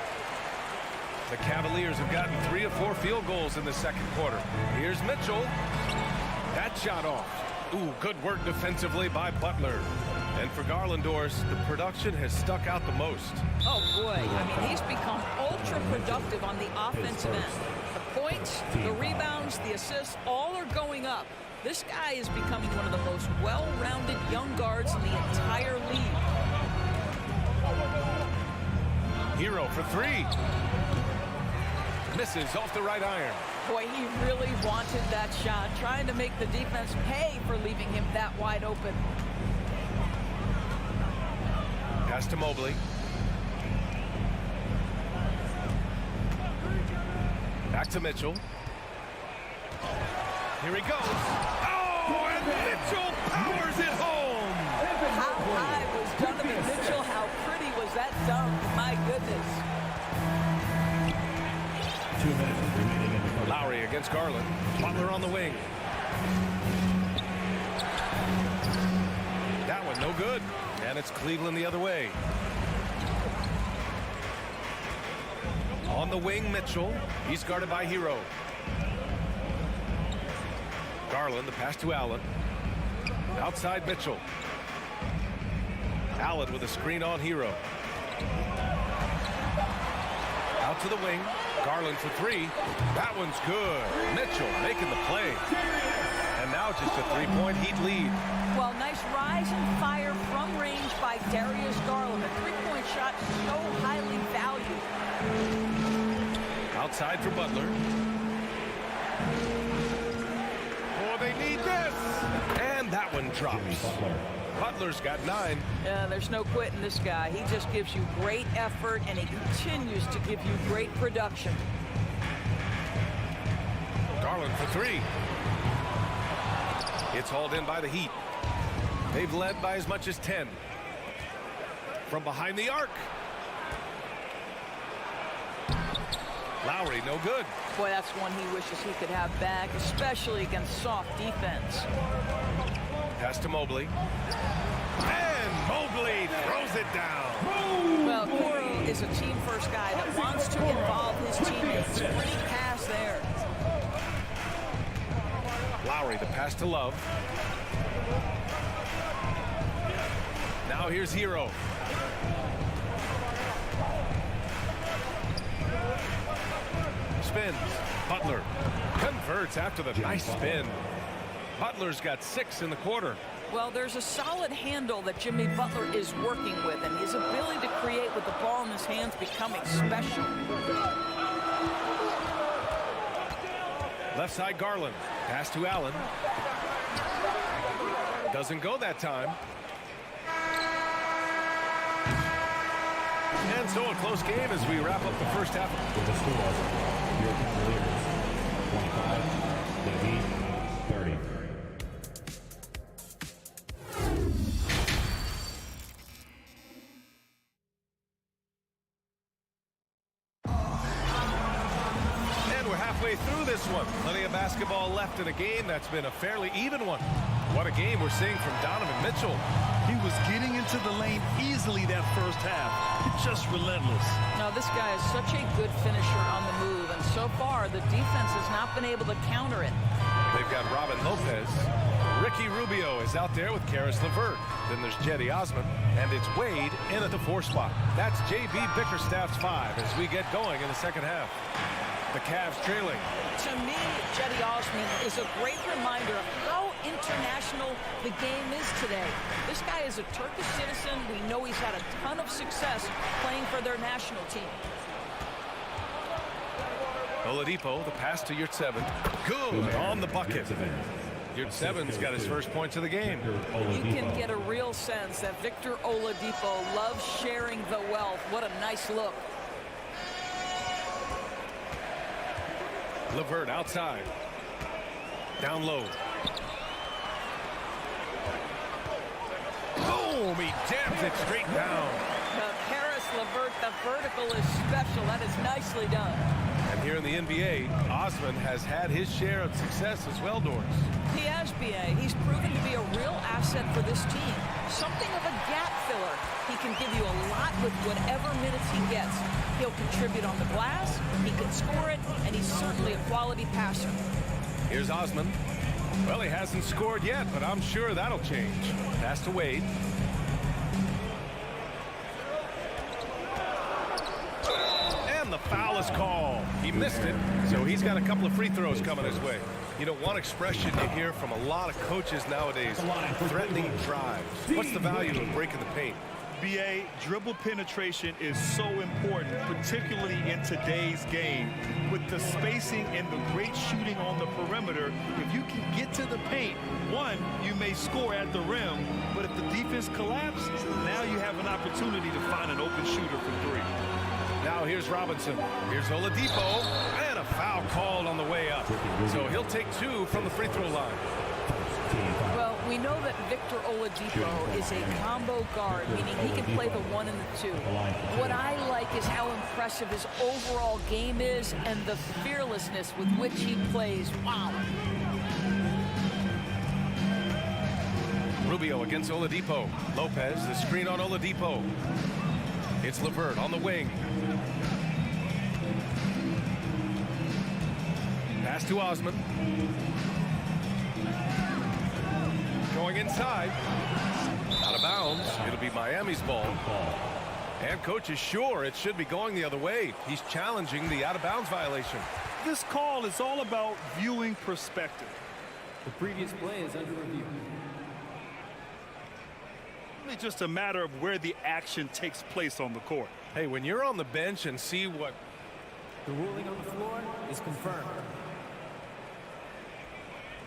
The Cavaliers have gotten 3 of 4 field goals in the second quarter. Here's Mitchell. That shot off. Ooh, good work defensively by Butler. And for Garlandors, the production has stuck out the most. Oh, boy. I mean, he's become ultra productive on the offensive end. The points, the rebounds, the assists, all are going up. This guy is becoming one of the most well-rounded young guards in the entire league. Hero for 3. Misses off the right iron. Boy, he really wanted that shot, trying to make the defense pay for leaving him that wide open. Pass to Mobley. Back to Mitchell. Here he goes. Oh, and Mitchell powers it home. How high was Donovan Mitchell? How pretty was that dunk? My goodness. 2 minutes remaining in the first. Lowry against Garland. Butler on the wing. That one no good. And it's Cleveland the other way. On the wing, Mitchell. He's guarded by Hero. Garland, the pass to Allen. Outside Mitchell. Allen with a screen on Hero. Out to the wing. Garland for 3. That one's good. Mitchell making the play. And now just a 3-point Heat lead. Well, nice rise and fire from range by Darius Garland. A 3-point shot so highly valued. Outside for Butler. Oh, they need this. And that one drops. Butler's got 9. Yeah, there's no quitting this guy. He just gives you great effort, and he continues to give you great production. Garland for 3. It's hauled in by the Heat. They've led by as much as 10. From behind the arc. Lowry, no good. Boy, that's one he wishes he could have back, especially against soft defense. Pass to Mobley. And Mobley throws it down. Well, Koro is a team-first guy that wants to involve his teammates. Great pass there. Lowry, the pass to Love. Now here's Hero. Spins. Butler converts after the nice spin. Butler's got 6 in the quarter. Well, there's a solid handle that Jimmy Butler is working with, and his ability to create with the ball in his hands becoming special. Left side Garland. Pass to Allen. Doesn't go that time. And so a close game as we wrap up the first half. With the score, your Cavaliers 25, they lead 30. Through this one. Plenty of basketball left in a game that's been a fairly even one. What a game we're seeing from Donovan Mitchell. He was getting into the lane easily that first half. Just relentless. Now, this guy is such a good finisher on the move, and so far the defense has not been able to counter it. They've got Robin Lopez. Ricky Rubio is out there with Karis LeVert. Then there's Jetty Osman, and it's Wade in at the 4 spot. That's J.B. Bickerstaff's 5 as we get going in the second half. The Cavs trailing. To me, Jetty Osman is a great reminder of how international the game is today. This guy is a Turkish citizen. We know he's had a ton of success playing for their national team. Oladipo, the pass to Yurtseven. Good on the bucket. Yurtseven's got his first points of the game. You can get a real sense that Victor Oladipo loves sharing the wealth. What a nice look. LeVert outside. Down low. Boom! He jams it straight down. Karis LeVert, the vertical is special. That is nicely done. And here in the NBA, Osman has had his share of success as well, Doris. He has, B.A. He's proven to be a real asset for this team. Something of a gap filler. He can give you a lot with whatever minutes he gets. He'll contribute on the glass, he can score it, and he's certainly a quality passer. Here's Osman. Well, he hasn't scored yet, but I'm sure that'll change. Pass to Wade. And the foul is called. He missed it, so he's got a couple of free throws coming his way. You know, one expression you hear from a lot of coaches nowadays, threatening drives. What's the value of breaking the paint? BA, dribble penetration is so important, particularly in today's game. With the spacing and the great shooting on the perimeter, if you can get to the paint, one, you may score at the rim, but if the defense collapses, now you have an opportunity to find an open shooter for 3. Now here's Robinson. Here's Oladipo, and a foul called on the way up. So he'll take 2 from the free throw line. Well, we know that Victor Oladipo is a combo guard, meaning he can play the 1 and the 2. What I like is how impressive his overall game is and the fearlessness with which he plays. Wow. Rubio against Oladipo. Lopez, the screen on Oladipo. It's LeVert on the wing. Pass to Osman. Going inside. Out of bounds. It'll be Miami's ball. And coach is sure it should be going the other way. He's challenging the out-of-bounds violation. This call is all about viewing perspective. The previous play is under review. It's just a matter of where the action takes place on the court. Hey, when you're on the bench and see what... The ruling on the floor is confirmed.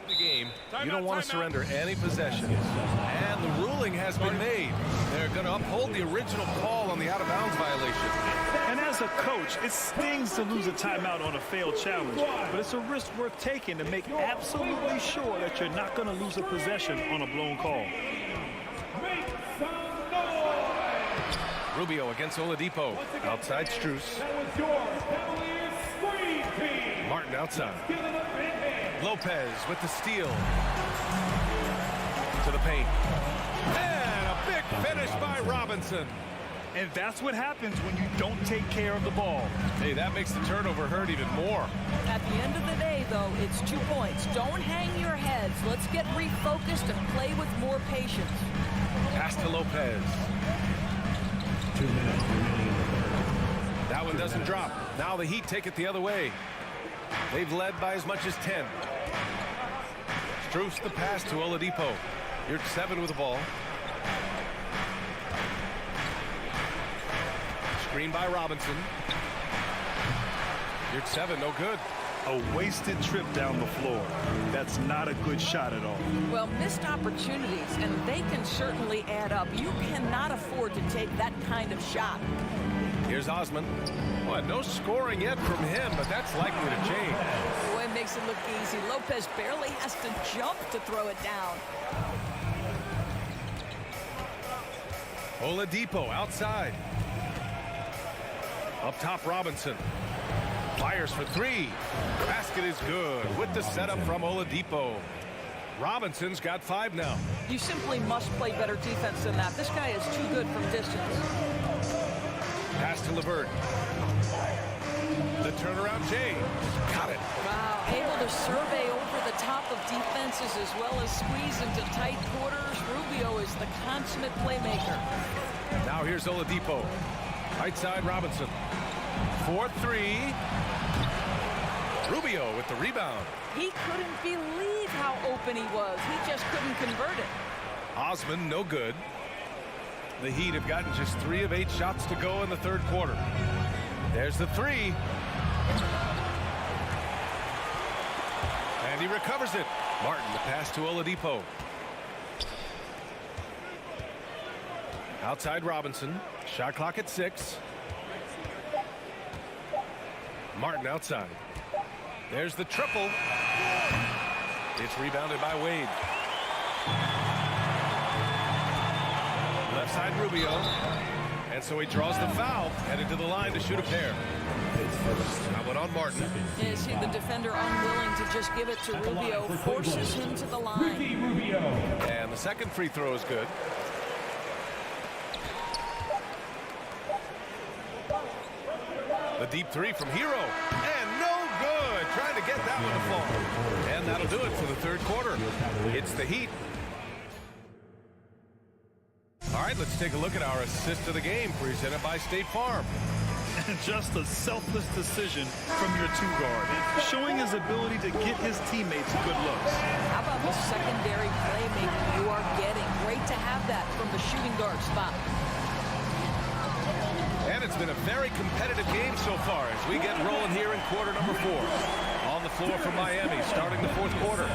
The game, you don't want to surrender any possession. And the ruling has been made. They're going to uphold the original call on the out-of-bounds violation. And as a coach, it stings to lose a timeout on a failed challenge, but it's a risk worth taking to make absolutely sure that you're not going to lose a possession on a blown call. Rubio against Oladipo. Outside Strus. Martin outside. Lopez with the steal. To the paint. And a big finish by Robinson. And that's what happens when you don't take care of the ball. Hey, that makes the turnover hurt even more. At the end of the day, though, it's 2 points. Don't hang your heads. Let's get refocused and play with more patience. Pass to Lopez. 2 minutes remaining in the third. That one doesn't drop. Now the Heat take it the other way. They've led by as much as 10. Strus the pass to Oladipo. You're 7 with the ball. Screen by Robinson. You're 7, no good. A wasted trip down the floor. That's not a good shot at all. Well, missed opportunities, and they can certainly add up. You cannot afford to take that kind of shot. Here's Osman. Well, no scoring yet from him, but that's likely to change. Boy, it makes it look easy. Lopez barely has to jump to throw it down. Oladipo outside. Up top, Robinson. Fires for three. Basket is good with the setup from Oladipo. Robinson's got 5 now. You simply must play better defense than that. This guy is too good from distance. Pass to LeVert. The turnaround, James. Got it. Wow, able to survey over the top of defenses as well as squeeze into tight quarters. Rubio is the consummate playmaker. Now here's Oladipo. Right side, Robinson. 4-3. Rubio with the rebound. He couldn't believe how open he was. He just couldn't convert it. Osman, no good. The Heat have gotten just 3 of 8 shots to go in the third quarter. There's the 3. And he recovers it. Martin, the pass to Oladipo. Outside Robinson. Shot clock at 6. Martin outside. There's the triple. It's rebounded by Wade. Left side Rubio. And so he draws the foul. Headed to the line to shoot a pair. That one on Martin. You see the defender unwilling to just give it to Rubio. Forces him to the line. And the second free throw is good. The deep 3 from Hero. And no good. Trying to get that one to fall. And that'll do it for the third quarter. It's the Heat. All right, let's take a look at our assist of the game presented by State Farm. Just a selfless decision from your 2-guard, showing his ability to get his teammates good looks. How about the secondary playmaking you are getting? Great to have that from the shooting guard spot. And it's been a very competitive game so far as we get rolling here in quarter number 4. On the floor for Miami starting the fourth quarter.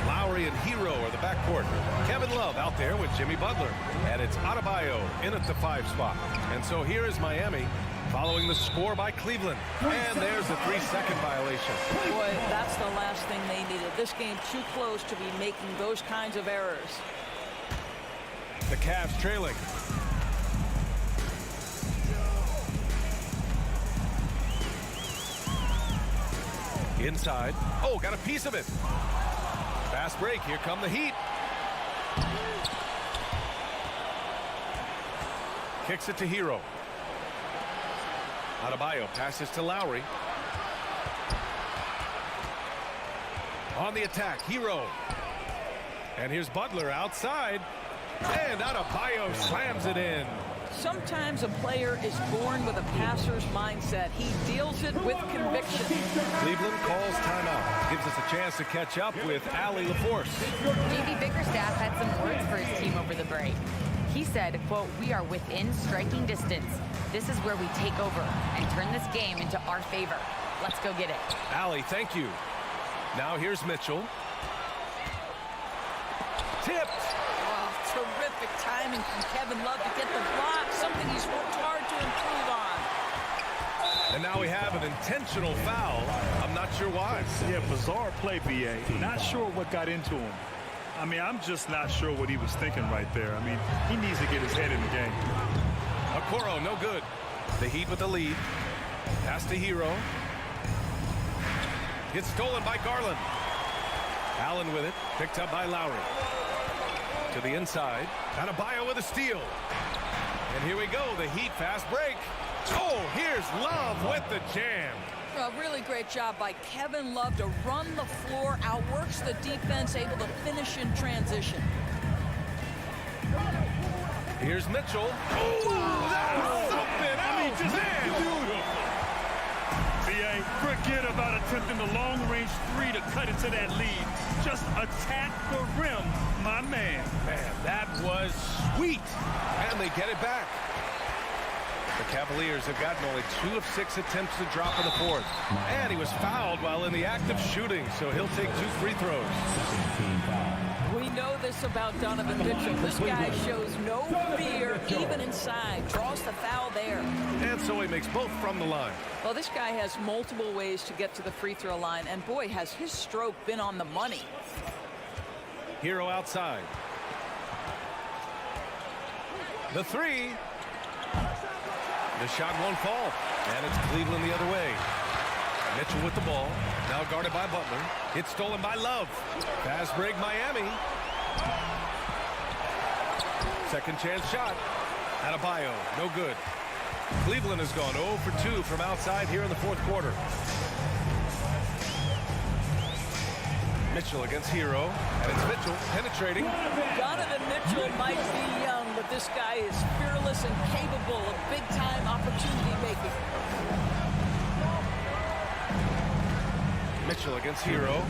Lowry and Hero are the backcourt. Kevin Love out there with Jimmy Butler. And it's Adebayo in at the 5 spot. And so here is Miami following the score by Cleveland. And there's a 3-second violation. Boy, that's the last thing they needed. This game too close to be making those kinds of errors. The Cavs trailing. Inside. Oh, got a piece of it. Fast break. Here come the Heat. Kicks it to Hero. Adebayo passes to Lowry. On the attack, Hero. And here's Butler outside. And Adebayo slams it in. Sometimes a player is born with a passer's mindset. He deals it with conviction. Cleveland calls timeout. Gives us a chance to catch up with Allie LaForce. JB Bickerstaff had some words for his team over the break. He said, quote, "We are within striking distance. This is where we take over and turn this game into our favor. Let's go get it." Allie, thank you. Now here's Mitchell. Tipped. Terrific timing from Kevin Love to get the block, something he's worked hard to improve on. And now we have an intentional foul. I'm not sure why. Yeah, bizarre play, BA. Not sure what got into him. I mean, I'm just not sure what he was thinking right there. I mean, he needs to get his head in the game. Okoro, no good. The Heat with the lead. Pass to Hero. It's stolen by Garland. Allen with it. Picked up by Lowry. To the inside. Adebayo with a steal. And here we go. The Heat fast break. Oh, here's Love with the jam. A really great job by Kevin Love to run the floor, outworks the defense, able to finish in transition. Here's Mitchell. Oh, that was something. I mean, just beautiful. BA, forget about attempting the long-range 3 to cut into that lead. Just attack the rim, my man. Man, that was sweet. And they get it back. The Cavaliers have gotten only 2 of 6 attempts to drop in the fourth. And he was fouled while in the act of shooting, so he'll take 2 free throws. We know this about Donovan Mitchell. This guy shows no fear, even inside. Draws the foul there. And so he makes both from the line. Well, this guy has multiple ways to get to the free throw line, and boy, has his stroke been on the money. Hero outside. The three. The shot won't fall, and it's Cleveland the other way. Mitchell with the ball, now guarded by Butler. It's stolen by Love. Fast break, Miami. Second chance shot. Adebayo, no good. Cleveland has gone 0 for 2 from outside here in the fourth quarter. Mitchell against Hero, and it's Mitchell penetrating. Donovan Mitchell might be young, but this guy is fearless and capable of big-time opportunity making. Mitchell against Hero.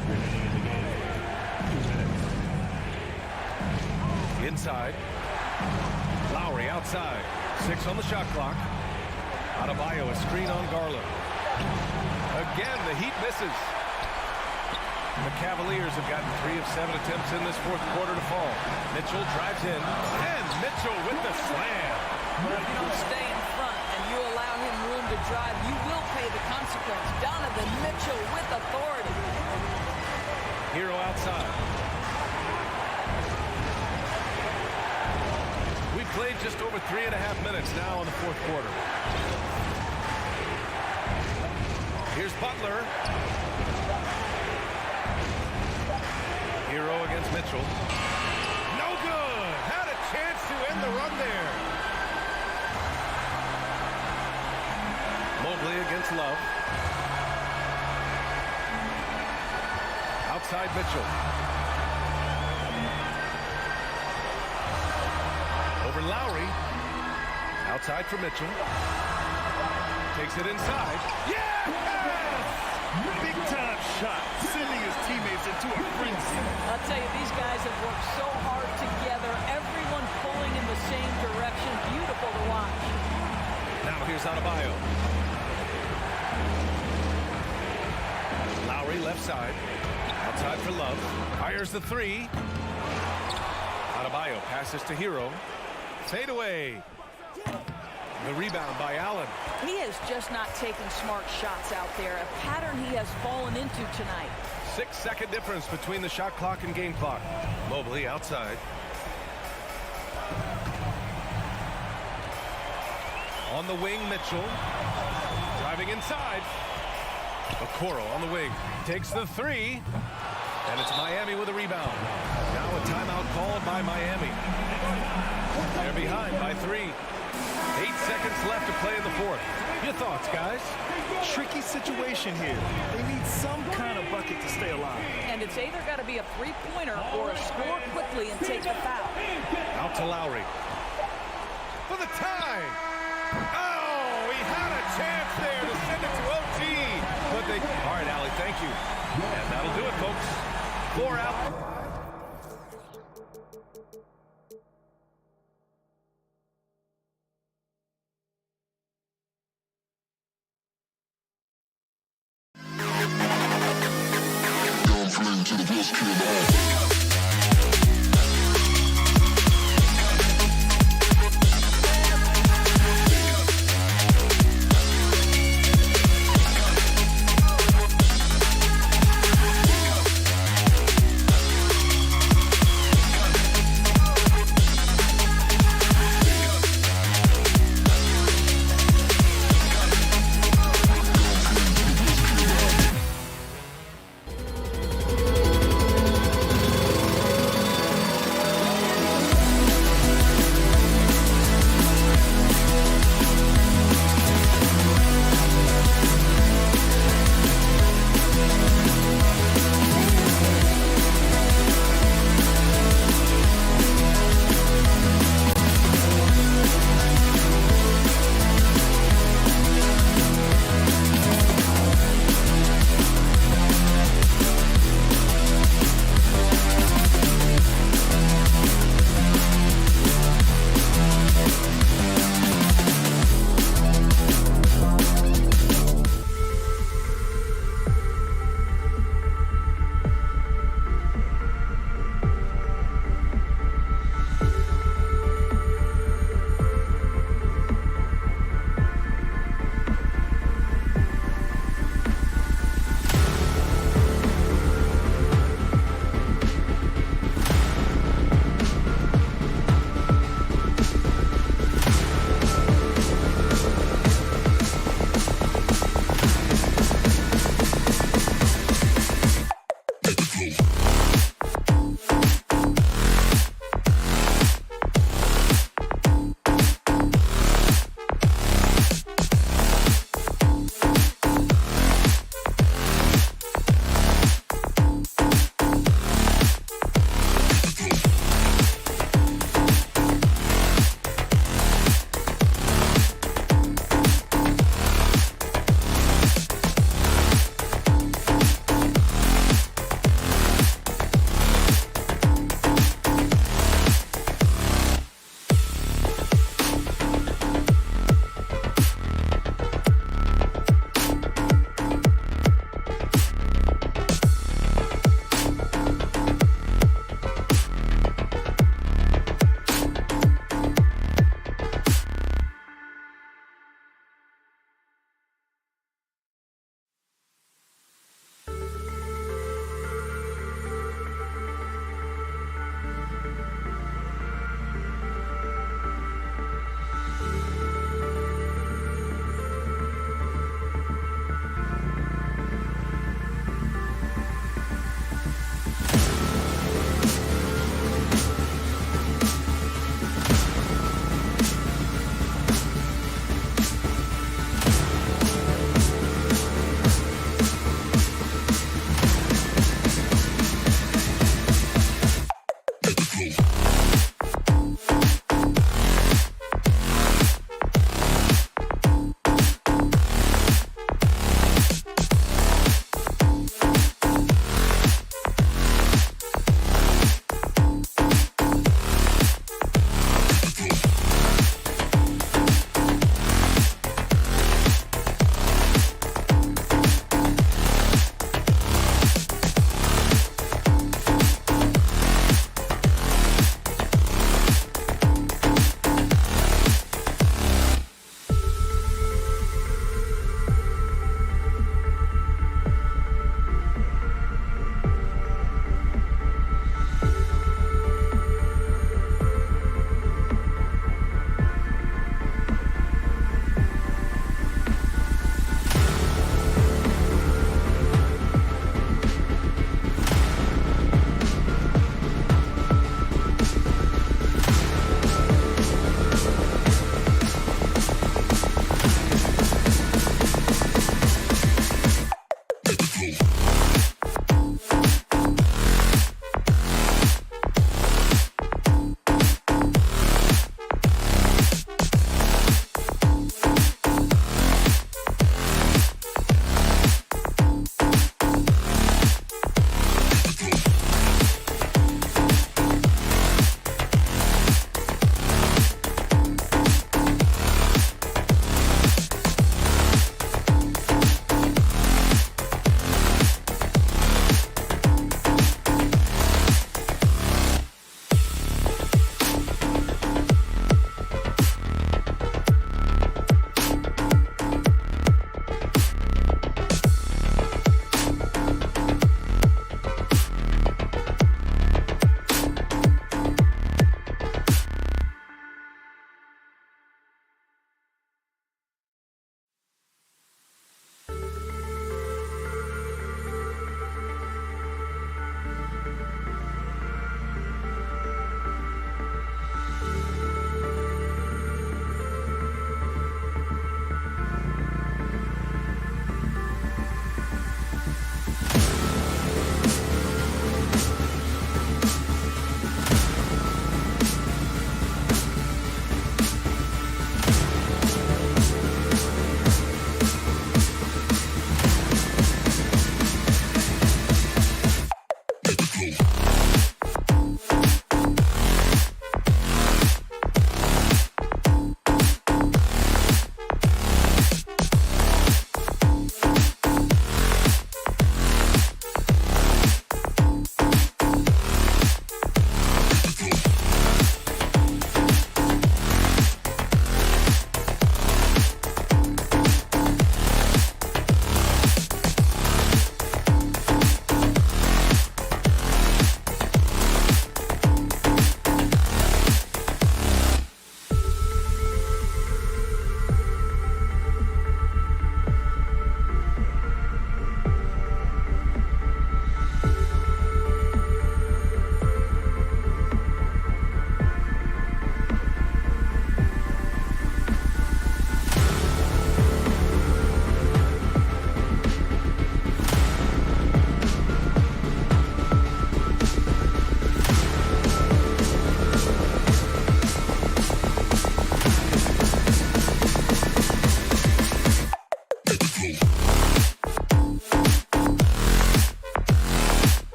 Inside. Lowry outside. 6 on the shot clock. Adebayo a screen on Garland. Again, the Heat misses. The Cavaliers have gotten 3 of 7 attempts in this fourth quarter to fall. Mitchell drives in, and Mitchell with the slam. Well, if you don't stay in front and you allow him room to drive, you will pay the consequence. Donovan Mitchell with authority. Hero outside. We've played just over 3.5 minutes now in the fourth quarter. Here's Butler. Hero against Mitchell. No good! Had a chance to end the run there. Mobley against Love. Outside Mitchell. Over Lowry. Outside for Mitchell. Takes it inside. Yes! Big time shot, sending his teammates into a frenzy. I'll tell you, these guys have worked so hard together. Everyone pulling in the same direction. Beautiful to watch. Now here's Adebayo. Lowry left side. Outside for Love. Fires the three. Adebayo passes to Hero. Fade away. The rebound by Allen. He has just not taken smart shots out there. A pattern he has fallen into tonight. 6-second difference between the shot clock and game clock. Mobley outside. On the wing, Mitchell. Driving inside. Okoro on the wing. Takes the three. And it's Miami with a rebound. Now a timeout called by Miami. They're behind by 3. 8 seconds left to play in the fourth. Your thoughts, guys? Tricky situation here. They need some kind of bucket to stay alive. And it's either got to be a three-pointer or a score quickly and take the foul. Out to Lowry. For the tie. Oh, he had a chance there to send it to OT. But they... All right, Allie, thank you. And that'll do it, folks. 4 out. To the best kid of all.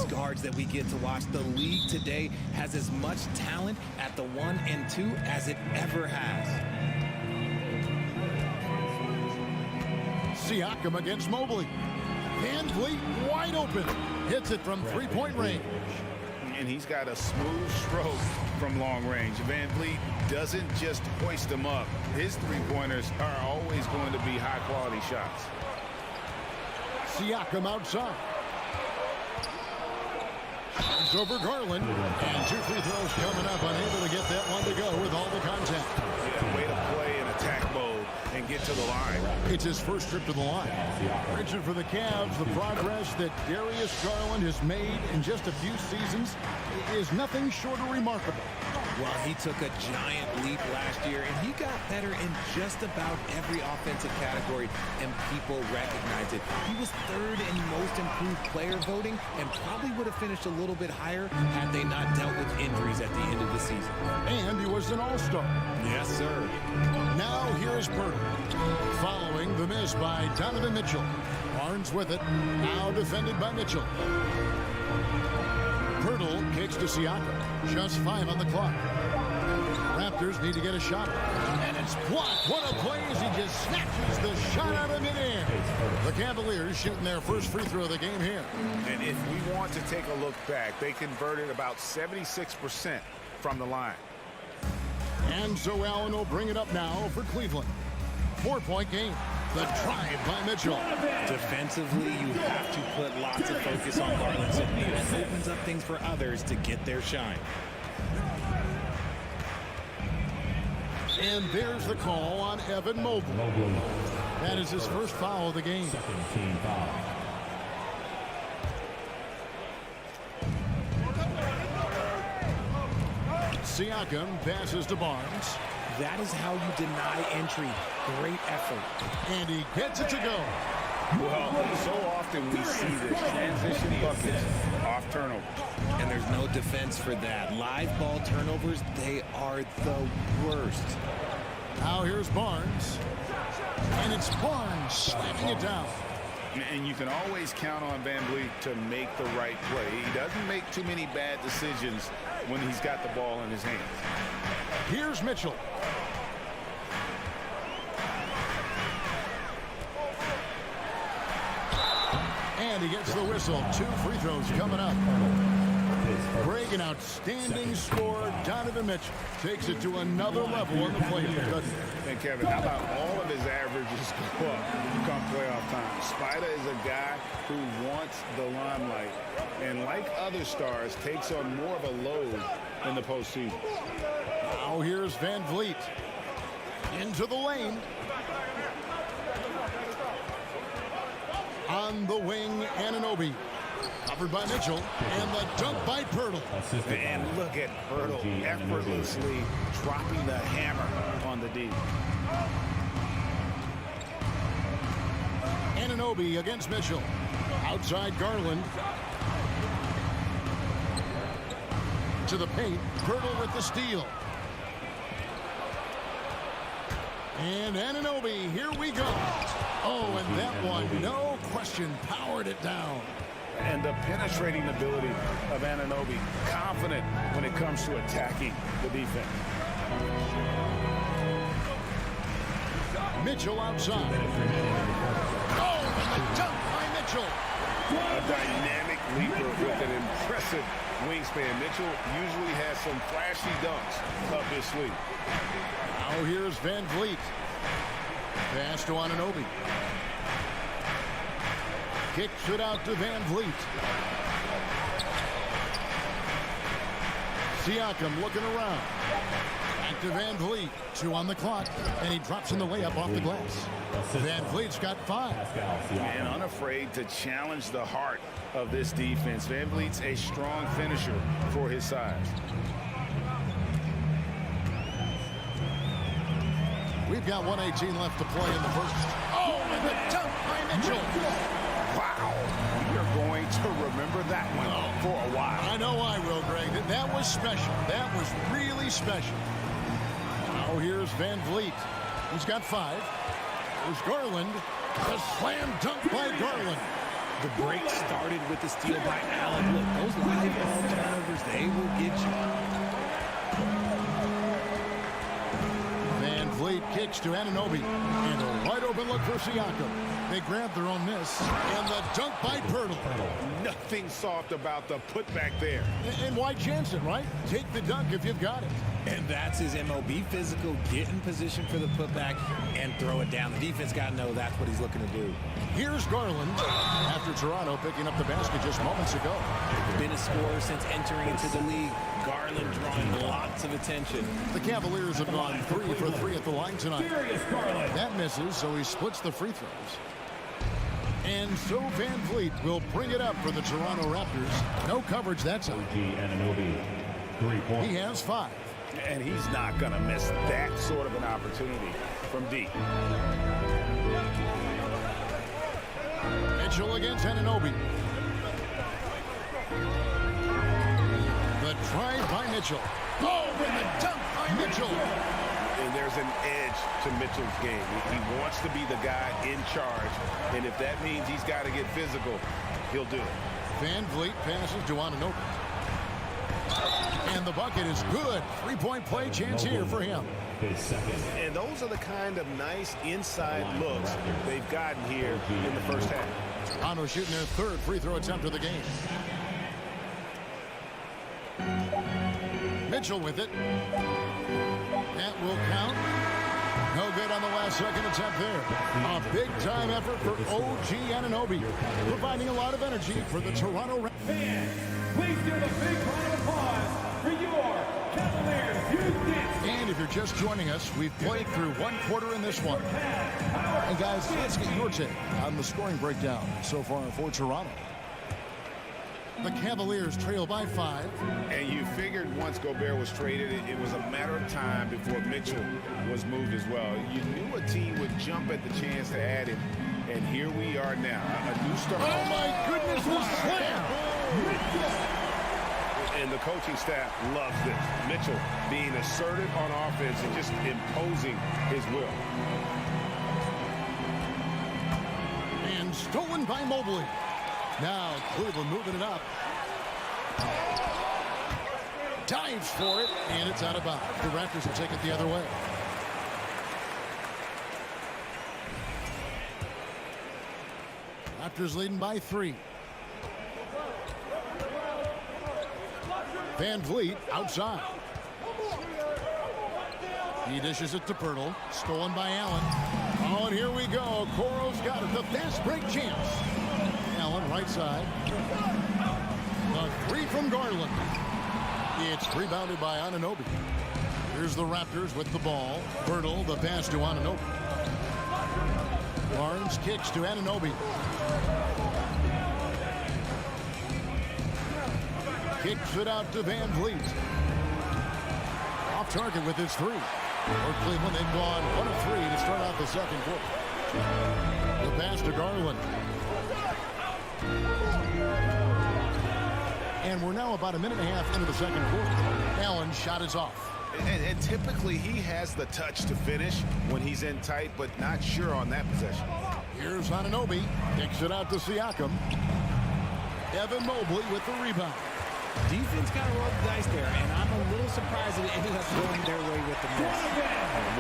guards that we get to watch. The league today has as much talent at the 1 and 2 as it ever has. Siakam against Mobley. Van Vliet wide open. Hits it from three-point range. And he's got a smooth stroke from long range. Van Vliet doesn't just hoist them up. His three-pointers are always going to be high-quality shots. Siakam outside. It's over Garland. And 2 free throws coming up. Unable to get that one to go with all the contact. Yeah, way to play in attack mode and get to the line. It's his first trip to the line. Richard, for the Cavs, the progress that Darius Garland has made in just a few seasons is nothing short of remarkable. Well, he took a giant leap last year, and he got better in just about every offensive category, and people recognize it. He was third in most improved player voting and probably would have finished a little bit higher had they not dealt with injuries at the end of the season. And he was an all-star. Yes, sir. Now here's Photon. Following the miss by Donovan Mitchell. Barnes with it. Now defended by Mitchell. Pirtle kicks to Siakam. Just 5 on the clock. Raptors need to get a shot. And it's blocked. What a play as he just snatches the shot out of midair. The Cavaliers shooting their first free throw of the game here. And if we want to take a look back, they converted about 76% from the line. And so Allen will bring it up now for Cleveland. 4-point game. The drive by Mitchell. Defensively, you have to put lots of focus on Garland's technique. It opens up things for others to get their shine. And there's the call on Evan Mobley. That is his first foul of the game. Second team foul. Siakam passes to Barnes. That is how you deny entry. Great effort. And he gets it to go. Well, so often we see this transition buckets off turnovers. And there's no defense for that. Live ball turnovers, they are the worst. Now here's Barnes. And it's Barnes slamming it down. And you can always count on Van Vliet to make the right play. He doesn't make too many bad decisions when he's got the ball in his hands. Here's Mitchell. And he gets the whistle. 2 free throws coming up. Greg, an outstanding scorer. Donovan Mitchell takes it to another level in the playoffs, doesn't he? And Kevin, how about all of his averages go up come playoff time? Spider is a guy who wants the limelight, and like other stars, takes on more of a load in the postseason. Now here's Van Vliet. Into the lane. On the wing, Anunoby. Covered by Mitchell. And the dunk by Pirtle. And look at Pirtle effortlessly dropping the hammer on the D. Anunoby against Mitchell. Outside Garland. To the paint. Pirtle with the steal. And Anunoby, here we go. Oh, and that one, no question, powered it down. And the penetrating ability of Anunoby, confident when it comes to attacking the defense. Mitchell outside. Oh, and the dunk by Mitchell. A dynamic leaper with an impressive wingspan. Mitchell usually has some flashy dunks up his sleeve. Now here's Van Vliet. Pass to Anunoby. Kicks it out to Van Vliet. Siakam looking around. Back to Van Vliet. 2 on the clock. And he drops in the layup off the glass. Van Vliet's got 5. And unafraid to challenge the heart of this defense. Van Vliet's a strong finisher for his size. We've got 1:18 left to play in the first. Oh, and the dunk by Mitchell. Wow. We are going to remember that one for a while. I know I will, Greg. That was special. That was really special. Now here's Van Vliet. He's got 5. There's Garland. The slam dunk by Garland. The break started with the steal by Allen. Look, those live ball turnovers, they will get you. Van Vliet kicks to Anunoby. And a wide open look for Siakam. They grab their own miss. And the dunk by Pirtle. Nothing soft about the putback there. And why chance it, right? Take the dunk if you've got it. And that's his MO. Be physical, get in position for the putback, and throw it down. The defense got to know that's what he's looking to do. Here's Garland after Toronto picking up the basket just moments ago. Been a scorer since entering into the league. Garland drawing lots of attention. The Cavaliers have gone 3 for 3 at the line tonight. That misses, so he splits the free throws. And so Van Vliet will bring it up for the Toronto Raptors. No coverage that time. He has 5. And he's not going to miss that sort of an opportunity from deep. Mitchell against Anunoby. The drive by Mitchell. Oh, and the dunk by Mitchell. And there's an edge to Mitchell's game. He wants to be the guy in charge. And if that means he's got to get physical, he'll do it. Van Vliet passes to Anunoby. And the bucket is good. 3-point play chance here for him. And those are the kind of nice inside looks they've gotten here in the first half. Toronto shooting their 3rd free throw attempt of the game. Mitchell with it. That will count. No good on the last second attempt there. A big-time effort for OG Anunoby, providing a lot of energy for the Toronto Raptors. Fans, please give a big round of applause for your Cavaliers Houston. And if you're just joining us, we've played through 1 quarter in this one. And guys, let's get your take on the scoring breakdown so far for Toronto. The Cavaliers trail by 5. And you figured once Gobert was traded, it was a matter of time before Mitchell was moved as well. You knew a team would jump at the chance to add him. And here we are now. A new start. Oh, my goodness, the slam! And the coaching staff loves this. Mitchell being assertive on offense and just imposing his will. And stolen by Mobley. Now Cleveland moving it up. Dives for it, and it's out of bounds. The Raptors will take it the other way. Raptors leading by 3. Van Vliet outside. He dishes it to Pirtle. Stolen by Allen. Oh, and here we go. Coro's got it. The fast break chance. Allen right side. The 3 from Garland. It's rebounded by Anunoby. Here's the Raptors with the ball. Pirtle, the pass to Anunoby. Barnes kicks to Anunoby. Kicks it out to Van Vliet. Off target with his 3. For Cleveland, they've gone 1 of 3 to start out the second quarter. The pass to Garland. And we're now about a minute and a half into the second quarter. Allen's shot is off. And typically he has the touch to finish when he's in tight, but not sure on that possession. Here's Anunoby. Kicks it out to Siakam. Evan Mobley with the rebound. Defense got to roll the dice there, and I'm a little surprised that it ended up going their way with the miss.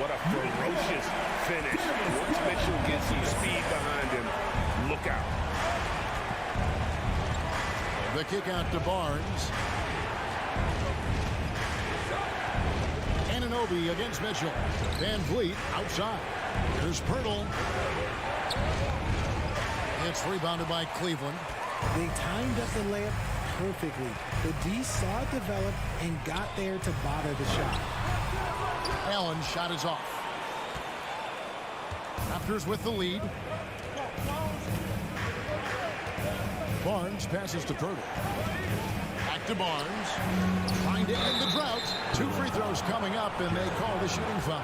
What a ferocious finish. Once Mitchell gets some speed behind him, look out. The kick out to Barnes. Anunoby against Mitchell. Van Vliet outside. Here's Pirtle. It's rebounded by Cleveland. They timed up the layup perfectly. The D saw it develop and got there to bother the shot. Allen's shot is off. Raptors with the lead. Barnes passes to Pirtle. Back to Barnes. Trying to end the drought. 2 free throws coming up, and they call the shooting foul.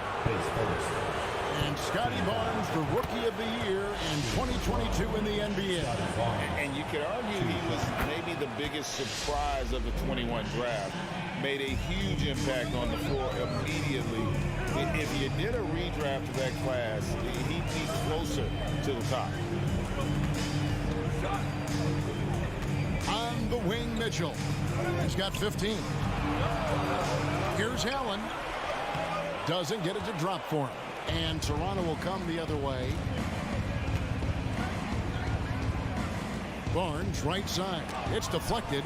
And Scotty Barnes, the Rookie of the Year in 2022 in the NBA. And you could argue he was maybe the biggest surprise of the 21 draft. Made a huge impact on the floor immediately. If you did a redraft of that class, he'd be closer to the top. Mitchell. He's got 15. Here's Allen. Doesn't get it to drop for him. And Toronto will come the other way. Barnes, right side. It's deflected.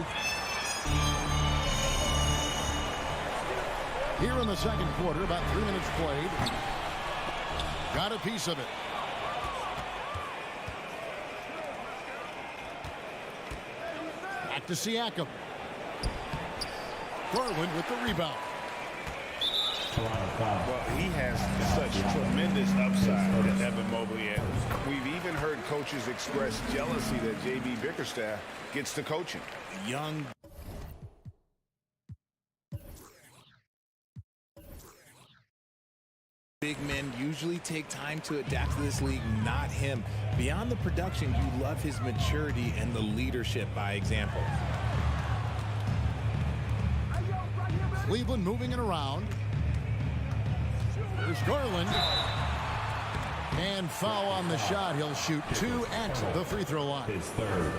Here in the second quarter, about 3 minutes played. Got a piece of it. Back to Siakam. Garland with the rebound. Well, he has such tremendous upside to Evan Mobley, and we've even heard coaches express jealousy that J.B. Bickerstaff gets to coaching. Young. Big men usually take time to adapt to this league, not him. Beyond the production, you love his maturity and the leadership by example. Cleveland moving it around. There's Garland. And foul on the shot. He'll shoot 2 at the free throw line. His third.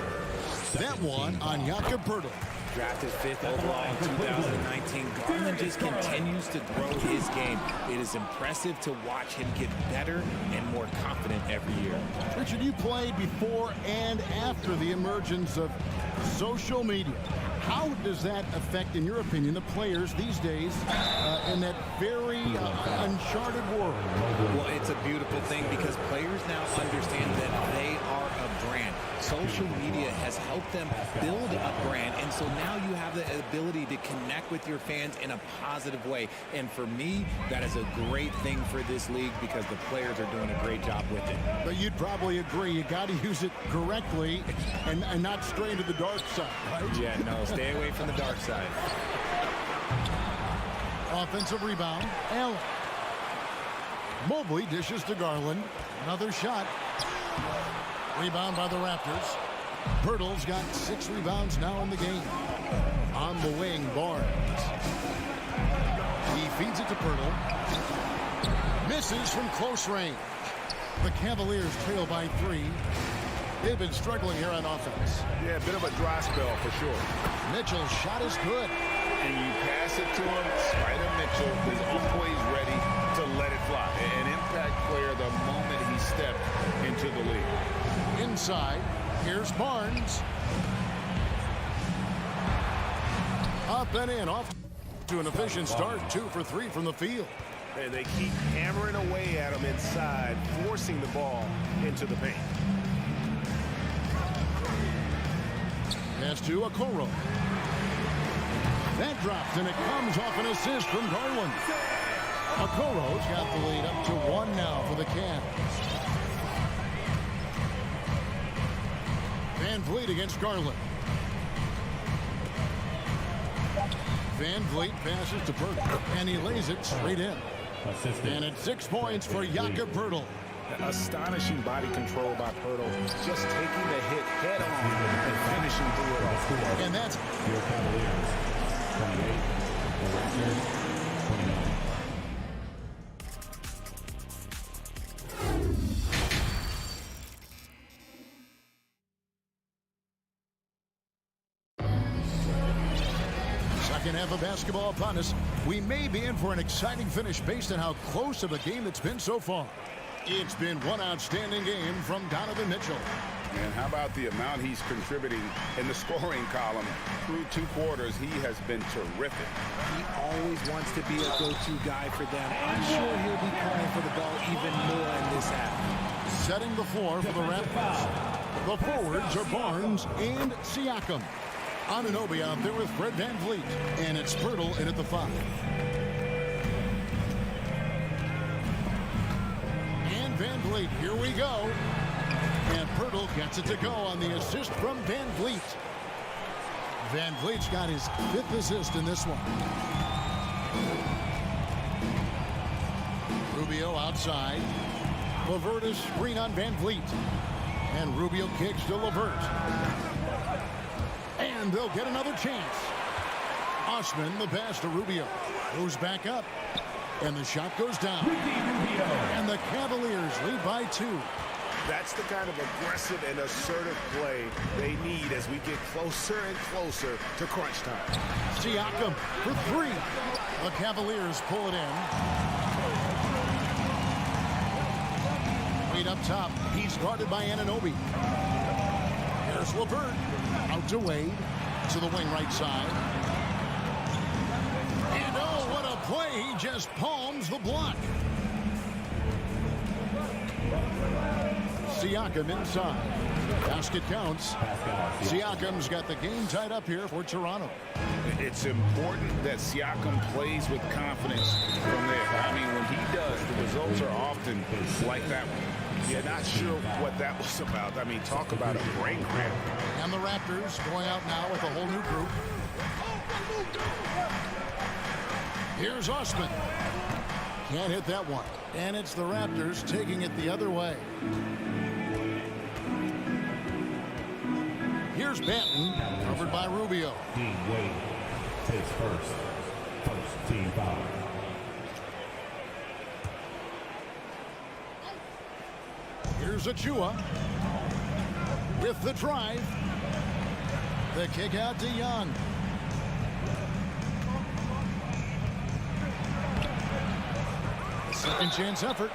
That one on Jakob Poeltl. Drafted 5th overall in 2019, Garland just continues to grow his game. It is impressive to watch him get better and more confident every year. Richard, you played before and after the emergence of social media. How does that affect, in your opinion, the players these days in that very uncharted world? Well, it's a beautiful thing because players now understand that they are a brand. Social media has helped them build a brand, and so now you have the ability to connect with your fans in a positive way. And for me, that is a great thing for this league because the players are doing a great job with it. But you'd probably agree you got to use it correctly and not stray into the dark side, right? Yeah, no, stay away from the dark side. Offensive rebound, Allen. Mobley dishes to Garland. Another shot. Rebound by the Raptors. Poeltl's got 6 rebounds now in the game. On the wing, Barnes. He feeds it to Poeltl. Misses from close range. The Cavaliers trail by 3. They've been struggling here on offense. Yeah, a bit of a dry spell for sure. Mitchell's shot is good. And you pass it to him, Spider Mitchell is always ready to let it fly. An impact player the moment he stepped into the league. Inside, here's Barnes. Up and in, off to an efficient start. 2 for 3 from the field. And they keep hammering away at him inside, forcing the ball into the paint. Pass to Okoro. That drops, and it comes off an assist from Garland. Okoro's got the lead up to 1 now for the Cavs. Van Vliet against Garland. Van Vliet passes to Poeltl, and he lays it straight in. And it's 6 points for Jakob Poeltl. Astonishing body control by Poeltl, just taking the hit head on and finishing through it all. And that's your Cavaliers. 28, the Raptors, 29. Second half of basketball upon us. We may be in for an exciting finish based on how close of a game it's been so far. It's been one outstanding game from Donovan Mitchell. And how about the amount he's contributing in the scoring column? Through 2 quarters, he has been terrific. He always wants to be a go-to guy for them. I'm sure he'll be playing for the ball even more in this half. Setting the floor for the Raptors. The forwards are Barnes and Siakam. Anunoby out there with Fred Van Vliet. And it's Poeltl in at the 5. And Van Vliet, here we go. And Poeltl gets it to go on the assist from Van Vliet. Van Vliet's got his 5th assist in this one. Rubio outside. LeVert is screen on Van Vliet. And Rubio kicks to LeVert. And they'll get another chance. Osman, the pass to Rubio. Goes back up. And the shot goes down. And the Cavaliers lead by 2. That's the kind of aggressive and assertive play they need as we get closer and closer to crunch time. Siakam for three. The Cavaliers pull it in. Wade up top. He's guarded by Anunoby. Here's LeVert. Out to Wade. To the wing right side. And oh, what a play. He just palms the block. Siakam inside. Basket counts. Siakam's got the game tied up here for Toronto. It's important that Siakam plays with confidence from there. I mean, when he does, the results are often like that one. You're not sure what that was about. I mean, talk about a brain cramp. And the Raptors going out now with a whole new group. Here's Osman. Can't hit that one. And it's the Raptors taking it the other way. Here's Banton, covered by Rubio. Dean Wade takes first team foul. Here's Achua with the drive. The kick out to Young. Second chance effort.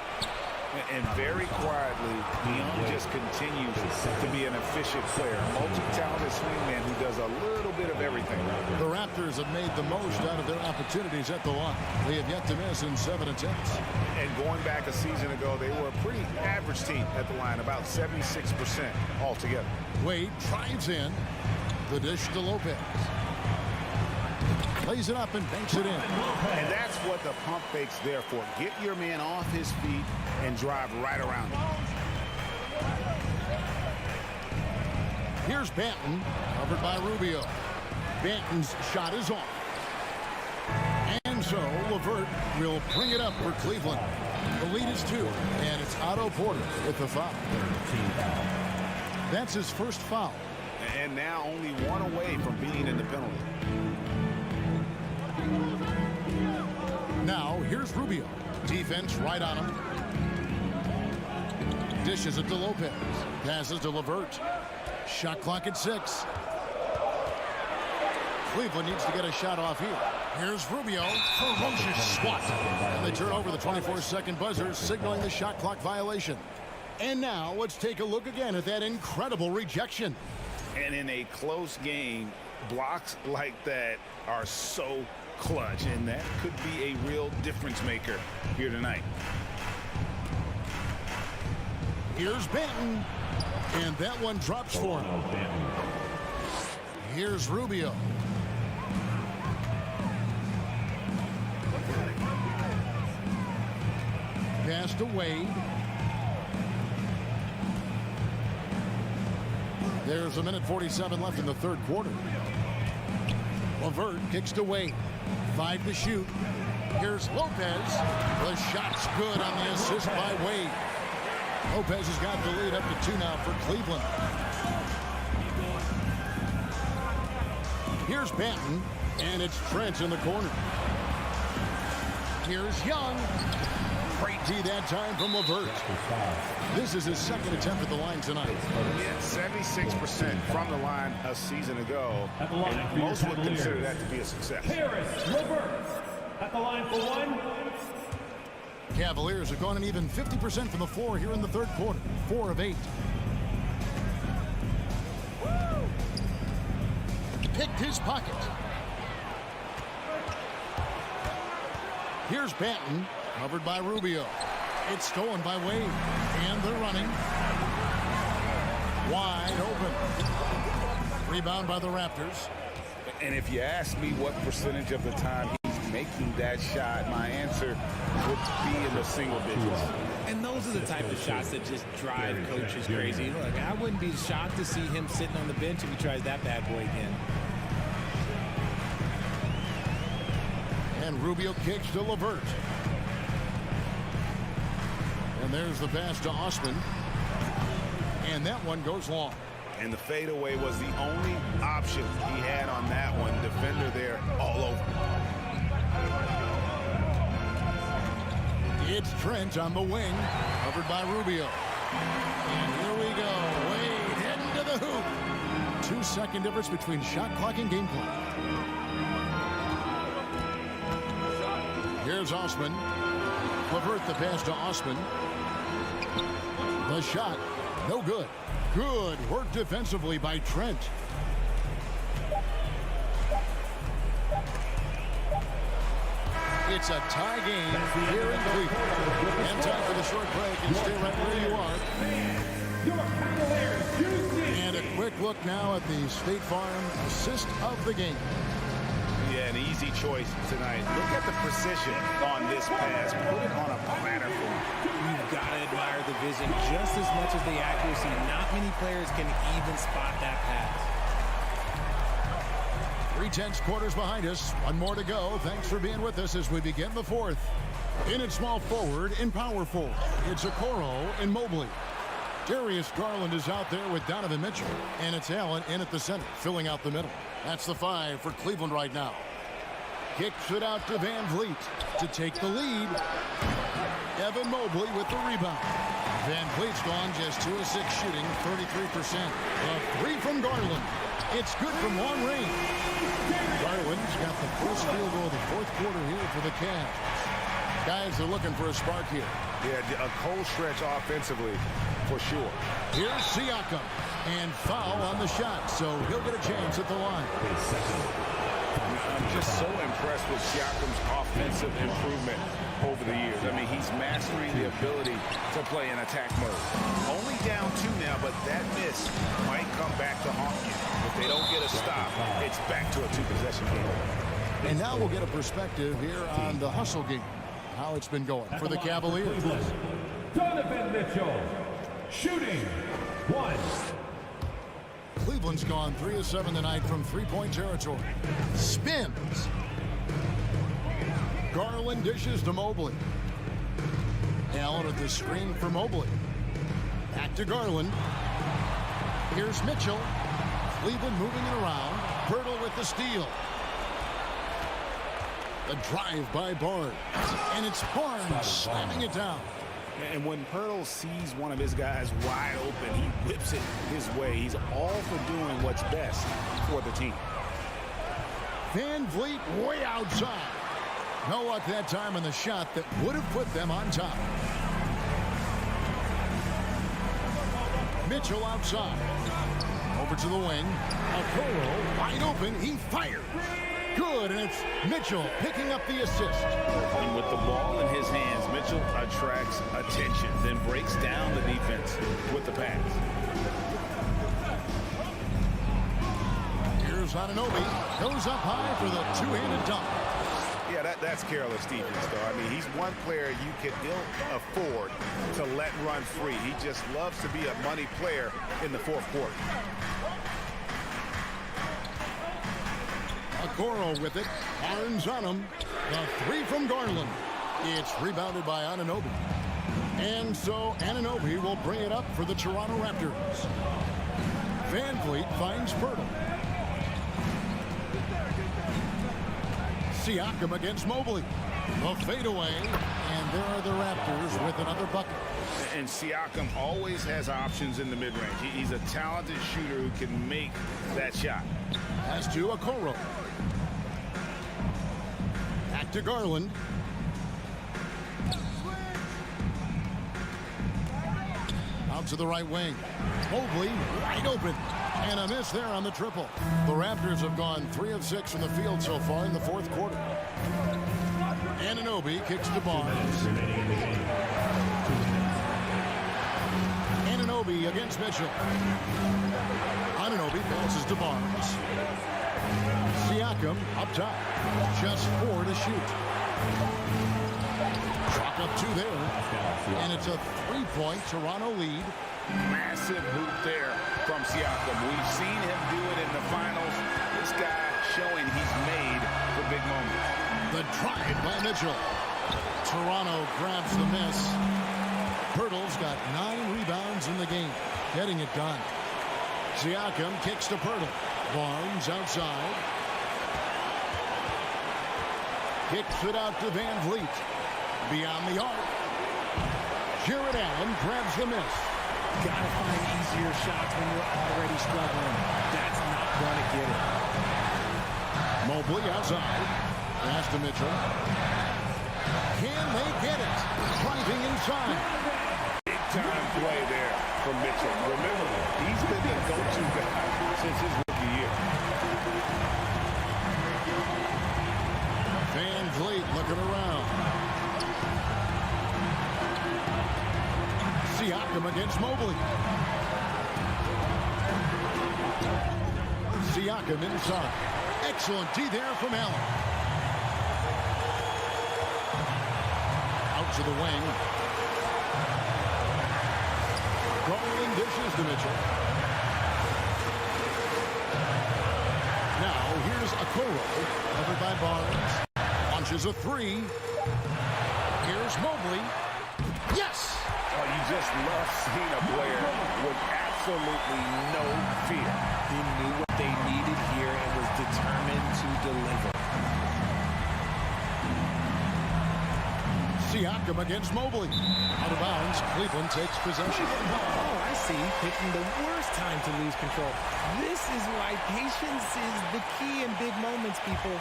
And very quietly, Young just continues to be an efficient player. Multi-talented swingman who does a little bit of everything. The Raptors have made the most out of their opportunities at the line. They have yet to miss in 7 attempts. And going back a season ago, they were a pretty average team at the line, about 76% altogether. Wade drives in. The dish to Lopez. Plays it up and banks it in. And that's what the pump fake's there for. Get your man off his feet and drive right around him. Here's Banton, covered by Rubio. Banton's shot is off. And so LeVert will bring it up for Cleveland. The lead is 2, and it's Otto Porter with the foul. That's his first foul. And now only 1 away from being in the penalty. Now, here's Rubio. Defense right on him. Dishes it to Lopez. Passes to LeVert. Shot clock at 6. Cleveland needs to get a shot off here. Here's Rubio. Ferocious swat. And they turn over the 24-second buzzer, signaling the shot clock violation. And now, let's take a look again at that incredible rejection. And in a close game, blocks like that are so clutch, and that could be a real difference maker here tonight. Here's Banton, and that one drops for him. Here's Rubio. Pass to Wade. There's 1:47 left in the third quarter. LeVert kicks to Wade. 5 to shoot. Here's Lopez. The shot's good on the assist by Wade. Lopez has got the lead up to 2 now for Cleveland. Here's Banton, and it's Trent in the corner. Here's Young. Great D that time from LeVert. This is his second attempt at the line tonight. Yeah, 76% from the line a season ago. And most would consider that to be a success. Harris, LeVert at the line for 1. Cavaliers have gone an even 50% from the floor here in the third quarter. 4 of 8. Picked his pocket. Here's Banton, covered by Rubio. It's stolen by Wade, and they're running. Wide open. Rebound by the Raptors. And if you ask me what percentage of the time he's making that shot, my answer would be in the single digits. And those are the type of shots that just drive coaches crazy. Look, I wouldn't be shocked to see him sitting on the bench if he tries that bad boy again. And Rubio kicks to LeVert. And there's the pass to Osman. And that one goes long. And the fadeaway was the only option he had on that one. Defender there all over. It's Trent on the wing, covered by Rubio. And here we go. Wade into the hoop. 2-second difference between shot clock and game clock. Here's Osman. Levert the pass to Osman. The shot, no good. Good work defensively by Trent. It's a tie game here in Cleveland. And time for the short break, and stay right where you are. And a quick look now at the State Farm assist of the game. Yeah, an easy choice tonight. Look at the precision on this pass. Put it on a platter for him. You've got to admire the vision just as much as the accuracy. Not many players can even spot that pass. 3/10 quarters behind us. One more to go. Thanks for being with us as we begin the fourth. In at small forward, in power forward, it's Okoro and Mobley. Darius Garland is out there with Donovan Mitchell. And it's Allen in at the center, filling out the middle. That's the 5 for Cleveland right now. Kicks it out to Van Vliet to take the lead. Evan Mobley with the rebound. Van Vliet's gone just 2 of 6 shooting, 33%. A 3 from Garland. It's good from long range. Garland's got the first field goal of the fourth quarter here for the Cavs. Guys are looking for a spark here. Yeah, a cold stretch offensively for sure. Here's Siakam. And foul on the shot, so he'll get a chance at the line. I'm just so impressed with Siakam's offensive improvement over the years. I mean, he's mastering the ability to play in attack mode. Only down 2 now, but that miss might come back to haunt you. If they don't get a stop, it's back to a 2-possession game. And now we'll get a perspective here on the hustle game, how it's been going for the Cavaliers. Donovan Mitchell, shooting 1. Cleveland's gone 3 of 7 tonight from three-point territory. Spins. Garland dishes to Mobley. Allen at the screen for Mobley. Back to Garland. Here's Mitchell. Cleveland moving it around. Pirtle with the steal. The drive by Barnes. And it's Barnes slamming it down. And when Pirtle sees one of his guys wide open, he whips it his way. He's all for doing what's best for the team. Van Vliet way outside. No luck that time on the shot that would have put them on top. Mitchell outside. Over to the wing. Okoro wide open. He fired. Good, and it's Mitchell picking up the assist. And with the ball in his hands, Mitchell attracts attention, then breaks down the defense with the pass. Here's Anunoby. Goes up high for the two-handed dunk. Yeah, that's careless defense, though. I mean, he's one player you can ill afford to let run free. He just loves to be a money player in the fourth quarter. Okoro with it. Barnes on him. The 3 from Garland. It's rebounded by Anunoby. And so Anunoby will bring it up for the Toronto Raptors. Van Vliet finds Pirtle. Siakam against Mobley. The fadeaway. And there are the Raptors with another bucket. And Siakam always has options in the mid-range. He's a talented shooter who can make that shot. Pass to Okoro. Back to Garland. Out to the right wing. Mobley wide open. And a miss there on the triple. The Raptors have gone 3 of 6 from the field so far in the fourth quarter. Anunoby kicks to Barnes. Anunoby against Mitchell. Anunoby passes to Barnes. Siakam up top. Just 4 to shoot. Chalk up 2 there. And it's a 3-point Toronto lead. Massive hoop there from Siakam. We've seen him do it in the finals. This guy showing he's made for big moments. The drive by Mitchell. Toronto grabs the miss. Pirtle's got 9 rebounds in the game. Getting it done. Siakam kicks to Pirtle. Barnes outside. Kicks it out to Van Vliet. Beyond the arc. Jared Allen grabs the miss. Gotta find easier shots when you're already struggling. That's not gonna get it. Mobley outside. Pass to Mitchell. Can they get it? Driving inside. Big-time play there from Mitchell. Remember, he's been the go-to guy since his rookie year. Van Vliet looking around. Siakam against Mobley. Siakam inside. Excellent D there from Allen. Out to the wing. Garland dishes to Mitchell. Now here's Okoro. Covered by Barnes. Launches a three. Here's Mobley. Yes! Oh, you just love seeing a player with absolutely no fear. He knew what they needed here and was determined to deliver. Siakam against Mobley. Out of bounds. Cleveland takes possession. Oh, I see. Picking the worst time to lose control. This is why patience is the key in big moments, people.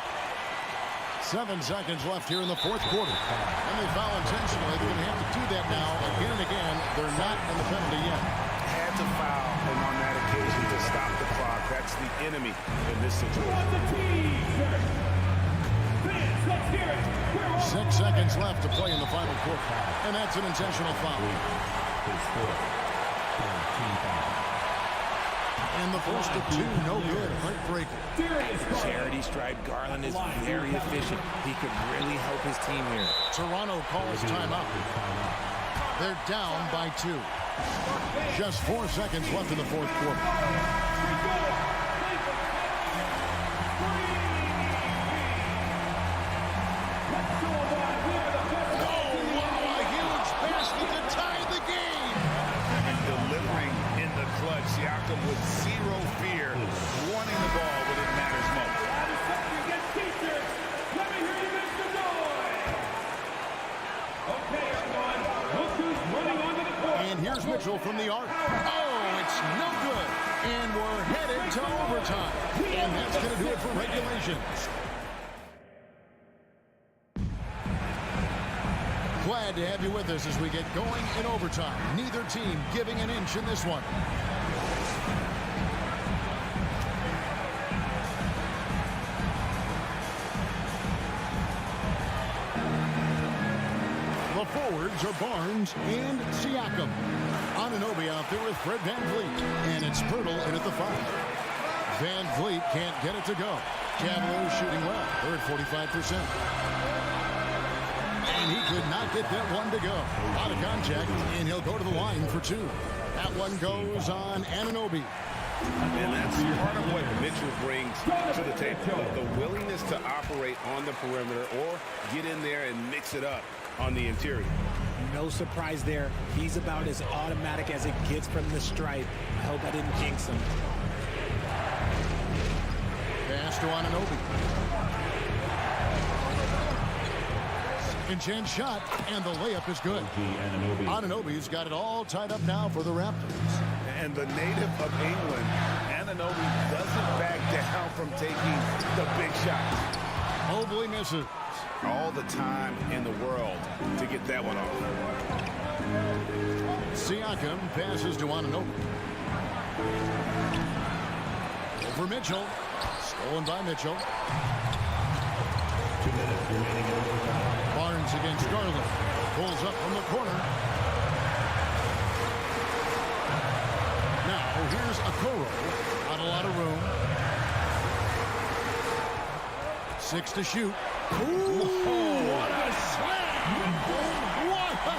7 seconds left here in the fourth quarter. And they foul intentionally. They're going to have to do that now again and again. They're not in the penalty yet. Had to foul, and on that occasion to stop the clock. That's the enemy in this situation. 6 seconds left to play in the final quarter. And that's an intentional foul. And the first of two, no good. Heartbreaker. Charity stripe Garland is very efficient. He could really help his team here. Toronto calls timeout. They're down by 2. Just 4 seconds left in the fourth quarter. Siakam with zero fear, wanting the ball when it matters most. And here's Mitchell from the arc. Oh, it's no good. And we're headed to overtime. And that's going to do it for regulation. Glad to have you with us as we get going in overtime. Neither team giving an inch in this one. The forwards are Barnes and Siakam. Anunoby out there with Fred Van Vliet. And it's Pirtle in at the 5. Van Vliet can't get it to go. Cavaliers shooting well. They're at 45%. And he could not get that one to go. Out of contact, and he'll go to the line for 2. That one goes on Anunoby. And that's part of what Mitchell brings to the table. The willingness to operate on the perimeter or get in there and mix it up on the interior. No surprise there. He's about as automatic as it gets from the stripe. I hope I didn't jinx him. Pass to Anunoby. Second chance shot, and the layup is good. Anunoby's got it all tied up now for the Raptors. And the native of England, Anunoby doesn't back down from taking the big shots. Mobley misses. All the time in the world to get that one off. Siakam passes to Anunoby. Over Mitchell. Stolen by Mitchell. 2 minutes remaining in overtime. Barnes against Garland. Pulls up from the corner. Now here's Okoro. Not a lot of room. 6 to shoot. Ooh, what a slam! What a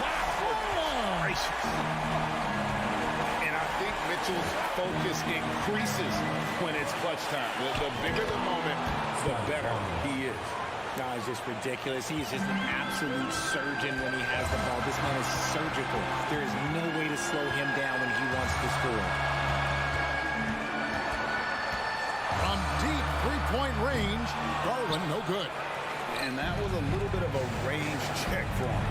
slam! And I think Mitchell's focus increases when it's clutch time. The bigger the moment, the better he is. No, it's just ridiculous. He's just an absolute surgeon when he has the ball. This man is surgical. There is no way to slow him down when he wants to score. From deep three-point range, Garland no good. And that was a little bit of a range check for him.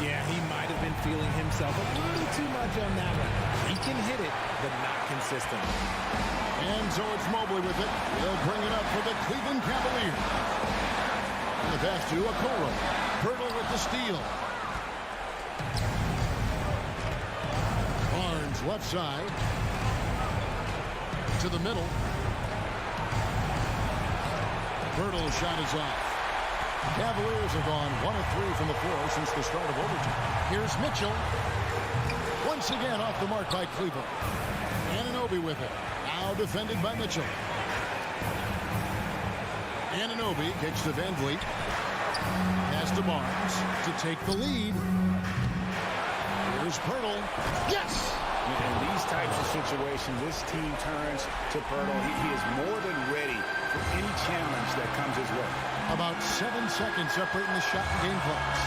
Yeah, he might have been feeling himself a little too much on that one. He can hit it, but not consistent. And so it's Mobley with it. They'll bring it up for the Cleveland Cavaliers. And the pass to Okoro. Pirtle with the steal. Barnes left side. To the middle. Pirtle's shot is off. Cavaliers have gone 1 of 3 from the floor since the start of overtime. Here's Mitchell. Once again off the mark by Cleveland. Anunoby with it. Now defended by Mitchell. Anunoby kicks to Van Vliet. Pass to Barnes to take the lead. Here's Pirtle. Yes! In these types of situations, this team turns to Pirtle. He is more than ready for any challenge that comes his way. About 7 seconds separating the shot and game clocks.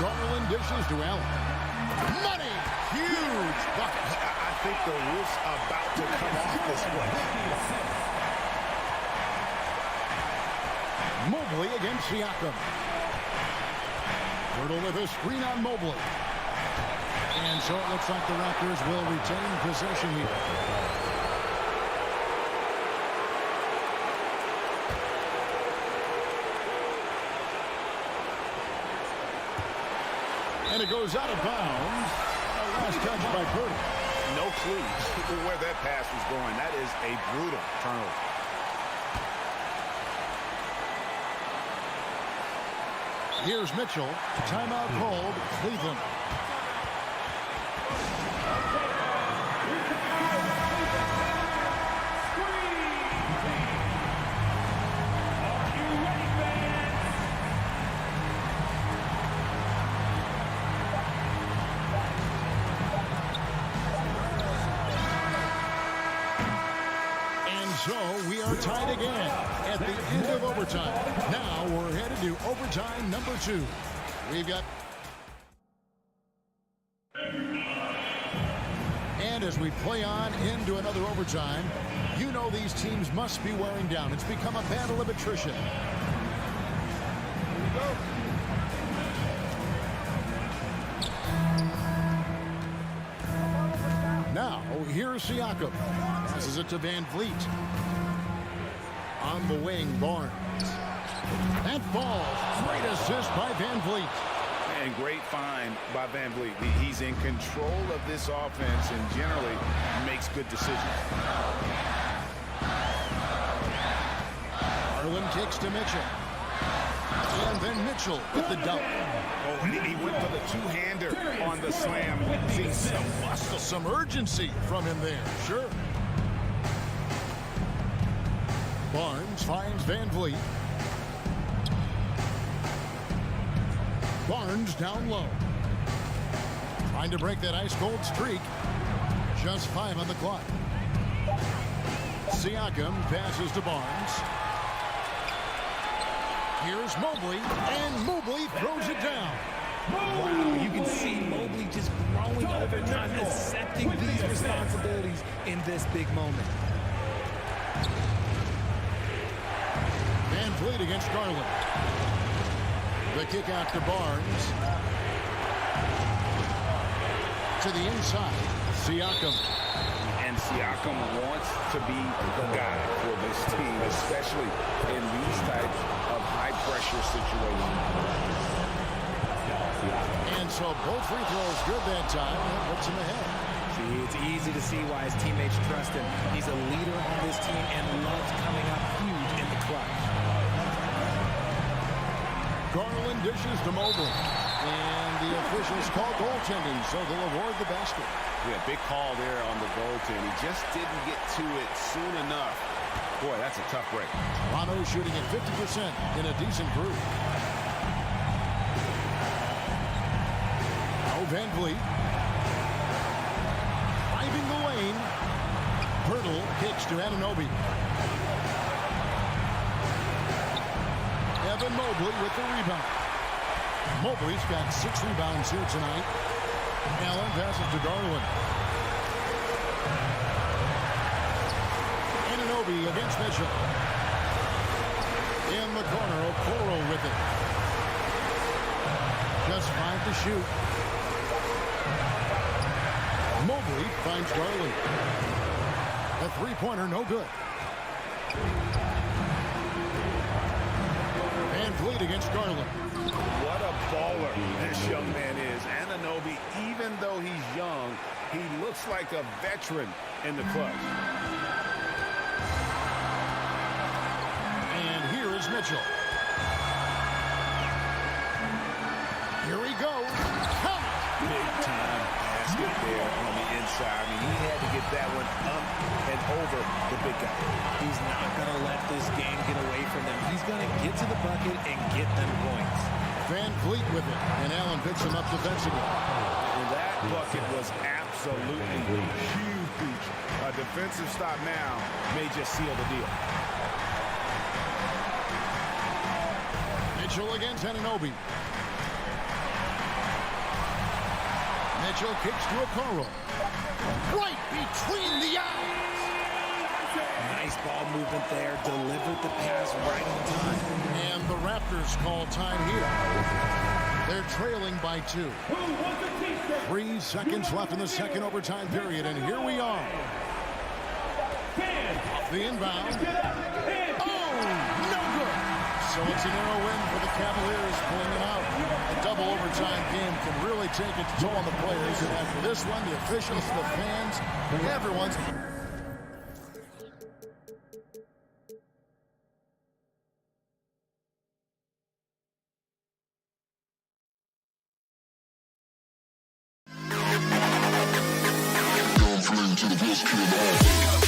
Garland dishes to Allen. Money! Huge bucket. I think the roof's about to come off this play. Mobley against Siakam. Pirtle with a screen on Mobley. And so it looks like the Raptors will retain possession here. And it goes out of bounds. Last touch by Pirtle. No clue where that pass was going. That is a brutal turnover. Here's Mitchell. Timeout called. Cleveland. So we are tied again at the end of overtime. Now we're headed to overtime number 2. We've got... And as we play on into another overtime, you know these teams must be wearing down. It's become a battle of attrition. Here we go. Now, here's Siakam. Passes it to Van Vliet. On the wing, Barnes. That falls. Great assist by Van Vliet. And great find by Van Vliet. He's in control of this offense and generally makes good decisions. Garland kicks to Mitchell. And then Mitchell with the dunk. Oh, and he went for the two-hander on the slam. See some muscle. Some urgency from him there, sure. Barnes finds Van Vliet. Barnes down low. Trying to break that ice-cold streak. Just 5 on the clock. Siakam passes to Barnes. Here's Mobley, and Mobley throws it down. Wow, you can see Mobley just growing over time, accepting these responsibilities in this big moment. Van Vliet against Garland. The kick out to Barnes. To the inside, Siakam. And Siakam wants to be the guy for this team, especially in these types of high-pressure situations. And so both free throws good that time. That puts him ahead. See, it's easy to see why his teammates trust him. He's a leader on this team and loves coming up huge in the clutch. Garland dishes to Mobley. And the officials call goaltending, so they'll award the basket. Yeah, big call there on the goaltend. He just didn't get to it soon enough. Boy, that's a tough break. Toronto shooting at 50% in a decent group. Oh, Van Vliet. Driving the lane. Pirtle kicks to Anunoby. Evan Mobley with the rebound. Mobley's got 6 rebounds here tonight. Allen passes to Garland. Anunoby against Mitchell. In the corner, Okoro with it. Just 5 to shoot. Mobley finds Garland. A three-pointer, no good. Van Vliet against Garland. What a baller this young man is. Anunoby, even though he's young, he looks like a veteran in the clutch. And here is Mitchell. Here he goes. Big time basket there on the inside. I mean, he had to get that one up and over the big guy. He's not going to let this game get away from them. He's going to get to the bucket and get them points. Van Vliet with it, and Allen picks him up defensively. And that bucket was absolutely huge. A defensive stop now may just seal the deal. Mitchell against Anunoby. Mitchell kicks to Okoro. Right between the eyes. Nice ball movement there. Delivered the pass right on time. And the Raptors call time here. They're trailing by 2. 3 seconds left in the second overtime period, and here we are. The inbound. Oh, no good. So it's a narrow win for the Cavaliers, pulling them out. A double overtime game can really take its toll on the players. And after this one, the officials, the fans, everyone's... Down flame to the bus, kill